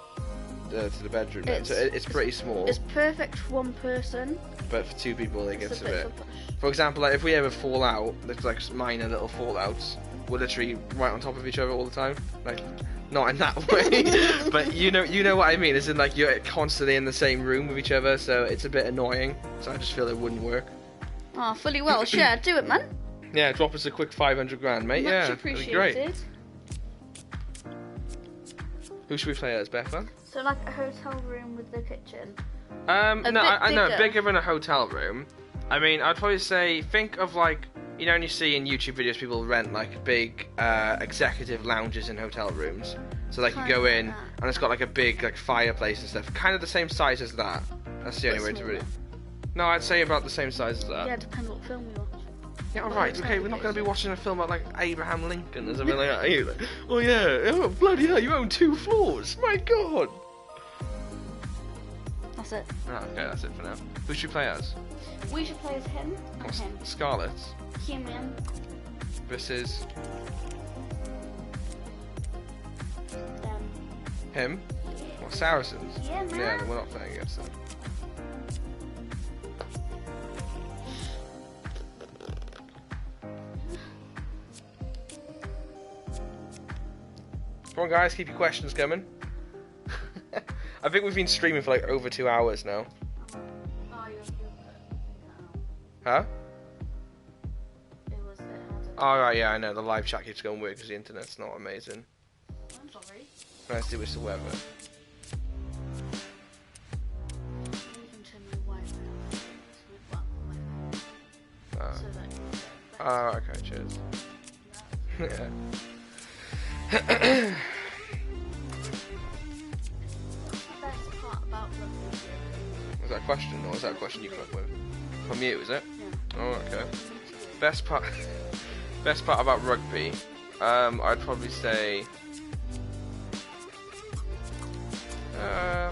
bedroom. So it's pretty small. It's perfect for one person. But for two people, it gets It's a a bit bit. of a push. For example, like if we ever fall out, there's like minor little fallouts. We're literally right on top of each other all the time. Like, not in that way, but you know what I mean. As in, like you're constantly in the same room with each other, so it's a bit annoying. So I just feel it wouldn't work. Oh, fully well. Sure, do it, man. Yeah, drop us a quick 500 grand, mate. Much Yeah, appreciated. that'd be great. Who should we play as, Bethan? So like a hotel room with the kitchen. No, I know, bigger. bigger than a hotel room. I mean, I'd probably say, think of like, you know, when you see in YouTube videos people rent like big executive lounges in hotel rooms. So like you go in and it's got like a big like fireplace and stuff, kind of the same size as that. That's the only way to really. No, I'd say about the same size as that. Yeah, depends what film you watch. Yeah, alright, okay, we're not going to be watching a film about like Abraham Lincoln or something like that, are you? Like, oh yeah, oh bloody hell, you own 2 floors, my god! That's it. Oh, okay, that's it for now. Who should we play as? We should play as him and him. Scarlet Human. versus Them. him? What, Saracens? Yeah, man. Yeah, we're not playing against them. Come on guys, keep your questions coming. I think we've been streaming for like over 2 hours now. Oh, Huh? it was Oh right, yeah, I know, the live chat keeps going weird because the internet's not amazing. I'm sorry. Let's do with the weather. You can turn my Wi-Fi off. Oh, So that you oh okay, cheers. Yeah. What's the best part about Rugby Union? Was that a question, or was that a question you come up with? From you, is it? Yeah. Oh, okay. Best part about rugby, I'd probably say,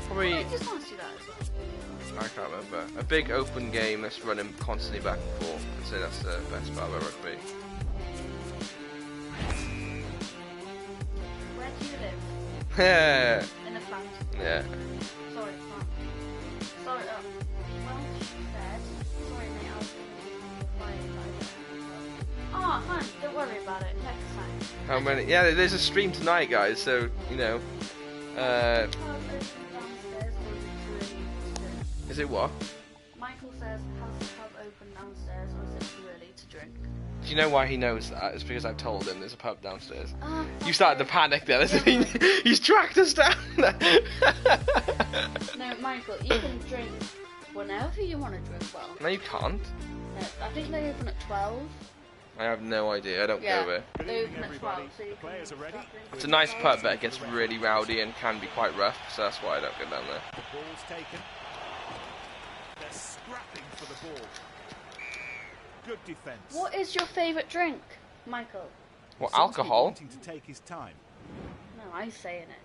probably, I just want to see that as well. I can't remember. A big open game that's running constantly back and forth. I'd say that's the best part about rugby. Where do you live? Yeah. In a flat. Yeah. Sorry, flat. Sorry, well, she said, sorry mate, I was going to oh, fine, don't worry about it, next time. How many? Yeah, there's a stream tonight, guys. So you know. Is it what? Michael says, has the pub open downstairs or is it too early to drink? Do you know why he knows that? It's because I've told him there's a pub downstairs. Oh, You started to panic there, isn't he? He's tracked us down. No, Michael, you can drink whenever you want to drink, well. No, you can't. No, I think they open at 12. I have no idea. I don't Yeah. go there. Good They evening, open at everybody. 12, so you The can players are ready. start drinking. It's a nice pub, but it gets really rowdy and can be quite rough, so that's why I don't go down there. The ball's taken. They're scrapping for the ball. Good defence. What is your favourite drink, Michael? What, Seems to be alcohol? wanting to take his time. No, I'm saying it.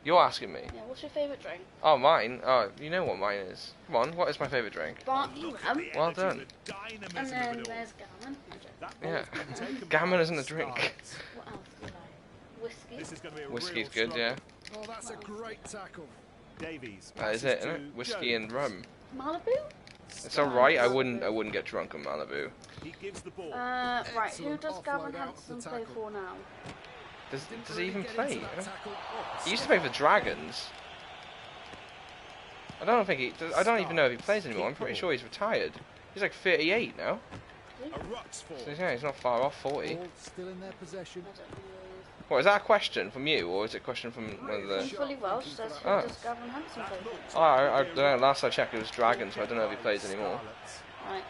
You're asking me? Yeah, what's your favourite drink? Oh, mine? Oh, you know what mine is. Come on, what is my favourite drink? Bartley Look at rum. the Well energy, done. the dynamism And of then it all. there's gammon. Magic. That Yeah. ball's been taken Gammon by isn't a drink. Scarlets. What else do you like? Whiskey. This is going to be a Whiskey's real good, struggle. yeah. Oh, that's a great tackle. Davies. That is passes it, isn't to it? Whiskey and Jones. rum. Malibu? It's alright, I wouldn't get drunk on Malibu. He gives the ball. Right, who Excellent does Gavin offload out of the Hansen play tackle. for now? Does he even Get play? into that tackle. Oh, He used to play for Dragons. I don't think I don't even know if he plays anymore. I'm pretty sure he's retired. He's like 38 now. A ruck's fall. So yeah, he's not far off 40. ball still in their possession. I don't know. What, is that a question from you, or is it a question from one of the... Fully Welsh says who Oh. does Gavin Hansen play for? Oh, I don't know, last I checked it was Dragons, so I don't know if he plays anymore. Scarlets. Right.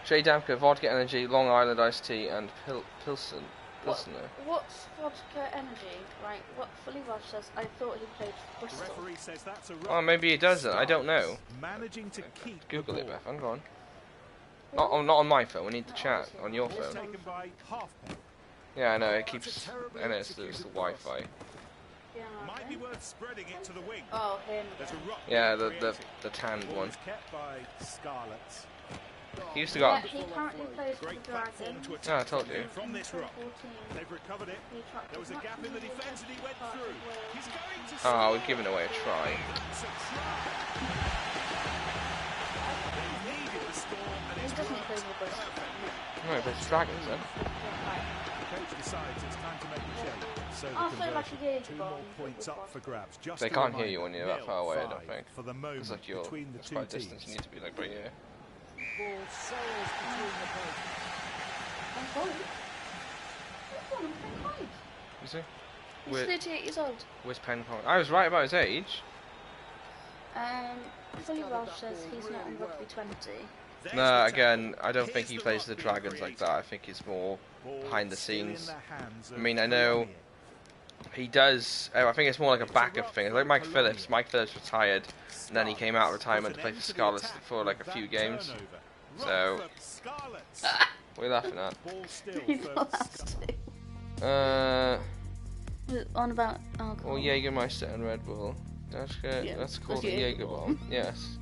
J. Damka, Vodka Energy, Long Island Iced Tea, and Pilsner. What's vodka energy? Right, what Fully Welsh says, I thought he played for The Bristol. referee says that's a ruck. Oh, maybe he doesn't, I don't know. Managing to keep Google the it, ball. Beth, hang on. Not on my phone, we need to chat on your Ball's phone. taken by Halfpenny. Yeah, I know, it keeps... And it's the Wi-Fi. Yeah, Might be okay. worth spreading it to the wing. Oh, him There's a again. ruck. Yeah, being created. the tanned Ball one. is kept by Scarlets. He used to Yeah, go... he currently plays for Great the platform Dragons. to Yeah, attack I told you. from this ruck. 14. They've recovered it. He tracked There was a as gap much in the as he defence and he went part through. of Wales. He's going to Oh, we're score. giving away a try. That's a try. They needed the score and He it's doesn't worked. play for Bristol. No, he plays for Dragons then. The coach decides it's time to make a change. So the Also, like conversion, a Jaeger 2 bomb more points with up for grabs. Just They a can't hear you reminder, when you're that far away, I don't 0-5 think. For the moment It's like you're... between the It's two quite teams. distance, you need to be like right here. Ball sails between the posts. I'm sorry. What's wrong? I'm 25. You see? He's Where- 38 years old. Where's Pencon? I was right about his age. Fully Welsh says he's not in Rugby 20. There's No, the again, tackle. I don't Here's think he the plays ruck the being Dragons like that. created. I think he's more Ball behind the still in scenes. the hands I of mean, I know Trelawney. he does. I think it's more like a backup thing. It's like Mike Phillips. Mike Phillips retired, and then he came out of retirement to play for Scarlets for like a few games. So- Scarlets. What are you laughing at? Ball still He for lost it. On about alcohol. Well, Jägermeister and Red Bull. That's good. Yeah, That's called a that's Jaeger Jaeger bomb. Yes.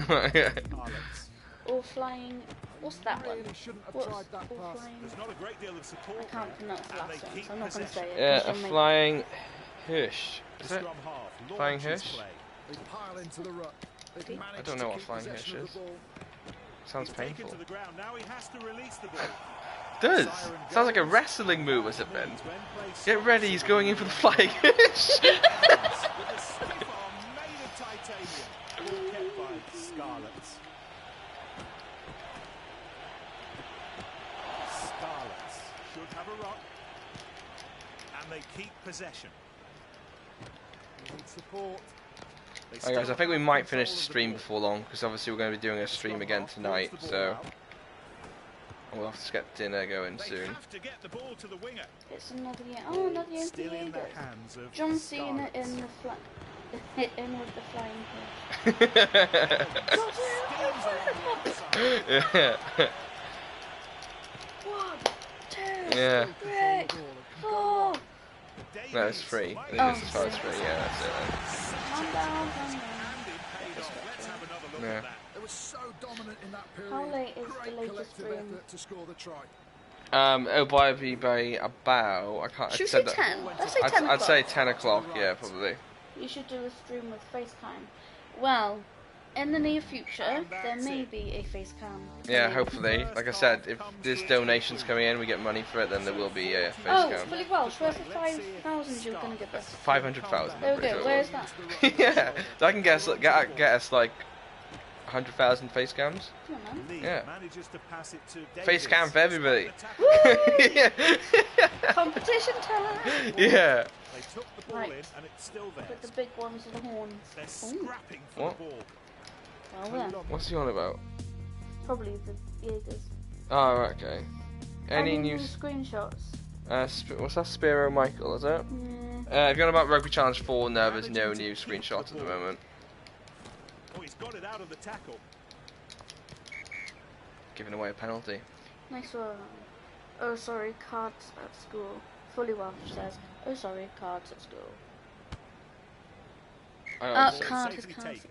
Scarlets. Or flying. What's that one? Really shouldn't have What's tried that or pass. flying? There's not a great deal of support I can't there, pronounce the and last they one, keep so I'm not going to say possession. it. Yeah, 'cause a you'll make- flying Hirsch. The Is it? scrum half Flying launches Hirsch? play. They pile into the ruck. They've managed don't know to what keep flying possession Hirsch of the is. ball. Sounds He's taken painful. to the ground. Now he has to release the ball. Does. Siren Sounds like a goes. wrestling move, has it been? When play Get ready, he's going in for the flying Hirsch. with a stiff arm made of titanium. Ball kept by Scarlets. Scarlets should have a rock. And they keep possession. They need support. They Alright guys, still I think we have might control finish of the the stream ball. before long, because obviously we're going to be doing a stream Scrum again half tonight, pulls the so ball out. we'll have to get dinner going They soon. have to get the ball to the winger. It's another year. Oh, another year for Still in the Jaegers. hands of John Cena Scarlets. in the in with the flying fish. Yeah. 1, 2, Yeah. 3, 4. No, it's free. I think Oh, it's as far as free, yeah, that's it Calm down, calm down. Let's have another look Yeah. at that. They were so dominant in that period. How late is the Great latest collective stream? effort to score the try. then. It'll probably be about, I can't, I Should we said say that. 10? Let's say 10 I'd o'clock. say 10 o'clock, yeah, probably. You should do a stream with FaceTime. Well, in the near future, there may be a FaceCam. Yeah, hopefully. Like I said, if there's donations coming in, we get money for it, then there will be a Oh, face cam. Fully Welsh, where's the 5,000 you were going to give us? 500,000. There we go, where's that? Yeah, so I can get us like 100,000 face cams. Come on, man. Lee Yeah. manages to pass it to Face Davis. cam for everybody. Woo! Yeah. Competition time! Yeah. They took the ball Right. in and it's still there. With the big ones with the horns. They're Ooh. scrapping for What? the ball. Well then, What's he on about? probably the Jaegers. Oh, right, okay. Any new screenshots? What's that? Spiro Michael, is it? Yeah. If you're on about Rugby Challenge 4, no, there's no new screenshots at the moment. Oh, he's got it out of the tackle. Giving away a penalty. Nice one. Oh, sorry, cards at school. Fully Welsh says, oh, sorry, cards at school. Card has Safely cards. taken.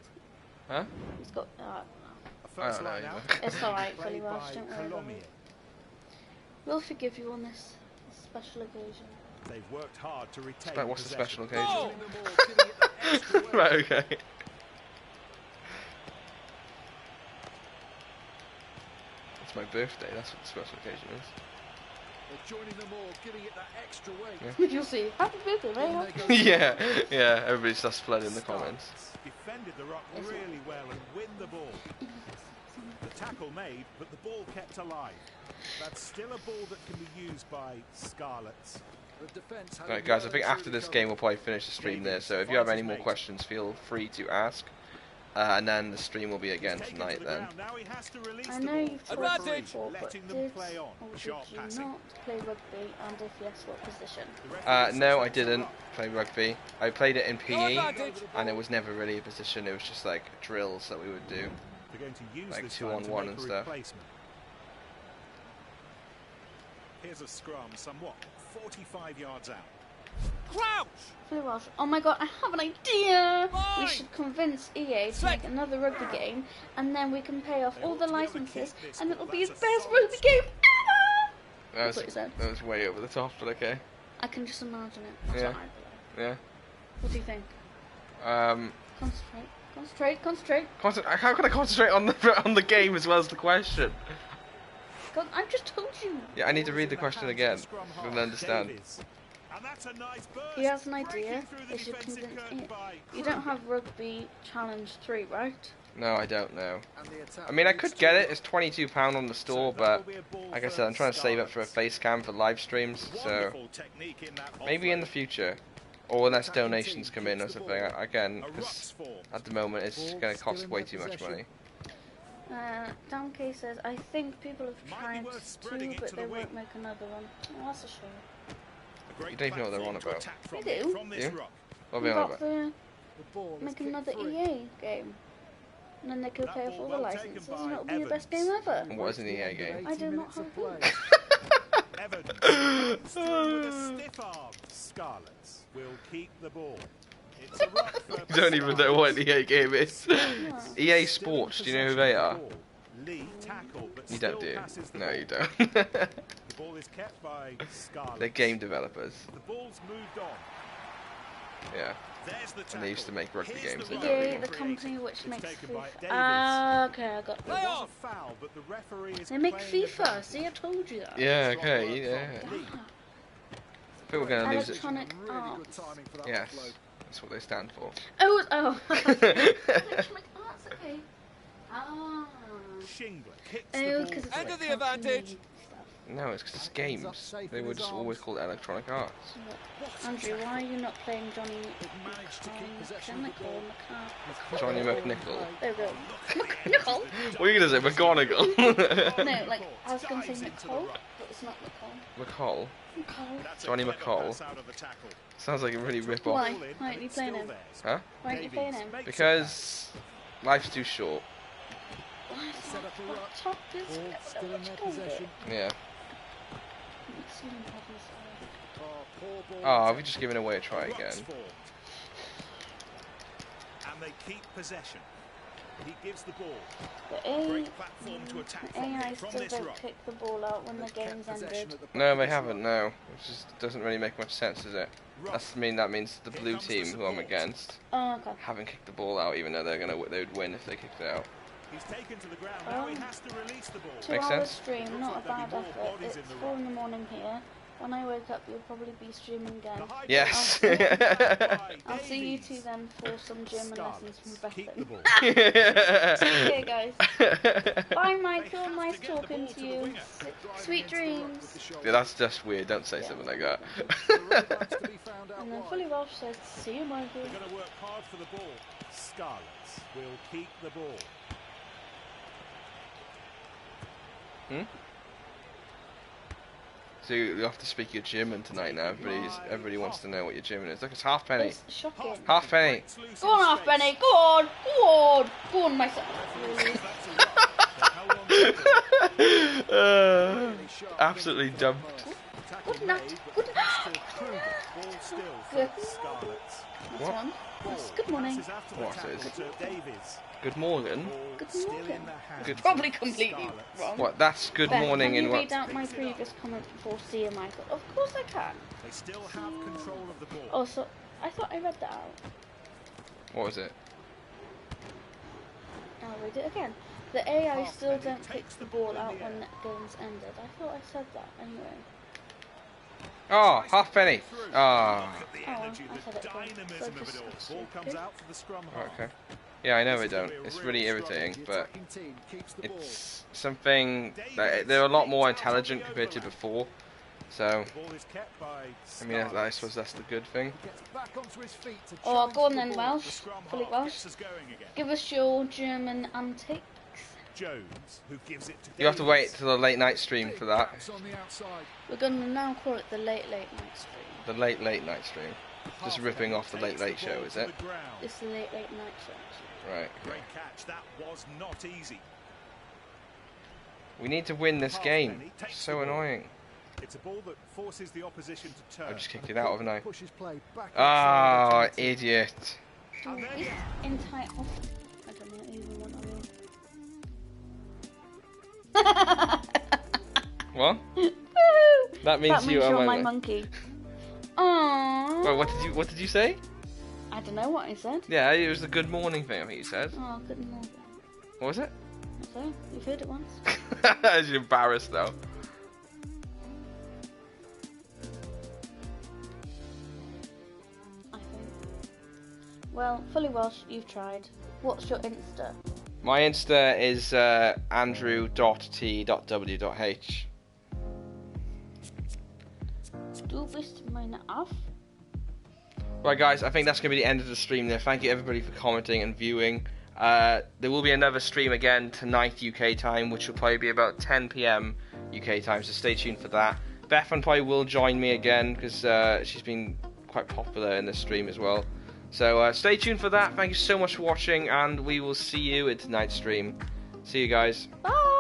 Huh? He's got. A first I don't know line either. out. It's alright, Fully Played Welsh, by don't worry about Colomier. it. We'll forgive you on this special occasion. They've worked hard to retain Right, what's the possession. special occasion? Joining them all, giving it that extra weight. Right, okay. It's my birthday, that's what the special occasion is. They're joining them all, giving it that extra weight. Yeah. You'll see. Happy birthday, mate. On Happy they go. yeah, everybody starts flooding the comments. Defended the ruck really well and win the ball. The tackle made, but the ball kept alive. That's still a ball that can be used by Scarlets. The defence had Right, a guys, I well think and after truly this game we'll covered. probably finish the stream there, so if you have any more questions, feel free to ask. And then the stream will be again Taken tonight to the then. ground. Now he has to release I the know ball. you've The told us referee before, but letting did them play on. or did Sharp you passing. not play rugby, and if yes, what position? The referee says No, I that's a didn't ruck. play rugby. I played it in PE, and it was never really a position, it was just like drills that we would do. They're going to use Like this 2-on-1 time to make and a stuff. replacement. Here's a scrum, somewhat 45 yards out. Crouch! Fully Welsh. Oh my god, I have an idea! We Fine. should convince EA to make another rugby game, and then we can pay off They all ought the to be able to licenses, keep this and ball. it'll be the That's best a solid rugby game ever! That what he said. was way over the top, but okay. I can just imagine it. That's Yeah. what I believe. Yeah. What do you think? Concentrate. How can I concentrate on the game as well as the question? God, I just told you. Yeah, I need to Ball is read in the question hands again of the scrum and half, understand. Davies. And that's a nice burst. He has an Breaking idea. through the They should defensive convince curtain EA. by You don't have Rugby Challenge 3, right? No, I don't know. And the attack I mean, I leads could to get a it. It's £22 on the store, So that'll but be a ball like I for said, I'm trying to save up for a Scarlets. face cam for live streams. So Wonderful technique in that maybe in the offload. future, or unless Attacking donations team come in or keeps the something. ball. Again, A 'cause ruck's formed. at the moment it's Ball going to still cost in way their too much possession. money. Dan K says, I think people have Might be tried worth spreading to, it but to they the won't wing. make another one. Oh, that's a shame. A great You don't even know what they're platform on to about. attack from, They do. from this You? ruck. What are We we on got about? the the ball is make kicked another free. EA game. And then they could That pay off ball all the well taken licenses by and it'll be the best game Evans. ever. And what is an EA game? I do not minutes of have play. Evans comes through with a stiff arm. Scarlets will keep the ball. It's a ruck for You don't even know what an EA game is. Yeah. EA Still Sports, in do you know who possession they of the are? ball. Lee tackle, but You still don't, do you? passes the No, ball. you don't. The ball is kept by Scarlets. They're game developers. The ball's moved on. Yeah. There's the And tackle. they used to make rugby Here's games, the they ruck. don't EA, anymore. the company which It's makes taken by FIFA. Davies. Ah, okay, I got There that. was a foul, but the referee is They make playing FIFA. advantage. See, I told you that. Yeah, Strong okay, work yeah. from I Lee. think we're going to lose it. Electronic Really good Arts. timing for that Yes, offload. that's what they stand for. Oh. Electronic Arts, okay. Ah. Shingler kicks Oh, the because ball. it's End of the like advantage. stuff. No, it's because it's games. They were just always called Electronic Arts. Andrew, why are you not playing Johnny It managed to keep possession of the Mechanical? ball. Johnny McNichol. There we go. Nicole? What are you going to say? McGonagall? No, like, I was going to say Nicole, but it's not Nicole. McCall? Nicole. That's a Johnny clever McCall. pass out of the tackle. Sounds like a really rip-off. Why? Ball in, Why aren't but you it's playing still him? theirs. Huh? Why aren't you playing him? Makes a Because life's too short. Why is Set that up a ruck. top is Ball still in their possession. Yeah. Excellent problems. Oh, poor ball. Oh, have we just given away a try Ruck's again? formed. And they keep possession. He gives the ball. The Great platform to attack from, AI from still this don't ruck. kick the ball out when the They've kept game's possession ended. at the No, back they of this haven't, ruck. no. It just doesn't really make much sense, does it? Ruck. That means the Here blue comes the team, who I'm support. against, Oh, okay. haven't kicked the ball out, even though they would win if they kicked it out. He's taken to the ground. Now he Oh. has to release the ball. 2 Makes hours sense. stream, not a Looks like bad there'll be more effort. bodies It's in the 4 ruck. in the morning here. When I wake up, you'll probably be streaming again. The high Yes. ball. I'll see you two Davies. then for some gym and lessons from Scarlets keep the Bethan. ball. Okay, guys. Bye, They Michael. have to Nice get the talking ball to to the you. winger. Sweet dreams. Yeah, that's just weird. Don't say something like that. And then Fully Welsh says, see you, Michael. They're going to work hard for the ball. Scarlets will keep the ball. So you have to speak your German tonight now. Everybody wants to know what your German is. Look, it's halfpenny. It's shocking. Halfpenny. Go on, Halfpenny. Go on. Go on. Go on, my son. Absolutely dumped. Good night. Good night. Good. What? One. Yes, good morning. What is? Good morning. Good morning. Good. Probably completely wrong. What? That's good Ben, morning can in you what? read out my previous comment before seeing Michael? Of course I can. They still have control of the ball. Oh, so I thought I read that out. What was it? I'll read it again. The AI still don't pick the ball out when the game's ended. I thought I said that anyway. Oh, halfpenny. Oh. I said it again. So just Ball comes out for the scrum half. Okay. Yeah, I know I don't. It's really irritating, but it's something that they're a lot more intelligent compared to before. So, Ball is kept by I mean, I suppose that's the good thing. Oh, go on then, Welsh. Fully Welsh. Gets us going again. Give us your German antics. Jones, who gives it to You have to wait Davies. till the late night stream for that. We're gonna now call it the late night stream. The late night stream. Just ripping off the late show, is it? It's the late night show. Right. Great catch. That was not easy. We need to win this game. It's so annoying. It's a ball that forces the opposition to turn. I just kicked it out, haven't I? Pushes play back Oh, inside the 20. idiot. Do this entitled. I don't know even what I mean. What? Woo! That means you are you're my my monkey. Aww. Wait, what did you say? I don't know what I said. Yeah, it was the good morning thing, I think you said. Oh, good morning. What was it? So, you've heard it once. You're embarrassed though. I think. Well, fully Welsh, you've tried. What's your Insta? My Insta is andrew.t.w.h. Du bist meine Aff. Right, guys, I think that's going to be the end of the stream there. Thank you, everybody, for commenting and viewing. There will be another stream again tonight, UK time, which will probably be about 10 PM UK time, so stay tuned for that. Bethan probably will join me again, because she's been quite popular in this stream as well. So stay tuned for that. Thank you so much for watching, and we will see you in tonight's stream. See you guys. Bye!